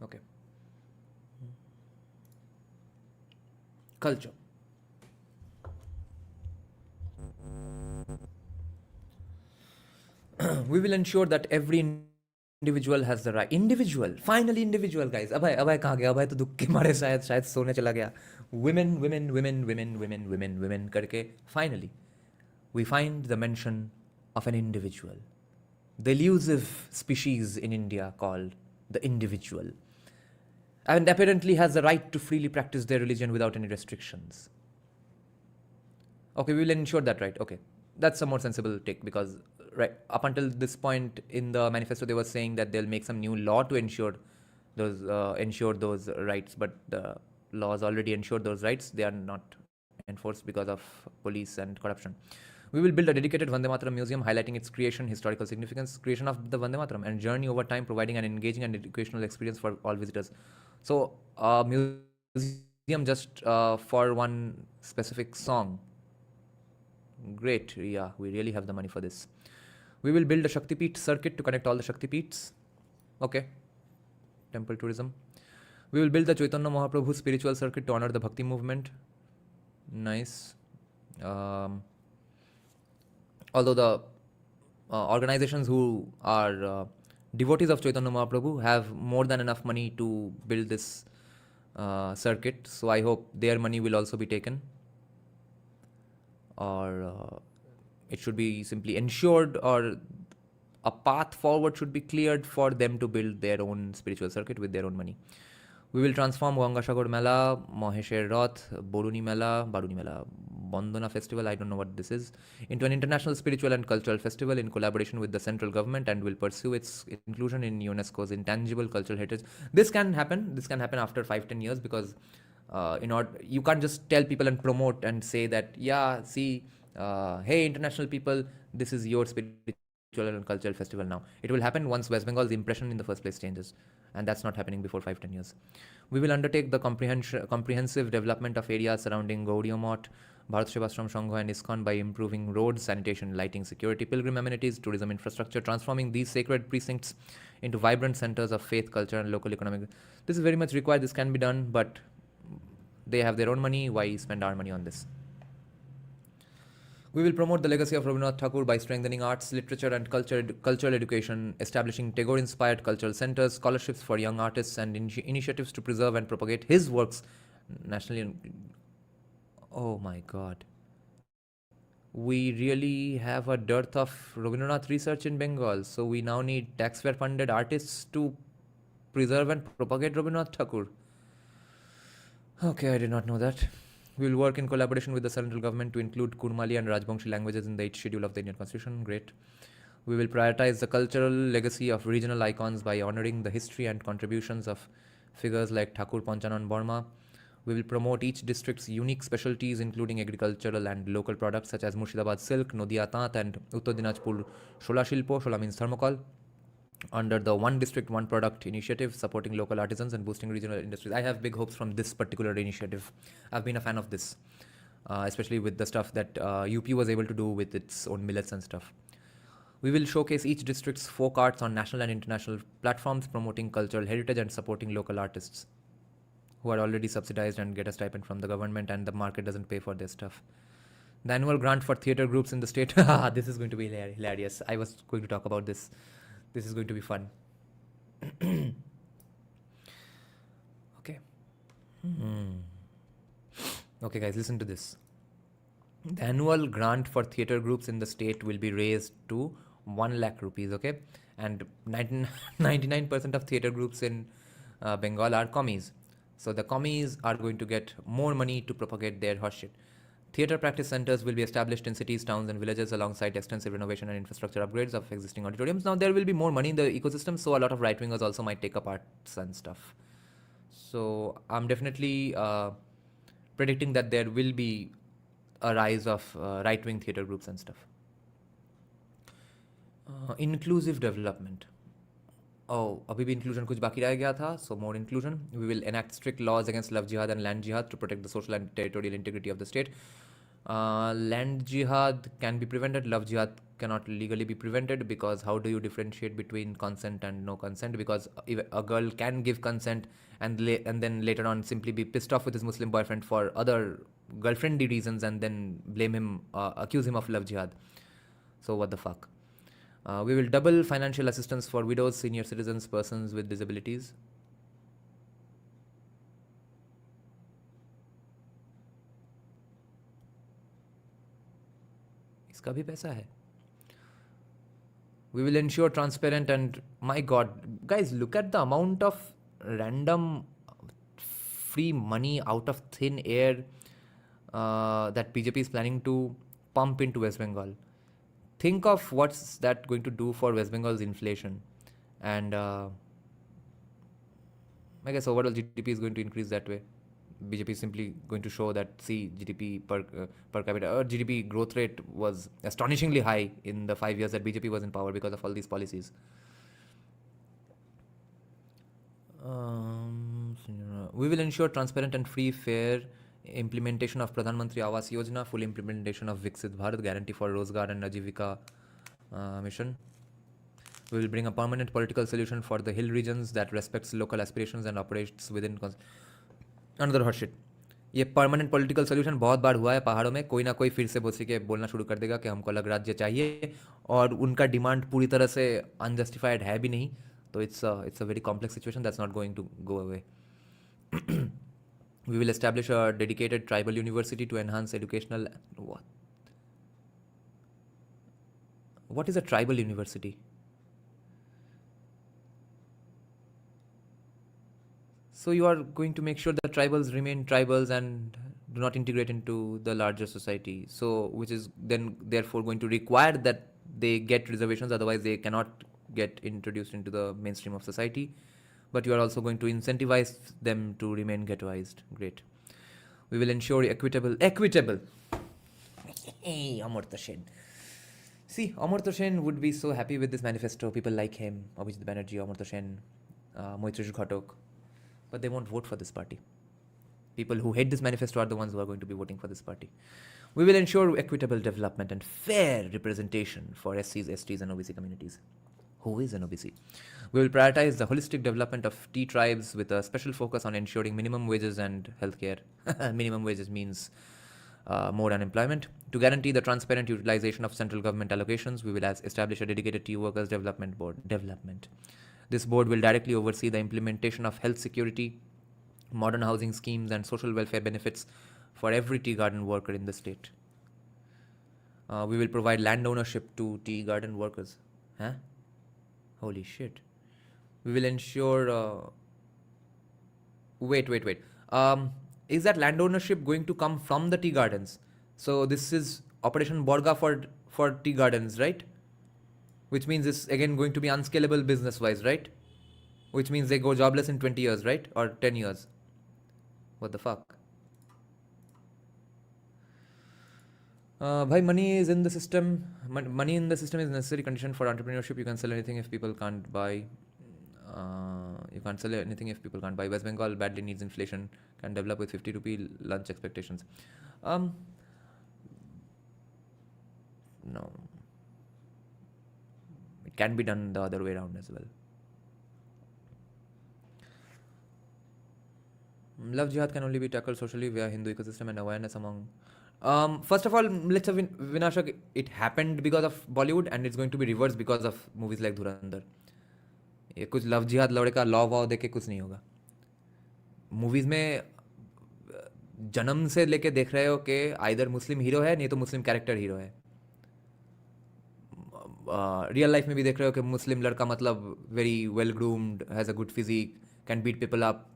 Speaker 2: Okay. Culture. We will ensure that every individual has the right. Individual, finally individual, guys. अभय कहाँ गया? अभय तो दुख के मारे शायद सोने चला गया. Women करके finally we find the mention of an individual, the elusive species in India called the individual, and apparently has the right to freely practice their religion without any restrictions. Okay, we will ensure that right. Okay, that's a more sensible take, because right up until this point in the manifesto they were saying that they'll make some new law to ensure those rights, but the laws already ensure those rights. They are not enforced because of police and corruption. We will build a dedicated Vande Mataram museum highlighting its creation, historical significance, creation of the Vande Mataram, and journey over time, providing an engaging and educational experience for all visitors. So, museum just for one specific song. Great, yeah, we really have the money for this. We will build a Shaktipeeth circuit to connect all the Shaktipeeths. Okay, temple tourism. We will build the Chaitanya Mahaprabhu spiritual circuit to honor the Bhakti movement. Nice. Although the organizations who are devotees of Chaitanya Mahaprabhu have more than enough money to build this circuit, so I hope their money will also be taken, or it should be simply ensured, or a path forward should be cleared for them to build their own spiritual circuit with their own money. We will transform Gangashagar Mela, Mahesher Rath, Baruni Mela, Bandana Festival, I don't know what this is, into an international spiritual and cultural festival in collaboration with the central government, and will pursue its inclusion in UNESCO's intangible cultural heritage. This can happen after 5-10 years, because you can't just tell people and promote and say that, yeah, see, hey international people, this is your spiritual and cultural festival now. It will happen once West Bengal's impression in the first place changes, and that's not happening before 5-10 years. We will undertake the comprehensive development of areas surrounding Gaudiya Math, Bharat Sevashram Sangha and ISKCON by improving roads, sanitation, lighting, security, pilgrim amenities, tourism infrastructure, transforming these sacred precincts into vibrant centers of faith, culture and local economic. This is very much required. This can be done, but they have their own money. Why spend our money on this? We will promote the legacy of Rabindranath Tagore by strengthening arts, literature and cultural education, establishing Tagore-inspired cultural centers, scholarships for young artists, and initiatives to preserve and propagate his works nationally. Oh my God. We really have a dearth of Rabindranath research in Bengal, so we now need taxpayer-funded artists to preserve and propagate Rabindranath Tagore. Okay, I did not know that. We will work in collaboration with the central government to include Kurmali and Rajbangshi languages in the 8th schedule of the Indian Constitution. Great. We will prioritize the cultural legacy of regional icons by honoring the history and contributions of figures like Thakur Panchanan Burma. We will promote each district's unique specialties, including agricultural and local products such as Murshidabad silk, Nodia Tat, and Uttar Dinajpur Shola Shilpo. Shola means thermocol. Under the One District, One Product initiative, supporting local artisans and boosting regional industries. I have big hopes from this particular initiative. I've been a fan of this, especially with the stuff that UP was able to do with its own millets and stuff. We will showcase each district's folk arts on national and international platforms, promoting cultural heritage and supporting local artists who are already subsidized and get a stipend from the government, and the market doesn't pay for their stuff. The annual grant for theatre groups in the state. This is going to be hilarious. I was going to talk about this. This is going to be fun. Okay. Okay, guys, listen to this. The annual grant for theatre groups in the state will be raised to 1 lakh rupees, okay? And 99% of theatre groups in Bengal are commies. So the commies are going to get more money to propagate their horseshit. Theatre practice centers will be established in cities, towns, and villages alongside extensive renovation and infrastructure upgrades of existing auditoriums. Now, there will be more money in the ecosystem, so a lot of right wingers also might take up arts and stuff. So, I'm definitely predicting that there will be a rise of right wing theatre groups and stuff. Inclusive development. Oh, अभी भी inclusion कुछ बाकी रह गया था, so more inclusion. We will enact strict laws against love jihad and land jihad to protect the social and territorial integrity of the state. Land jihad can be prevented, love jihad cannot legally be prevented, because how do you differentiate between consent and no consent? Because if a girl can give consent and then later on simply be pissed off with his Muslim boyfriend for other girlfriendy reasons and then blame him, accuse him of love jihad. So what the fuck? We will double financial assistance for widows, senior citizens, persons with disabilities. इसका भी पैसा है. We will ensure transparent and, my god, guys, look at the amount of random free money out of thin air that BJP is planning to pump into West Bengal. Think of what's that going to do for West Bengal's inflation. And I guess overall GDP is going to increase that way. BJP is simply going to show that, see, GDP per capita, or GDP growth rate was astonishingly high in the 5 years that BJP was in power because of all these policies. We will ensure transparent and free, fair implementation of Pradhan Mantri Awas Yojana, full implementation of Viksit Bharat, guarantee for Rozgar and Ajivika mission. We will bring a permanent political solution for the hill regions that respects local aspirations and operates within another hot shit. ये permanent political solution बहुत बार हुआ है पहाड़ों में. कोई ना कोई फिर से बोसी के बोलना शुरू कर देगा कि हमको अलग राज्य चाहिए, और उनका डिमांड पूरी तरह से अनजस्टिफाइड है भी नहीं. तो it's a very complex situation that's not going to go away. We will establish a dedicated tribal university to enhance educational... What is a tribal university? So you are going to make sure that tribals remain tribals and do not integrate into the larger society. So, which is then therefore going to require that they get reservations, otherwise they cannot get introduced into the mainstream of society. But you are also going to incentivize them to remain ghettoized. Great. We will ensure equitable. Hey, Amartya Sen. See, Amartya Sen would be so happy with this manifesto. People like him, Abhijit Banerjee, Amartya Sen, Moitresh Ghatok. But they won't vote for this party. People who hate this manifesto are the ones who are going to be voting for this party. We will ensure equitable development and fair representation for SCs, STs and OBC communities. Who is an OBC? We will prioritize the holistic development of T tribes with a special focus on ensuring minimum wages and healthcare. Minimum wages means more unemployment. To guarantee the transparent utilization of central government allocations, we will establish a dedicated T workers development board. This board will directly oversee the implementation of health security, modern housing schemes and social welfare benefits for every tea garden worker in the state. We will provide land ownership to tea garden workers. Huh? Holy shit. We will ensure... Wait. Is that land ownership going to come from the tea gardens? So this is Operation Borga for tea gardens, right? Which means it's again going to be unscalable business-wise, right? Which means they go jobless in 20 years, right? Or 10 years. What the fuck? Bhai, money is in the system. Money in the system is a necessary condition for entrepreneurship. You can sell anything if people can't buy. You can't sell anything if people can't buy. West Bengal badly needs inflation. Can develop with 50 rupee lunch expectations. No. It can be done the other way around as well. Love jihad can only be tackled socially via Hindu ecosystem and awareness among... first of all, let's have Vinashak, it happened because of Bollywood and it's going to be reversed because of movies like Dhurandhar. ये कुछ love जिहाद लौड़े का law Waugh देके कुछ नहीं होगा. Movies में जन्म से लेके देख रहे हो कि आइदर मुस्लिम हीरो है नहीं तो मुस्लिम कैरेक्टर हीरो है. रियल लाइफ में भी देख रहे हो कि मुस्लिम लड़का मतलब very well groomed, has a good physique, can beat people up,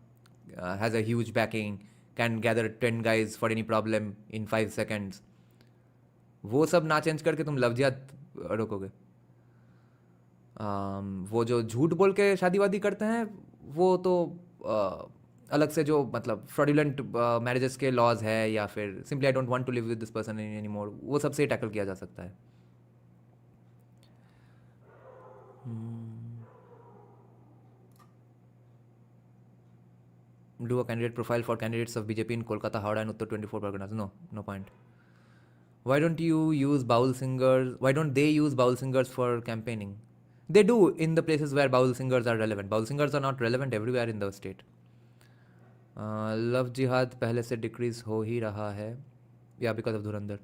Speaker 2: has a huge backing, can gather 10 guys for any problem in 5 seconds. वो सब ना चेंज करके तुम लफ्जियात रोकोगे. वो जो झूठ बोल के शादी वादी करते हैं वो तो अलग से जो मतलब फ्रॉडुलेंट मैरिजेस के लॉज है या फिर simply I don't want to live with this person any more, वो सबसे टैकल किया जा सकता है. Do a candidate profile for candidates of BJP in Kolkata, Howrah and Uttar 24 Parganas. No point. Why don't you use baul singers? Why don't they use baul singers for campaigning? They do in the places where baul singers are relevant. Baul singers are not relevant everywhere in the state. Love jihad पहले से decrease हो ही रहा है. Yeah, because of धुरंधर.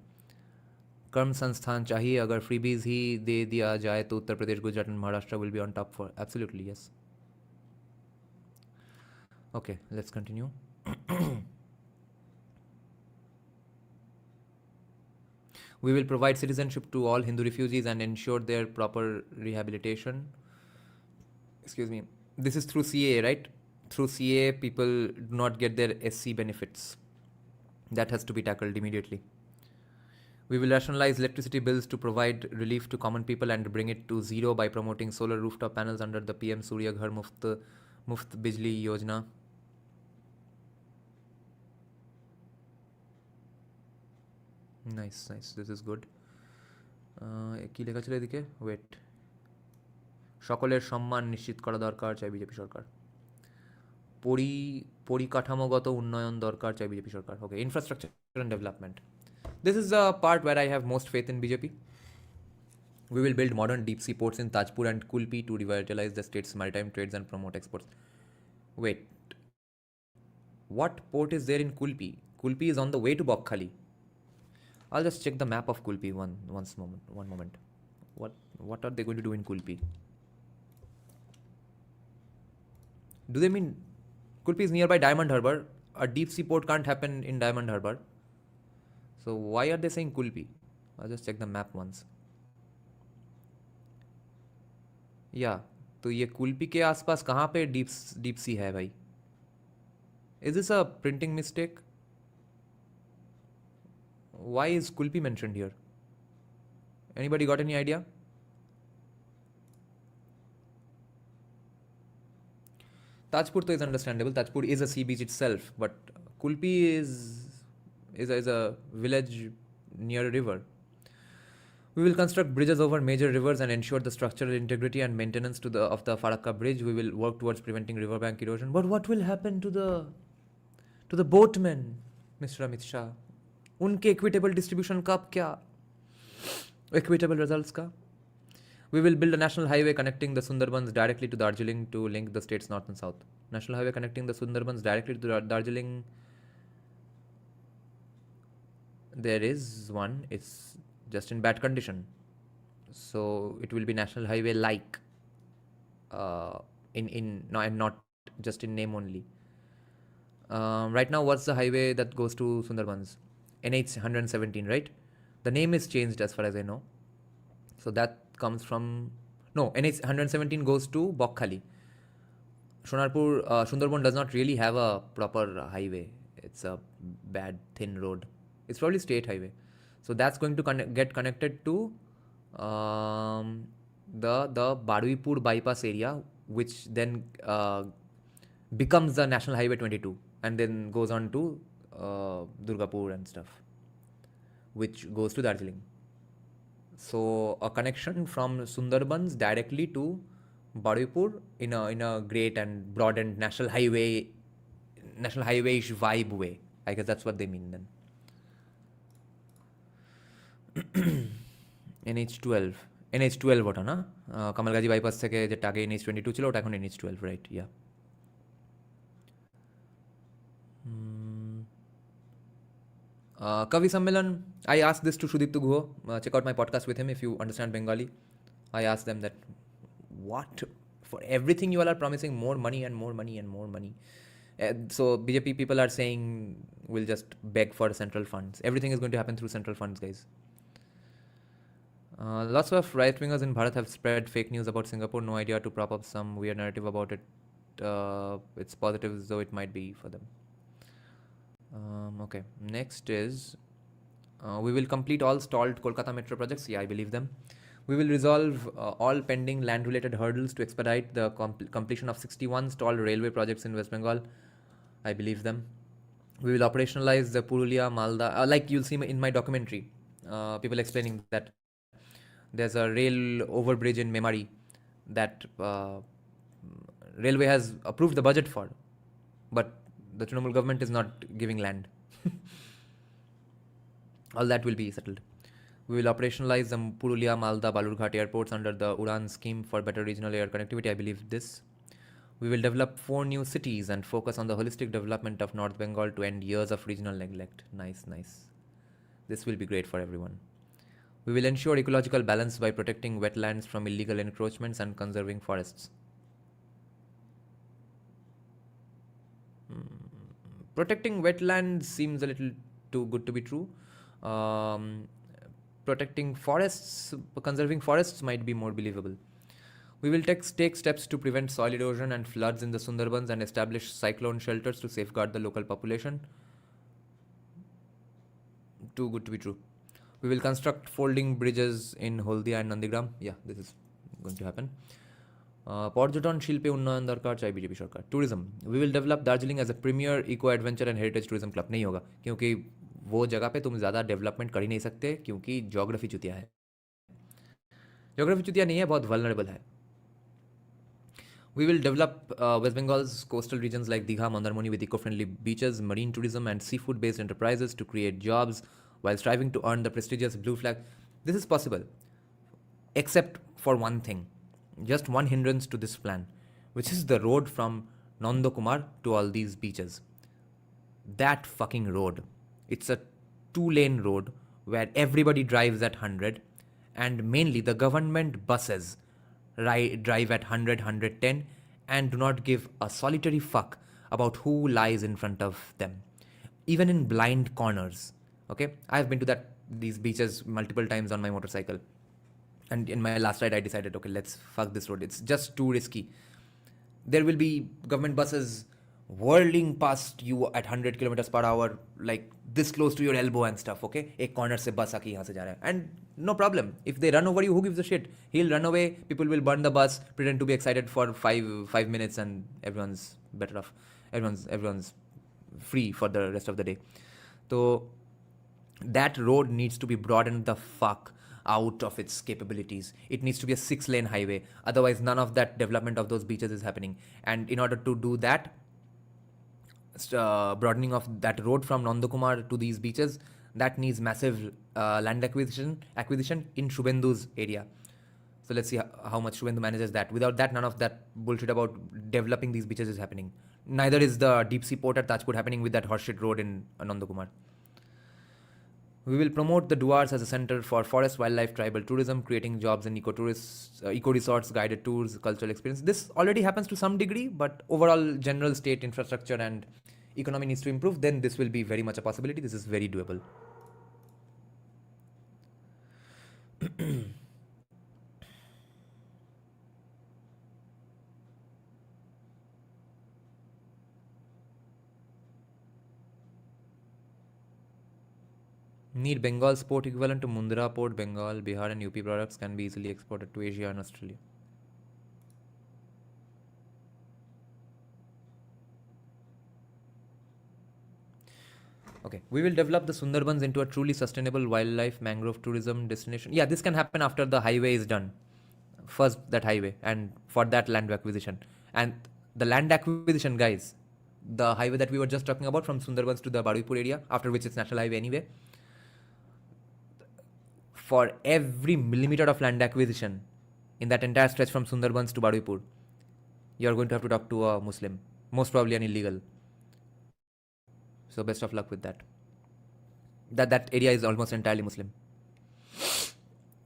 Speaker 2: कर्म संस्थान चाहिए. अगर freebies ही दे दिया जाए तो Uttar Pradesh, Gujarat and Maharashtra will be on top for. Absolutely, yes. Okay, let's continue. We will provide citizenship to all Hindu refugees and ensure their proper rehabilitation. Excuse me. This is through CA, right? Through CA, people do not get their SC benefits. That has to be tackled immediately. We will rationalize electricity bills to provide relief to common people and bring it to zero by promoting solar rooftop panels under the PM Surya Ghar Muft Bijli Yojana. Nice. This is good. কি লেখা ছিল এদিকে? Wait. সকলের সম্মান নিশ্চিত করা দরকার, চাই বিজেপি সরকার. পরিকাঠামোগত উন্নয়ন দরকার, চাই বিজেপি সরকার. ওকে, infrastructure and development. This is the part where I have most faith in BJP. We will build modern deep sea ports in Tajpur and Kulpi to revitalize the state's maritime trades and promote exports. Wait. What port is there in Kulpi? Kulpi is on the way to Bokhali. I'll just check the map of Kulpi one moment. What are they going to do in Kulpi? Do they mean Kulpi is nearby Diamond Harbour? A deep sea port can't happen in Diamond Harbour. So why are they saying Kulpi? I'll just check the map once. Yeah, तो ये कुल्पी के आसपास कहाँ पे deep sea है भाई? Is this a printing mistake? Why is Kulpi mentioned here? Anybody got any idea? Tajpur is understandable. Tajpur is a sea beach itself, but Kulpi is a village near a river. We will construct bridges over major rivers and ensure the structural integrity and maintenance of the Farakka bridge. We will work towards preventing riverbank erosion. But what will happen to the boatmen, Mr. Amit Shah? उनके equitable distribution का क्या? Equitable results का? We will build a national highway connecting the Sundarbans directly to Darjeeling to link the states north and south. National highway connecting the Sundarbans directly to Darjeeling. There is one. It's just in bad condition. So it will be national highway like not just in name only. Right now, what's the highway that goes to Sundarbans? NH 117, right? The name is changed as far as I know. So that comes from... No, NH 117 goes to Bokhali. Sundarban does not really have a proper highway. It's a bad, thin road. It's probably state highway. So that's going to get connected to the Baruipur bypass area, which then becomes the National Highway 22 and then goes on to Durgapur and stuff, which goes to Darjeeling. So a connection from Sundarbans directly to Baruipur in a great and broadened national highway-ish vibe way. I guess that's what they mean then. NH12 ওটা না, Kamalgazi bypass থেকে যেটা আগে NH22 ছিল ওটা এখন NH12, right? Yeah. Kavi Sammelan, I asked this to Sudipto Guho. Check out my podcast with him if you understand Bengali. I asked them that, what? For everything you all are promising more money and more money and more money. So BJP people are saying we'll just beg for central funds. Everything is going to happen through central funds, guys. Lots of right-wingers in Bharat have spread fake news about Singapore. No idea to prop up some weird narrative about it. it's positive as though it might be for them. Okay, next is we will complete all stalled Kolkata metro projects. Yeah, I believe them. We will resolve all pending land-related hurdles to expedite the completion of 61 stalled railway projects in West Bengal. I believe them. We will operationalize the Purulia, Malda, like you'll see in my documentary, people explaining that there's a rail overbridge in Memari that railway has approved the budget for, but the Trinamool government is not giving land. All that will be settled. We will operationalize the Purulia, Malda, Balurghat airports under the Udan scheme for better regional air connectivity. I believe this. We will develop 4 new cities and focus on the holistic development of North Bengal to end years of regional neglect. Nice, nice. This will be great for everyone. We will ensure ecological balance by protecting wetlands from illegal encroachments and conserving forests. Protecting wetlands seems a little too good to be true. Protecting forests, conserving forests might be more believable. We will take steps to prevent soil erosion and floods in the Sundarbans and establish cyclone shelters to safeguard the local population. Too good to be true. We will construct folding bridges in Holdia and Nandigram. Yeah, this is going to happen. পর্যটন শিল্পে উন্নয়ন দরকার চাই BJP सरकार. Tourism. We will develop Darjeeling as a premier eco adventure and heritage tourism club. नहीं होगा क्योंकि वो जगह पे तुम ज़्यादा डेवलपमेंट कर ही नहीं सकते क्योंकि ज्योग्राफी चुतिया है. ज्योग्राफी चुतिया नहीं है, बहुत वल्नरेबल है. We will develop West Bengal's coastal regions like Digha, Mandarmoni with eco-friendly beaches, marine tourism and seafood-based enterprises to create jobs while striving to earn the prestigious blue flag. This is possible, except for one thing. Just one hindrance to this plan, which is the road from Nandakumar to all these beaches. That fucking road. It's a 2-lane road where everybody drives at 100 and mainly the government buses drive at 100, 110 and do not give a solitary fuck about who lies in front of them. Even in blind corners. Okay? I've been to these beaches multiple times on my motorcycle. And in my last ride, I decided, okay, let's fuck this road. It's just too risky. There will be government buses whirling past you at 100 kilometers per hour, like this close to your elbow and stuff, okay? एक corner से bus आके यहाँ से जा रहा है. And no problem. If they run over you, who gives a shit? He'll run away, people will burn the bus, pretend to be excited for 5 minutes and everyone's better off. Everyone's free for the rest of the day. So that road needs to be broadened the fuck out of its capabilities. It needs to be a 6-lane highway. Otherwise, none of that development of those beaches is happening. And in order to do that, broadening of that road from Nandakumar to these beaches, that needs massive land acquisition in Shubendu's area. So let's see how much Shubendu manages that. Without that, none of that bullshit about developing these beaches is happening. Neither is the deep sea port at Tajpur happening with that horseshit road in Nandakumar. We will promote the Duars as a center for forest, wildlife, tribal tourism, creating jobs in eco-resorts, guided tours, cultural experience. This already happens to some degree, but overall general state infrastructure and economy needs to improve. Then this will be very much a possibility. This is very doable. Need Bengal's port equivalent to Mundra port, Bengal, Bihar and UP products can be easily exported to Asia and Australia. Okay, we will develop the Sundarbans into a truly sustainable wildlife mangrove tourism destination. Yeah, this can happen after the highway is done. First that highway and for that land acquisition. And the land acquisition, guys, the highway that we were just talking about from Sundarbans to the Badipur area, after which it's national highway anyway. For every millimeter of land acquisition in that entire stretch from Sundarbans to Badipur, you're going to have to talk to a Muslim, most probably an illegal. So best of luck with that. That area is almost entirely Muslim.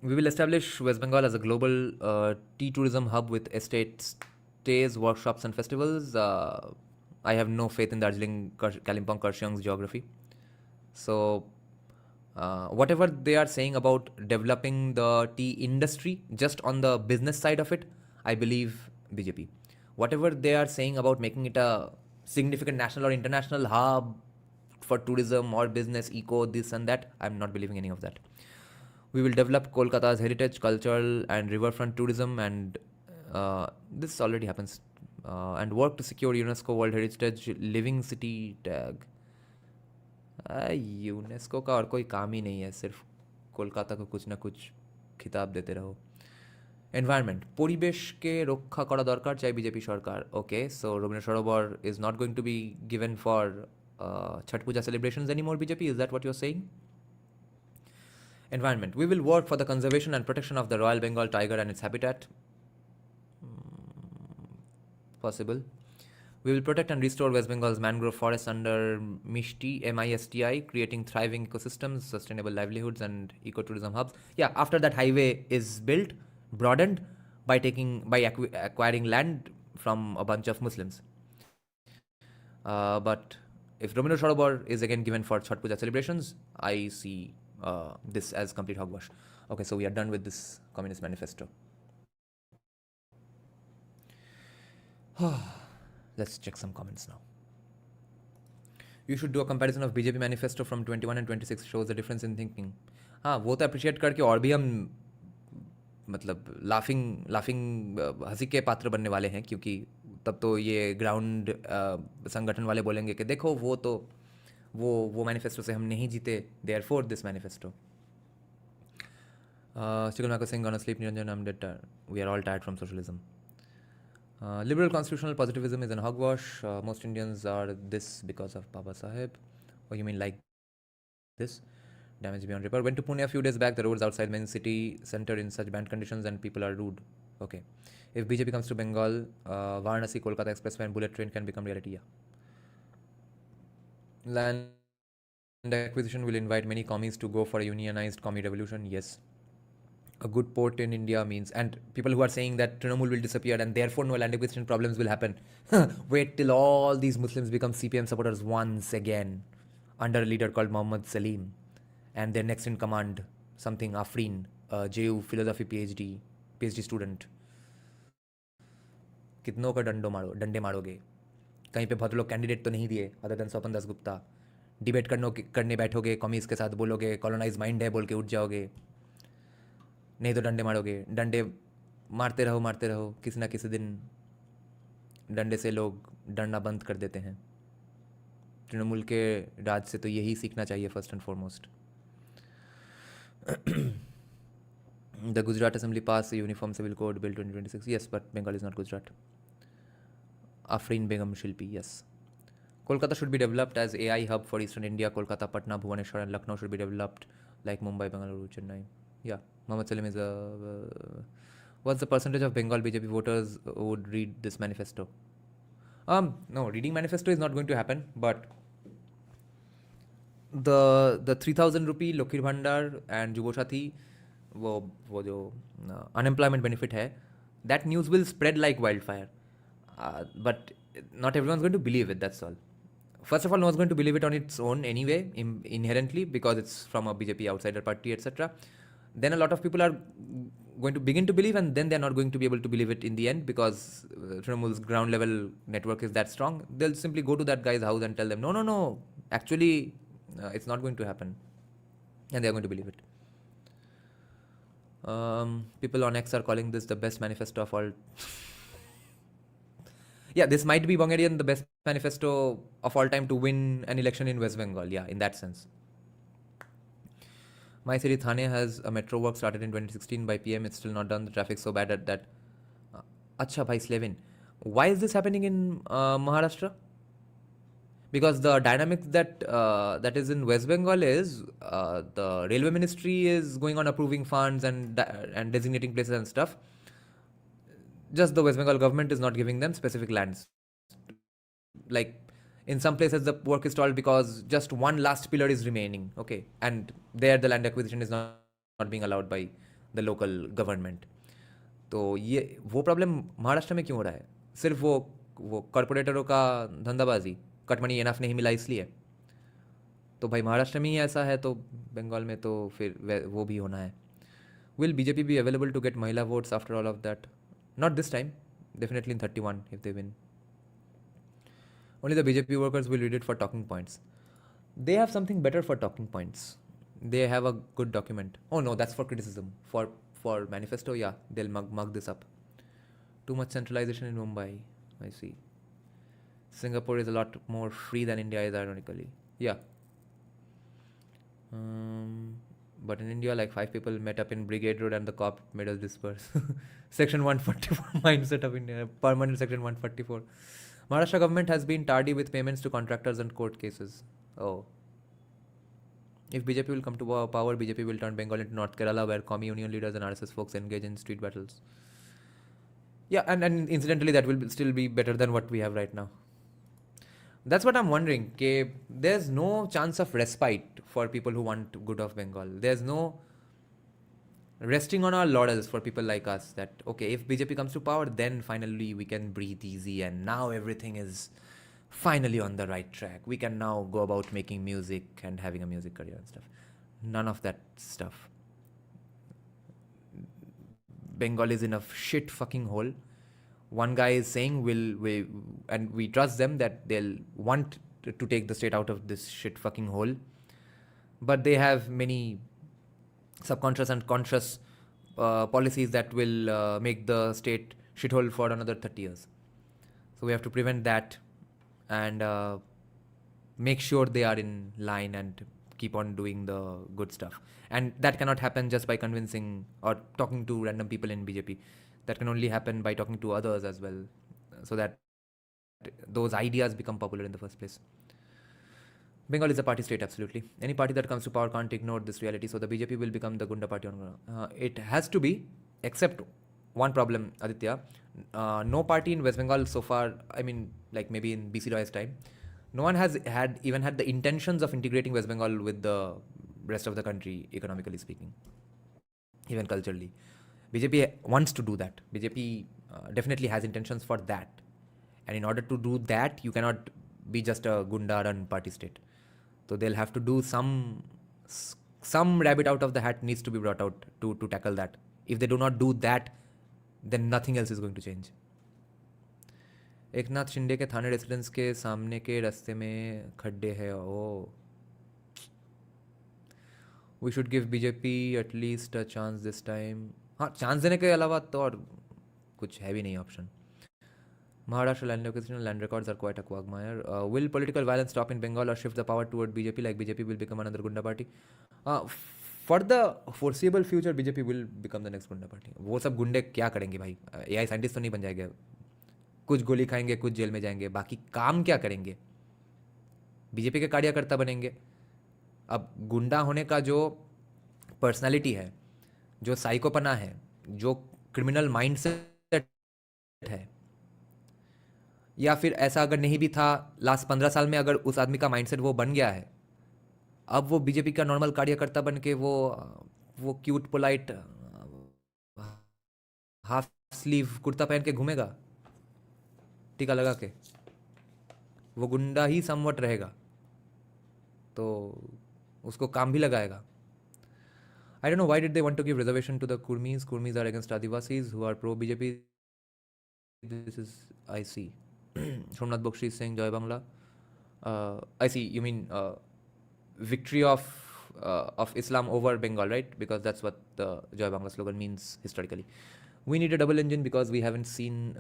Speaker 2: We will establish West Bengal as a global tea tourism hub with estates, stays, workshops and festivals. I have no faith in Darjeeling, Kalimpong, Karshiang's geography. So whatever they are saying about developing the tea industry just on the business side of it, I believe BJP. whatever they are saying about making it a significant national or international hub for tourism or business, eco, this and that, I'm not believing any of that. We will develop Kolkata's heritage, cultural and riverfront tourism, and this already happens, and work to secure UNESCO World Heritage Living City tag. UNESCO का और कोई काम ही नहीं है, सिर्फ कोलकाता को कुछ ना कुछ खिताब देते रहो. এনভায়রনমেন্ট, পরিবেশকে রক্ষা করা দরকার, চাই বিজেপি সরকার. Okay, so Rabindra Sarobar is not going to be given for Chhath Puja celebrations anymore, BJP, is that what you are saying? Environment, we will work for the conservation and protection of the Royal Bengal tiger and its habitat. Possible. We will protect and restore West Bengal's mangrove forests under MISTI, MISTI, creating thriving ecosystems, sustainable livelihoods, and ecotourism hubs. Yeah, after that highway is built, broadened by acquiring land from a bunch of Muslims. But if Rabindra Sarobar is again given for Chhat Puja celebrations, I see this as complete hogwash. Okay, so we are done with this Communist Manifesto. Let's check some comments now. You should do a comparison of BJP manifesto from 21 and 26, shows the difference in thinking. हाँ, वो तो appreciate करके और भी हम मतलब laughing हंसी के पात्र बनने वाले हैं, क्योंकि तब तो ये ग्राउंड संगठन वाले बोलेंगे कि देखो वो मैनिफेस्टो से हम नहीं जीते, therefore this manifesto. Chicken Marco saying gonna sleep, Niranjan, I'm dead tired. We are all tired from socialism. Liberal constitutional positivism is an hogwash. Most Indians are this because of Baba Saheb. Oh, you mean like this? Damage beyond repair. Went to Pune a few days back. The roads outside main city center in such bad conditions and people are rude. Okay. If BJP comes to Bengal, Varanasi Kolkata expressway and bullet train can become reality. Yeah. Land acquisition will invite many commies to go for a unionized commie revolution. Yes. A good port in India means, and people who are saying that Trinamool will disappear and therefore no land acquisition problems will happen. Wait till all these Muslims become CPM supporters once again under a leader called Muhammad Salim, and their next in command something Afreen, JU philosophy PhD student. कितनों का डंडे मारोगे? कहीं पे बहुत लोग candidate तो नहीं दिए other than Swapan Das Gupta. Debate करने बैठोगे, कॉमीज के साथ बोलोगे कॉलोनाइज माइंड है बोल के उठ जाओगे, नहीं तो डंडे मारोगे. डंडे मारते रहो, किसी ना किसी दिन डंडे से लोग डरना बंद कर देते हैं. तृणमूल के राज से तो यही सीखना चाहिए first and foremost. The Gujarat assembly pass uniform civil code bill 2026. Yes, but Bengal is not Gujarat. Afreen Begum Shilpi, yes. Kolkata should be developed as AI hub for Eastern India. Kolkata, Patna, Bhubaneswar and Lucknow should be developed like Mumbai, Bengaluru, Chennai. Yeah, Mohammed Salim is a... what's the percentage of Bengal BJP voters who would read this manifesto? No, reading manifesto is not going to happen, but the 3,000 rupee Lokhir Bhandar and Juboshathi, वो जो unemployment benefit है, that news will spread like wildfire. But not everyone's going to believe it, that's all. First of all, no one's going to believe it on its own anyway, inherently, because it's from a BJP outsider party, etc. Then a lot of people are going to begin to believe, and then they're not going to be able to believe it in the end, because Trinamool's ground level network is that strong. They'll simply go to that guy's house and tell them, no, actually, it's not going to happen. And they're going to believe it. People on X are calling this the best manifesto of all... Yeah, this might be Bongarian the best manifesto of all time to win an election in West Bengal. Yeah, in that sense. My city Thane has a metro work started in 2016 by PM. It's still not done. The traffic's so bad at that. Acha bhai Slevin. Why is this happening in Maharashtra? Because the dynamics that is in West Bengal is the railway ministry is going on approving funds and designating places and stuff. Just the West Bengal government is not giving them specific lands. Like in some places the work is stalled because just one last pillar is remaining. Okay, and there the land acquisition is not being allowed by the local government. तो ये वो problem Maharashtra में क्यों हो रहा है? सिर्फ वो कॉर्पोरेटरों का धंधाबाजी, कटमनी इनफ नहीं मिला इसलिए. तो भाई महाराष्ट्र में ही ऐसा है तो बंगाल में तो फिर वो भी होना है. Will BJP be available to get Mahila votes after all of that? Not this time. Definitely in 31 if they win. Only the BJP workers will read it for talking points. They have something better for talking points. They have a good document. Oh no, that's for criticism. For manifesto, yeah, they'll mug this up. Too much centralization in Mumbai. I see. Singapore is a lot more free than India is, ironically. Yeah. But in India, like 5 people met up in Brigade Road and the cop made us disperse. Section 144 mindset of India. Permanent Section 144. Maharashtra government has been tardy with payments to contractors and court cases. Oh. If BJP will come to power, BJP will turn Bengal into North Kerala, where commie union leaders and RSS folks engage in street battles. Yeah, and incidentally, that will still be better than what we have right now. That's what I'm wondering. Okay, there's no chance of respite for people who want good of Bengal. There's no resting on our laurels for people like us that, okay, if BJP comes to power, then finally we can breathe easy and now everything is finally on the right track. We can now go about making music and having a music career and stuff. None of that stuff. Bengal is in a shit fucking hole. One guy is saying we trust them that they'll want to take the state out of this shit fucking hole. But they have many subconscious and conscious policies that will make the state shithole for another 30 years. So we have to prevent that and make sure they are in line and keep on doing the good stuff. And that cannot happen just by convincing or talking to random people in BJP. That can only happen by talking to others as well, so that those ideas become popular in the first place. Bengal is a party state, absolutely. Any party that comes to power can't ignore this reality, so the BJP will become the Gunda party. It has to be, except one problem, Aditya. No party in West Bengal so far, I mean, like maybe in BC Roy's time, no one has even had the intentions of integrating West Bengal with the rest of the country, economically speaking, even culturally. BJP wants to do that. BJP definitely has intentions for that. And in order to do that, you cannot be just a Gunda run party state. So they'll have to do some rabbit out of the hat needs to be brought out to tackle that. If they do not do that, then nothing else is going to change. Eknath Shinde के थाने residence के सामने के रास्ते में खड्डे हैं. ओ we should give BJP at least a chance this time. हाँ, chance देने के अलावा तो और कुछ है भी नहीं option. Maharashtra land acquisition land records are quite a quagmire. Will political violence stop in Bengal or shift the power toward BJP, like BJP will become another Gunda party? For the foreseeable future, BJP will become the next Gunda party. वो सब गुंडे क्या करेंगे भाई? AI scientist तो नहीं बन जाएंगे. कुछ गोली खाएंगे, कुछ जेल में जाएंगे, बाकी काम क्या करेंगे? बीजेपी के कार्यकर्ता बनेंगे. अब गुंडा होने का जो पर्सनालिटी है, जो साइकोपना है, जो क्रिमिनल माइंडसेट है, या फिर ऐसा अगर नहीं भी था लास्ट 15 साल में, अगर उस आदमी का माइंडसेट वो बन गया है, अब वो बीजेपी का नॉर्मल कार्यकर्ता बन के वो cute polite half sleeve kurta पहन के घूमेगा टीका लगा के, वो गुंडा ही समवट रहेगा, तो उसको काम भी लगाएगा. I don't know why did they want to give reservation to the Kurmis. Kurmis are against Adivasis who are pro BJP. This is I see. Somnath Bokshi is saying Joy Bangla. I see. You mean victory of Islam over Bengal, right? Because that's what the Joy Bangla slogan means historically. We need a double engine because we haven't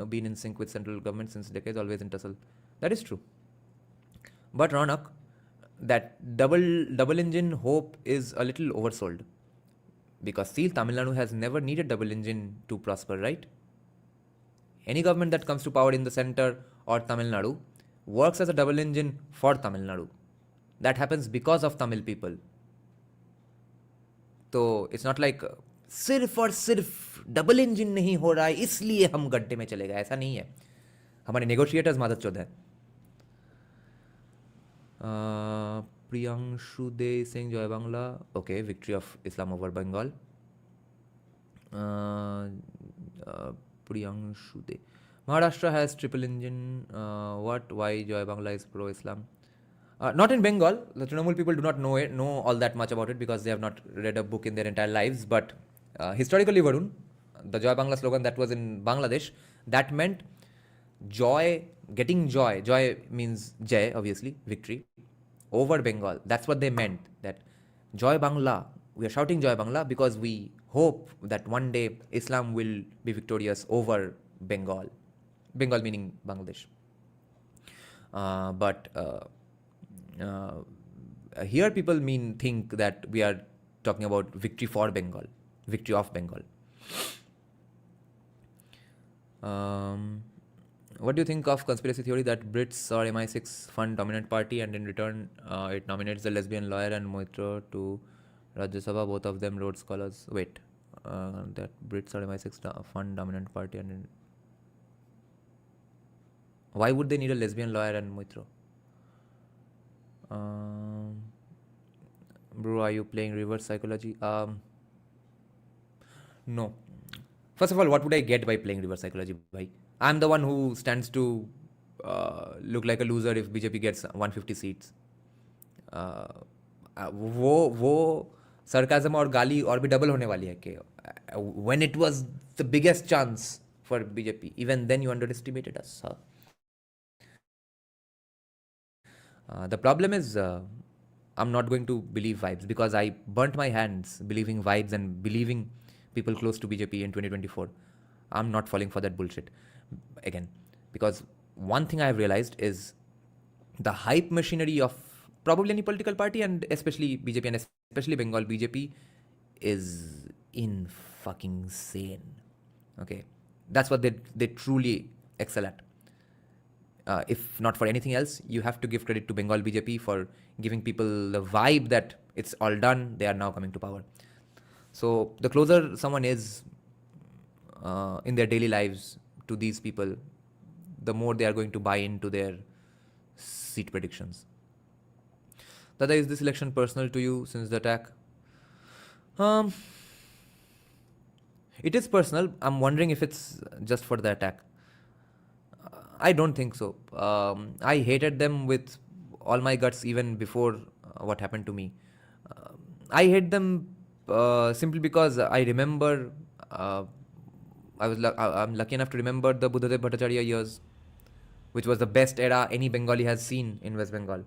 Speaker 2: been in sync with central government since decades, always in tussle. That is true. But Ronak, that double engine hope is a little oversold. Because see, Tamil Nadu has never needed double engine to prosper, right? Any government that comes to power in the center or Tamil Nadu works as a double engine for Tamil Nadu. That happens because of Tamil people. So it's not like सिर्फ और सिर्फ double engine नहीं हो रहा है इसलिए हम गड्ढे में चले गए, ऐसा नहीं है. हमारे नेगोशिएटर्स मादत चौदह है. Priyanshu De saying Joy Bangla. Okay, victory of Islam over Bengal. Priyanshu De. Maharashtra has triple engine. What? Why Joy Bangla is pro-Islam? Not in Bengal. The Trinamool people do not know all that much about it because they have not read a book in their entire lives. But historically, Varun, the Joy Bangla slogan that was in Bangladesh, that meant joy, getting joy. Joy means Jai, obviously, victory, over Bengal. That's what they meant. That Joy Bangla, we are shouting Joy Bangla because we hope that one day Islam will be victorious over Bengal. Bengal meaning Bangladesh. But here people think that we are talking about victory for Bengal, victory of Bengal. What do you think of conspiracy theory that Brits or MI6 fund dominant party and in return it nominates the lesbian lawyer and Moitra to Rajya Sabha, both of them Rhodes Scholars? Wait, that Brits or MI6 fund dominant party and in... Why would they need a lesbian lawyer and Moitra? Bro, are you playing reverse psychology? No. First of all, what would I get by playing reverse psychology? Bhai? I'm the one who stands to look like a loser if BJP gets 150 seats. वो sarcasm और गाली और भी double होने वाली है कि when it was the biggest chance for BJP, even then you underestimated us. Huh? The problem is I'm not going to believe vibes because I burnt my hands believing vibes and believing people close to BJP in 2024. I'm not falling for that bullshit again, because one thing I have realized is the hype machinery of probably any political party and especially BJP and especially Bengal BJP is in fucking sane. Okay, that's what they truly excel at. If not for anything else, you have to give credit to Bengal BJP for giving people the vibe that it's all done, they are now coming to power. So the closer someone is in their daily lives to these people, the more they are going to buy into their seat predictions. Dada, is this election personal to you since the attack? It is personal. I'm wondering if it's just for the attack. I don't think so. I hated them with all my guts even before what happened to me. I hate them simply because I remember I'm lucky enough to remember the Buddhadev Bhattacharya years, which was the best era any Bengali has seen in West Bengal,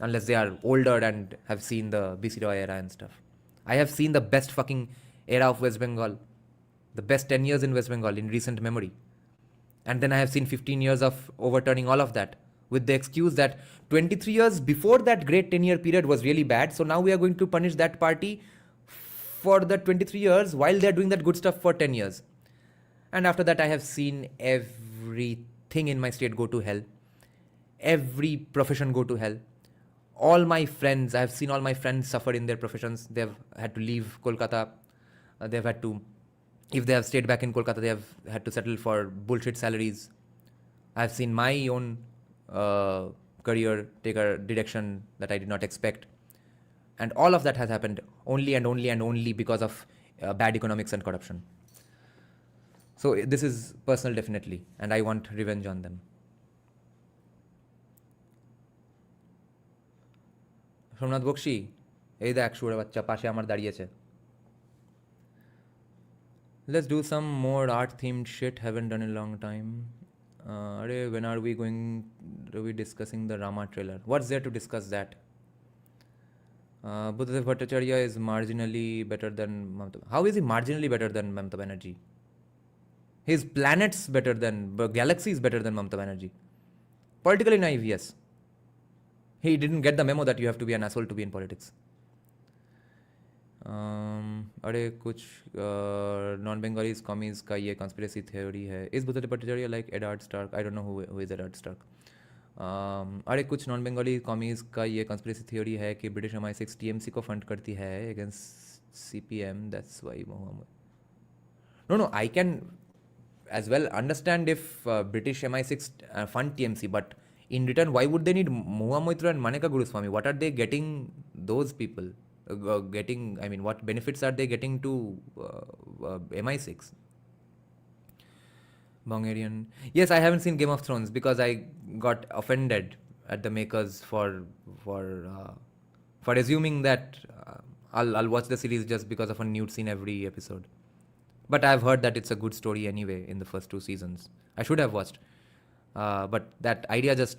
Speaker 2: unless they are older and have seen the BC Roy era and stuff. I have seen the best fucking era of West Bengal, the best 10 years in West Bengal in recent memory. And then I have seen 15 years of overturning all of that with the excuse that 23 years before that great 10-year period was really bad, so now we are going to punish that party for the 23 years while they are doing that good stuff for 10 years. And after that, I have seen everything in my state go to hell. Every profession go to hell. All my friends, I have seen all my friends suffer in their professions. They have had to leave Kolkata. They've had to, if they have stayed back in Kolkata, they have had to settle for bullshit salaries. I have seen my own career take a direction that I did not expect. And all of that has happened only and only and only because of bad economics and corruption. So this is personal, definitely, and I want revenge on them. Somnath Bakshi, এই দেখ শুয়োরের বাচ্চা পাশে আমার দাঁড়িয়েছে. Let's do some more art themed shit. Haven't done in a long time. When are we going to be discussing the Rama trailer? What's there to discuss that? Buddhadev Bhattacharya is marginally better than Mamata. How is he marginally better than Mamata Banerjee? His planet's better than, galaxy is better than Mamata Banerjee. Politically naive, yes. He didn't get the memo that you have to be an asshole to be in politics. कुछ non-Bengalis commies का ये conspiracy theory है. Is Buddhadev Bhattacharya like Edward Stark? I don't know who is Edward Stark. कुछ non-Bengali commies का ये conspiracy theory है कि British MI6 TMC को fund करती है against CPM. That's why No, I can as well understand if British MI6 fund TMC, but in return, why would they need Mohua Moitra and Maneka Guruswamy? What are they getting those people? What benefits are they getting to MI6? Bongarian. Yes, I haven't seen Game of Thrones because I got offended at the makers for assuming that I'll watch the series just because of a nude scene every episode. But I've heard that it's a good story anyway in the first 2 seasons. I should have watched. But that idea just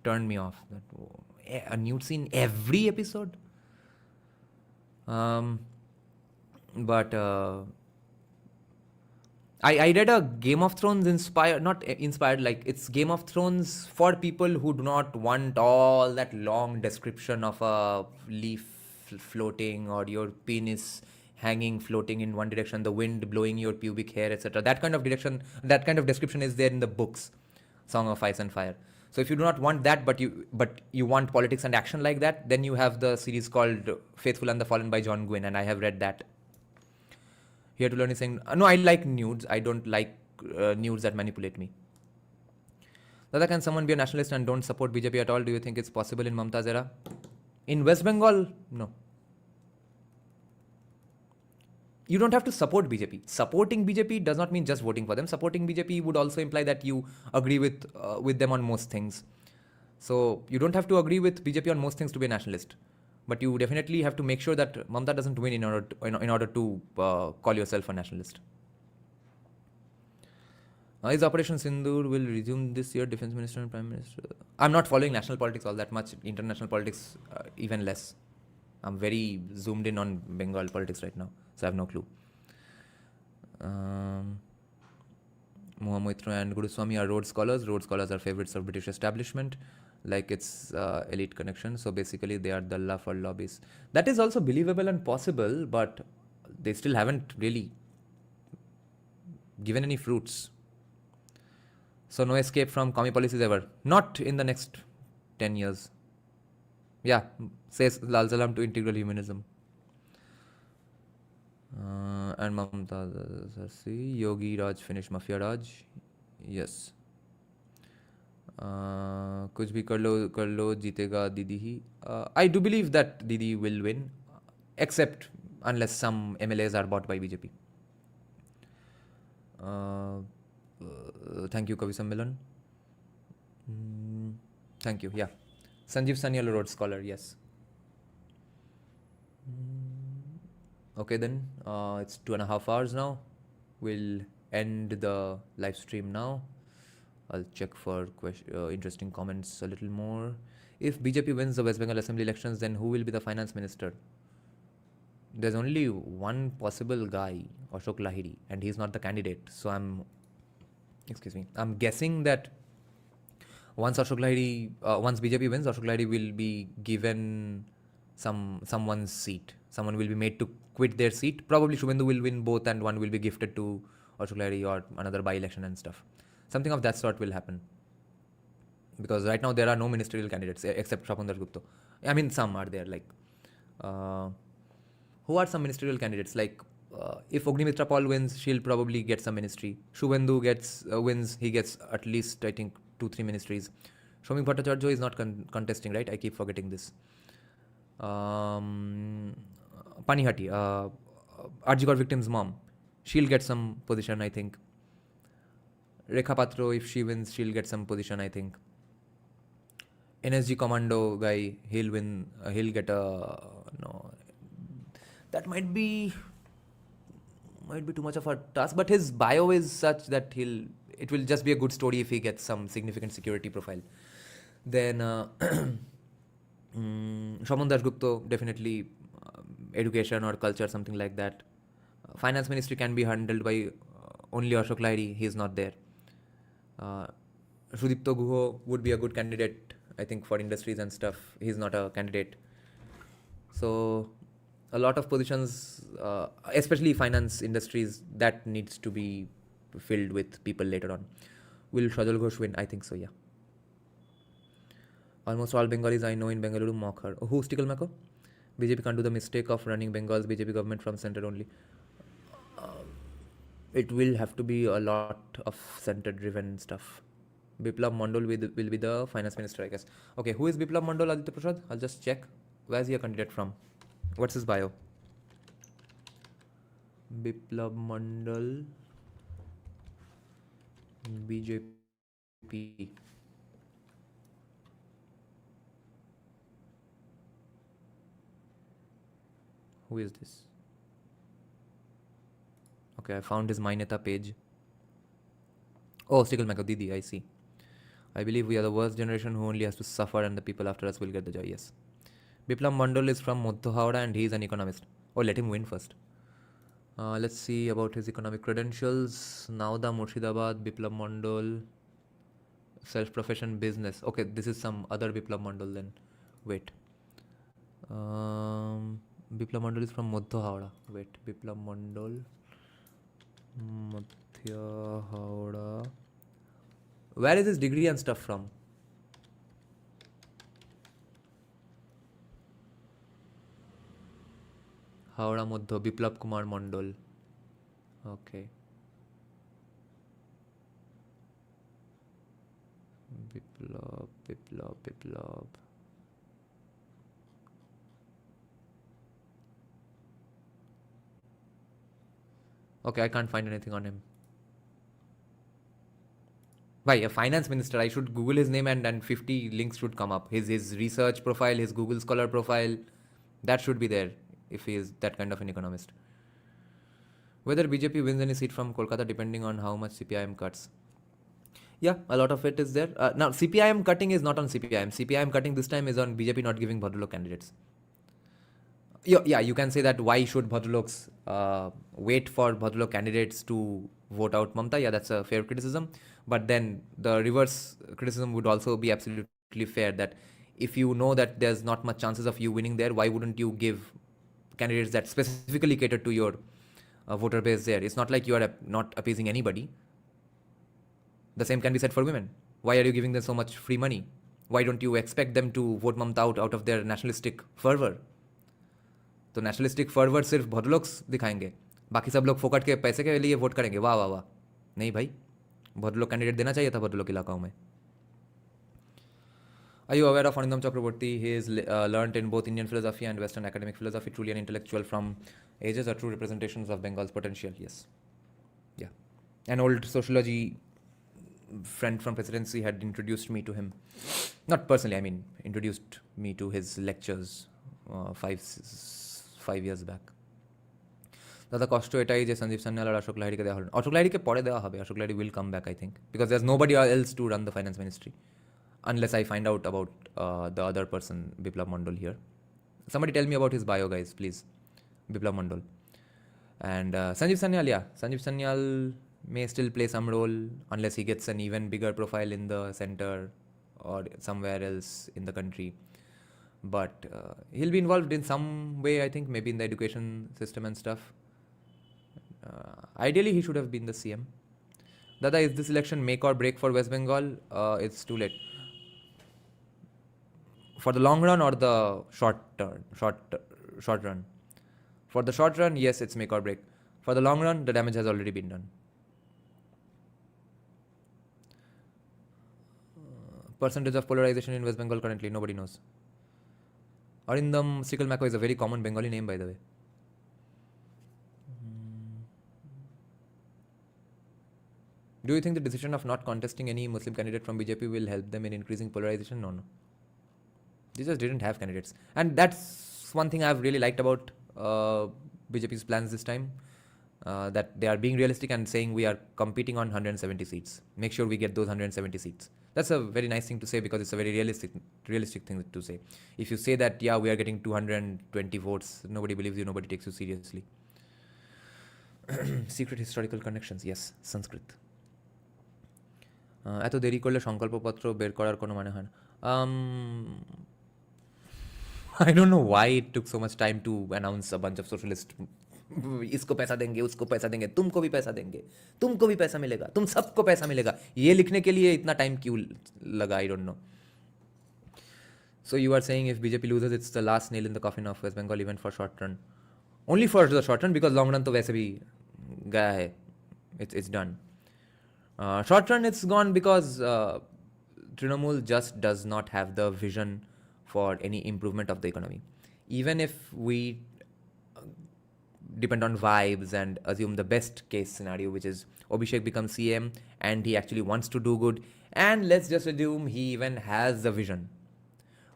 Speaker 2: turned me off. That, a nude scene every episode? But I read a Game of Thrones not inspired, like it's Game of Thrones for people who do not want all that long description of a leaf floating or your penis hanging floating in one direction, the wind blowing your pubic hair, etc. That kind of description is there in the books, Song of Ice and Fire. So if you do not want that, but you want politics and action like that, then you have the series called Faithful and the Fallen by John Gwynne, and I have read that. Here to Learn is saying, no, I like nudes. I don't like nudes that manipulate me. Dada, can someone be a nationalist and don't support BJP at all? Do you think it's possible in Mamta's era? In West Bengal, no. You don't have to support BJP. Supporting BJP does not mean just voting for them. Supporting BJP would also imply that you agree with them on most things. So you don't have to agree with BJP on most things to be a nationalist. But you definitely have to make sure that Mamta doesn't win in order to call yourself a nationalist. Is Operation Sindoor will resume this year, Defense Minister and Prime Minister? I'm not following national politics all that much, international politics even less. I'm very zoomed in on Bengal politics right now, so I have no clue. Mohamitra and Guruswamy are Rhodes Scholars. Rhodes Scholars are favorites of British establishment, like its elite connection. So basically they are Dalla for lobbies. That is also believable and possible, but they still haven't really given any fruits. So no escape from commie policies ever. Not in the next 10 years. Yeah, says Lal Salam to integral humanism. And Mamta Sarsi, Yogi Raj finished Mafia Raj. Yes. कुछ भी कर लो जीतेगा दीदी ही. I do believe that Didi will win, except unless some MLAs are bought by BJP. Thank you, Kavi Sammelan. Thank you. Yeah, Sanjeev Sanyal, Rhodes Scholar. Yes. Okay then, it's 2.5 hours now. We'll end the live stream now. I'll check for interesting comments a little more. If BJP wins the West Bengal Assembly elections, then who will be the finance minister? There's only one possible guy, Ashok Lahiri, and he's not the candidate. So I'm guessing that once BJP wins, Ashok Lahiri will be given someone's seat. Someone will be made to quit their seat. Probably Shubhendu will win both, and one will be gifted to Ashok Lahiri or another by-election and stuff. Something of that sort will happen. Because right now there are no ministerial candidates except Shapon Dasgupta. I mean, some are there. Like, who are some ministerial candidates? Like, if Ognimitra Paul wins, she'll probably get some ministry. Shubhendu wins, he gets at least, I think, 2-3 ministries. Shomik Bhattacharya is not contesting, right? I keep forgetting this. Panihati, Arjikor victim's mom, she'll get some position, I think. Rekha Patro, if she wins, she'll get some position, I think. NSG commando guy, he'll win, he'll get no. That might be too much of a task, but his bio is such that it will just be a good story if he gets some significant security profile. Then Shravan Dasgupta, definitely education or culture, something like that. Finance ministry can be handled by only Ashok Lahiri, he is not there. Sudipto Guho would be a good candidate, I think, for industries and stuff. He's not a candidate. So a lot of positions, especially finance industries, that needs to be filled with people later on. Will Shajal Ghosh win? I think so, yeah. Almost all Bengalis I know in Bengaluru mock her. Who's Tickle Mako? BJP can't do the mistake of running Bengal's BJP government from center only. It will have to be a lot of center-driven stuff. Biplab Mandal will be the finance minister, I guess. Okay, who is Biplab Mandal, Aditya Prasad? I'll just check. Where is he a candidate from? What's his bio? Biplab Mandal, BJP. Who is this? Okay, I found his My Neta page. Oh, Stickle Mako Didi, I see. I believe we are the worst generation who only has to suffer and the people after us will get the joy. Yes. Biplab Mandal is from Madhya Howrah and he is an economist. Oh, let him win first. Let's see about his economic credentials. Nauda, Murshidabad, Biplab Mandal, self-profession business. Okay, this is some other Biplab Mandal then. Wait. Biplab Mandal is from Madhya Howrah. Wait, Biplab Mandal, Madhya Howrah. Where is his degree and stuff from? Howrah Madhya, Biplab Kumar Mandal. Okay. Biplab. Okay, I can't find anything on him. Why, a finance minister, I should Google his name and 50 links should come up. His research profile, his Google Scholar profile, that should be there if he is that kind of an economist. Whether BJP wins any seat from Kolkata depending on how much CPIM cuts. Yeah, a lot of it is there. Now, CPIM cutting is not on CPIM. CPIM cutting this time is on BJP not giving Bhadrlok candidates. Yeah, you can say that why should Bhadrloks wait for Bhadrlok candidates to vote out Mamta? Yeah, that's a fair criticism. But then the reverse criticism would also be absolutely fair that if you know that there's not much chances of you winning there, why wouldn't you give candidates that specifically cater to your voter base there? It's not like you are not appeasing anybody. The same can be said for women. Why are you giving them so much free money? Why don't you expect them to vote Mamta out of their nationalistic fervor? तो nationalistic fervour सिर्फ भद्रलोक दिखाएंगे, बाकी सब लोग फोकट के पैसे के लिए वोट करेंगे. वाह वाह वाह. नहीं भाई, भद्रलोक कैंडिडेट देना चाहिए था भद्रलोक इलाकाओं में. Are you aware of Anindam Chakraborty? He is learnt in both Indian philosophy and Western academic philosophy, truly an intellectual from ages, are true representations of Bengal's potential. Yes. Yeah. An old sociology friend from presidency had introduced me to him. Not personally, I mean, introduced me to his lectures 5 years back. দাদা কষ্ট এটাই যে সঞ্জীব সান্যাল আর অশোক লাহিড়িকে দেওয়া হলো. অশোক লাহিড়িকে পরে দেওয়া হবে. Ashok Lahiri will come back, I think, because there's nobody else to run the finance ministry unless I find out about the other person, Biplab Mandal here. Somebody tell me about his bio, guys, please. Biplab Mandal. And Sanjeev Sanyal, yeah. Sanjeev Sanyal may still play some role unless he gets an even bigger profile in the center or somewhere else in the country. But he'll be involved in some way, I think, maybe in the education system and stuff. Ideally, he should have been the CM. Dada, is this election make or break for West Bengal? It's too late. For the long run or the short run? For the short run, yes, it's make or break. For the long run, the damage has already been done. Percentage of polarization in West Bengal currently, nobody knows. Arindam Sikal Mako is a very common Bengali name, by the way. Do you think the decision of not contesting any Muslim candidate from BJP will help them in increasing polarization? No. They just didn't have candidates. And that's one thing I've really liked about BJP's plans this time. That they are being realistic and saying we are competing on 170 seats. Make sure we get those 170 seats. That's a very nice thing to say because it's a very realistic thing to say. If you say that, yeah, we are getting 220 votes, nobody believes you, nobody takes you seriously. Secret historical connections, yes, Sanskrit. এত দেরি করলে সংকল্পপত্র বের করার কোনো মানে হয় না. I don't know why it took so much time to announce a bunch of socialist इसको पैसा देंगे, उसको पैसा देंगे, तुमको भी पैसा देंगे, तुमको भी पैसा मिलेगा, तुम सबको पैसा मिलेगा. ये लिखने के लिए इतना टाइम क्यों लगा? I don't know. So you are saying if BJP loses, it's the last nail in the coffin of West Bengal even for short run. Only for the short run because long run तो वैसे भी गया है. It's done. Short run it's gone because Trinamool just does not have the vision for any improvement of the economy. Even if we depend on vibes and assume the best case scenario, which is Abhishek becomes CM and he actually wants to do good, and let's just assume he even has the vision.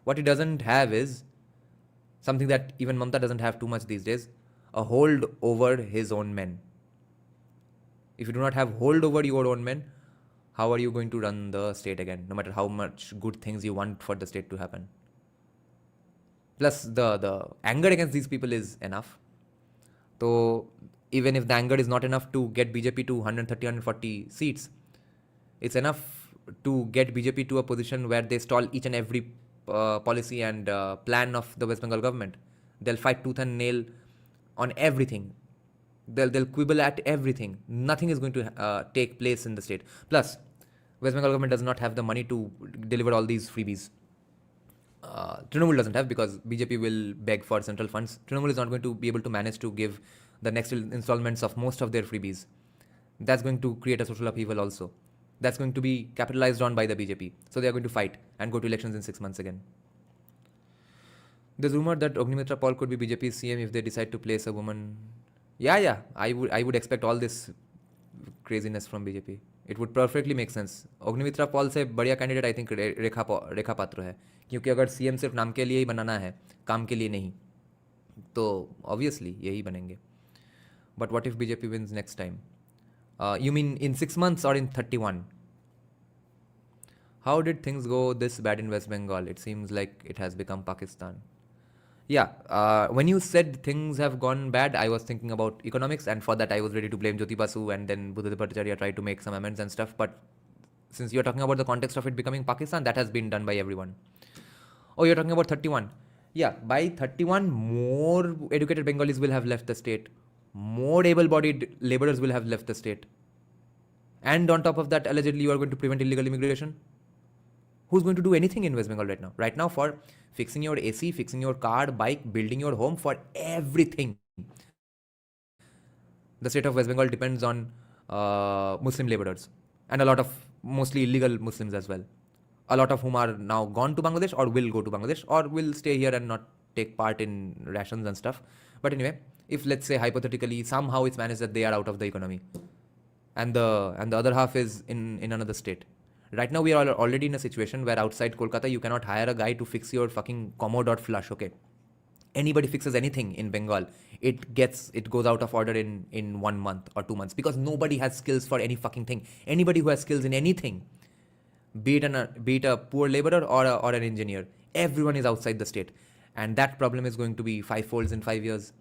Speaker 2: What he doesn't have is something that even Mamta doesn't have too much these days, a hold over his own men. If you do not have hold over your own men, how are you going to run the state again, no matter how much good things you want for the state to happen? Plus, the anger against these people is enough. So, even if the anger is not enough to get BJP to 130, 140 seats, it's enough to get BJP to a position where they stall each and every policy and plan of the West Bengal government. They'll fight tooth and nail on everything. They'll quibble at everything. Nothing is going to take place in the state. Plus, West Bengal government does not have the money to deliver all these freebies. Trinamool doesn't have, because BJP will beg for central funds. Trinamool is not going to be able to manage to give the next installments of most of their freebies. That's going to create a social upheaval also. That's going to be capitalized on by the BJP. So they are going to fight and go to elections in 6 months again. There's rumor that Ognimitra Paul could be BJP's CM if they decide to place a woman. Yeah. I would expect all this craziness from BJP. It would perfectly make sense. Ognimitra Paul से बढ़िया candidate I think रेखा पात्र है, क्योंकि अगर CM सिर्फ नाम के लिए ही बनाना है, काम के लिए नहीं, तो ऑब्वियसली यही बनेंगे. But what if BJP wins next time? You mean in 6 months or in 31? How did things go this bad in West Bengal? It seems like it has become Pakistan. Yeah, when you said things have gone bad, I was thinking about economics, and for that I was ready to blame Jyoti Basu, and then Buddha Bhattacharya tried to make some amends and stuff. But since you're talking about the context of it becoming Pakistan, that has been done by everyone. Oh, you're talking about 31. Yeah, by 31, more educated Bengalis will have left the state. More able-bodied laborers will have left the state. And on top of that, allegedly, you are going to prevent illegal immigration. Who's going to do anything in West Bengal right now? Right now, for fixing your AC, fixing your car, bike, building your home, for everything, the state of West Bengal depends on Muslim laborers, and a lot of mostly illegal Muslims as well. A lot of whom are now gone to Bangladesh, or will go to Bangladesh, or will stay here and not take part in rations and stuff. But anyway, if let's say hypothetically somehow it's managed that they are out of the economy, and the other half is in another state. Right now we are already in a situation where outside Kolkata you cannot hire a guy to fix your fucking commode or flush. Okay, anybody fixes anything in Bengal, it goes out of order in 1 month or 2 months, because nobody has skills for any fucking thing. Anybody who has skills in anything, be it a poor laborer or an engineer, everyone is outside the state, and that problem is going to be 5-fold in 5 years.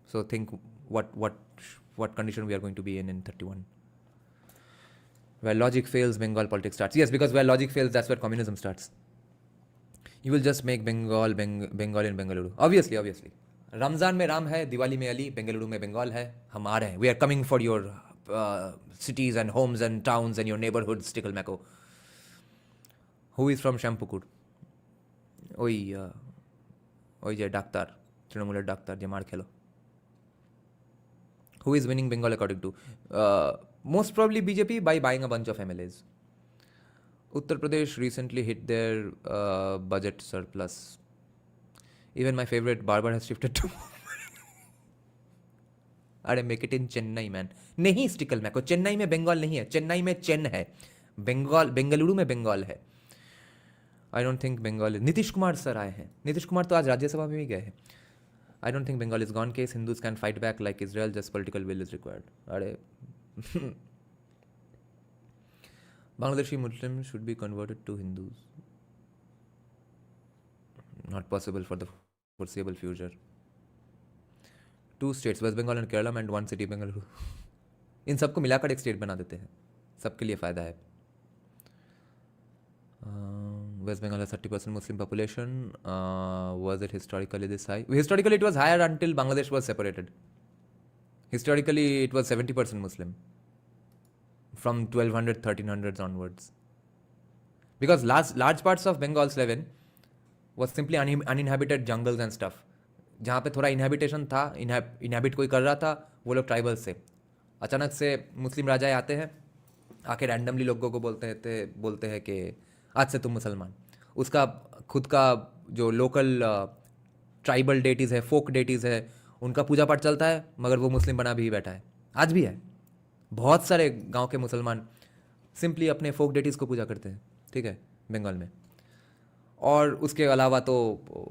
Speaker 2: So think what condition we are going to be in 31. Where logic fails, Bengal politics starts. Yes, because where logic fails, that's where communism starts. You will just make Bengal in Bengaluru. Obviously. Ramzan में राम है, दिवाली में अली, बेंगलुरु में बंगाल है, हम आ रहे हैं. We are coming for your cities and homes and towns and your neighborhoods, Tickle Mecco. Who is from Shampukur? ওই যে ডাক্তার, তৃণমূলের ডাক্তার যে মার খেলো. Who is winning Bengal according to? Most probably BJP by buying a bunch of MLAs. Uttar Pradesh recently hit their budget surplus. Even my favorite barber has shifted to अरे make it in Chennai, man. नहीं sticker मैको, Chennai में बंगाल नहीं है, चेन्नई में chain है, बेंगलुरु में बंगाल है. I don't think Bengal is. Nitish Kumar sir आए हैं. नीतीश कुमार तो आज राज्यसभा में भी गए हैं. I don't think Bengal is gone case. Hindus can fight back like Israel, just political will is required. अरे Bangladeshi Muslims should be converted to Hindus. Not possible for the foreseeable future. 2 states, West Bengal and Kerala, and 1 city, Bengaluru. इन सबको मिलाकर एक state बना देते हैं, सबके लिए फ़ायदा है. West Bengal has 30% Muslim population. Was it historically this high? Historically, it was higher until Bangladesh was separated. Historically, it was 70% Muslim from 1200, 1300s onwards. Because large parts of Bengal Slaven was simply uninhabited jungles and stuff. जहाँ पे थोड़ा इनहेबिटेशन था, inhabit कोई कर रहा था, वो लोग ट्राइबल्स से. अचानक से मुस्लिम राजाएं आते हैं, आके रैंडमली लोगों को बोलते हैं कि आज से तुम मुसलमान. उसका खुद का जो लोकल ट्राइबल डेटीज़ है, फोक डेटीज़ है, उनका पूजा पाठ चलता है, मगर वो मुस्लिम बना भी बैठा है. आज भी है. बहुत सारे गांव के मुसलमान सिंपली अपने फोक डेटीज़ को पूजा करते हैं, ठीक है, बंगाल में. और उसके अलावा तो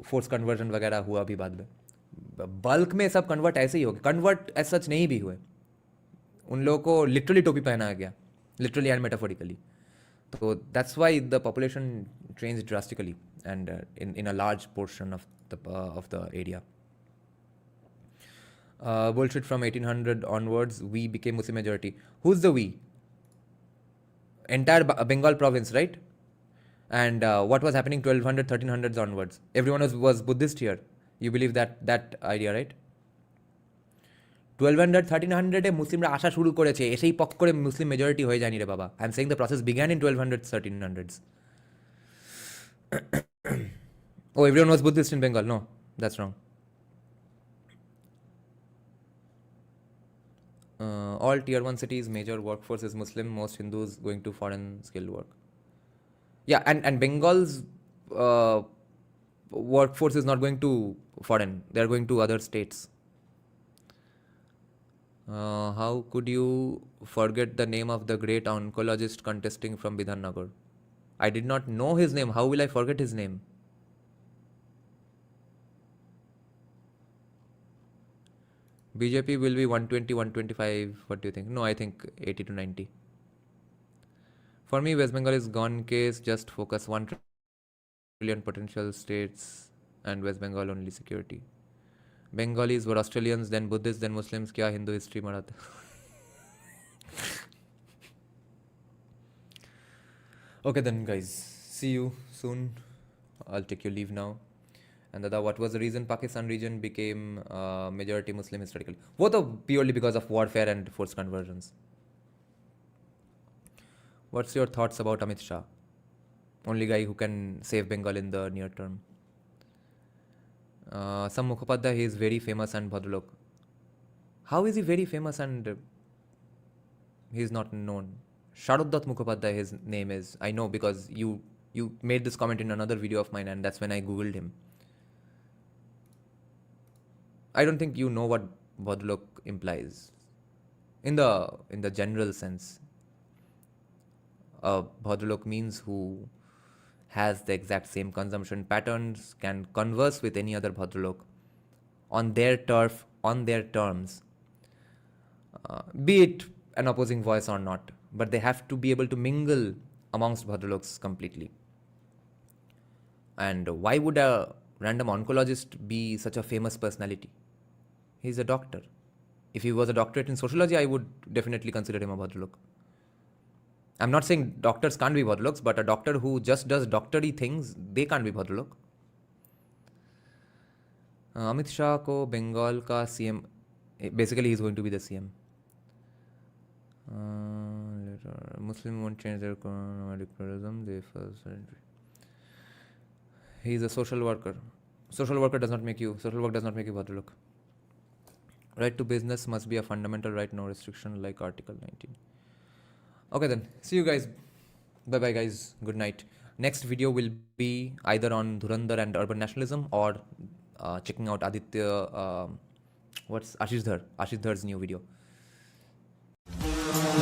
Speaker 2: फोर्स कन्वर्जन वगैरह हुआ भी बाद में. बल्क में सब कन्वर्ट ऐसे ही हो गए. कन्वर्ट एज सच नहीं भी हुए. उन लोगों को लिटरली टोपी पहनाया गया, literally and metaphorically. So that's why the population changed drastically and in a large portion of the area. Bullshit from 1800 onwards, we became Muslim majority. Who's the we? Entire Bengal province, right? And what was happening 1200, 1300s onwards? Everyone was Buddhist here. You believe that idea, right? 1200, 1300-এ মুসলিমরা আসা শুরু করেছে, এসেই পক করে মুসলিম majority হয়ে যায়নি রে বাবা. I am saying the process began in 1200s, 1300s. Oh, everyone was Buddhist in Bengal. No, that's wrong. All tier 1 cities, major workforce is Muslim, most Hindus going to foreign skilled work. Yeah, and Bengal's workforce is not going to foreign, they are going to other states. How could you forget the name of the great oncologist contesting from Bidhannagar? I did not know his name. How will I forget his name? BJP will be 120, 125. What do you think? No, I think 80 to 90. For me, West Bengal is gone case. Just focus 1 trillion potential states and West Bengal only security. Bengalis were Australians, then Buddhists, then Muslims. क्या Hindu history मराते? Okay then, guys. See you soon. I'll take your leave now. And Dada, what was the reason Pakistan region became majority Muslim historically? Both are purely because of warfare and forced conversions. What's your thoughts about Amit Shah? Only guy who can save Bengal in the near term. Some Mukhopadhyay, he is very famous and Bhadralok. How is he very famous and he is not known? Sharudat Mukhopadhyay, his name is. I know because you made this comment in another video of mine and that's when I googled him. I don't think you know what Bhadralok implies. In the general sense, Bhadralok means who has the exact same consumption patterns, can converse with any other Bhadralok on their turf, on their terms, be it an opposing voice or not, but they have to be able to mingle amongst Bhadraloks completely. And why would a random oncologist be such a famous personality? He's a doctor. If he was a doctorate in sociology, I would definitely consider him a Bhadralok. I'm not saying doctors can't be Bhadraloks, but a doctor who just does doctory things, they can't be Bhadralok. Amit Shah ko Bengal ka CM, basically he's going to be the CM. Muslim won't change their nomadic tourism, they first. He's a social worker. Social work does not make you Bhadralok. Right to business must be a fundamental right, no restriction like Article 19. Okay then, see you guys. Bye bye guys, good night. Next video will be either on Dhurandhar and urban nationalism or checking out Aditya, Ashish Dhar's new video.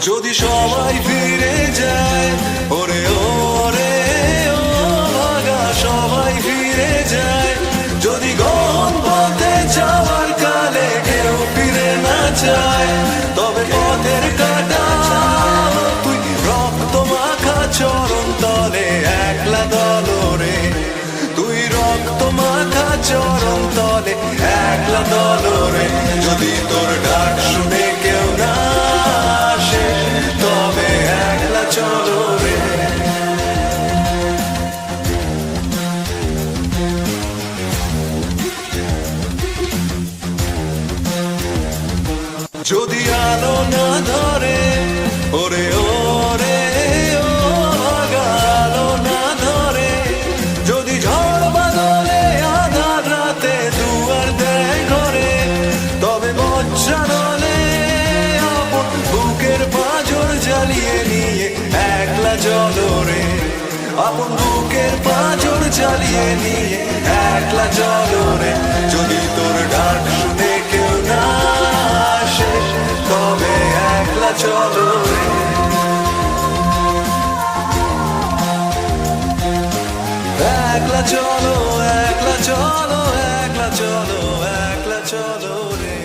Speaker 1: যদি সবাই ফিরে যায় ওরে ওরে ও ভাগা সবাই ফিরে যায় যদি গন পথে যাওয়ার কালে কেউ ফিরে না চায় তবে পথের কাটা তুই রক্ত মাখা চরণ তলে একলা দলরে তুই রক্ত মাখা চরণ তলে একলা দলরে যদি তোর ডাক শুনে কেউ না আসে তবে একলা চলো রে যদি আলো না ধরে ওরে ওরে ও ভাগা আলো না ধরে যদি ঝড় বাদলে আধার রাতে দুয়ার দেয় ঘরে তবে বজ্জা নলে আপন বুকের পাঁজর জ্বালিয়ে নিয়ে একলা চলো রে আপন বুকের পাঁজর জ্বালিয়ে নিয়ে একলা চলো রে যদি তোর ডাক শুনে কেউ না আসে তবে একলা চলো রে একলা চলো একলা চলো একলা চলো একলা চলো রে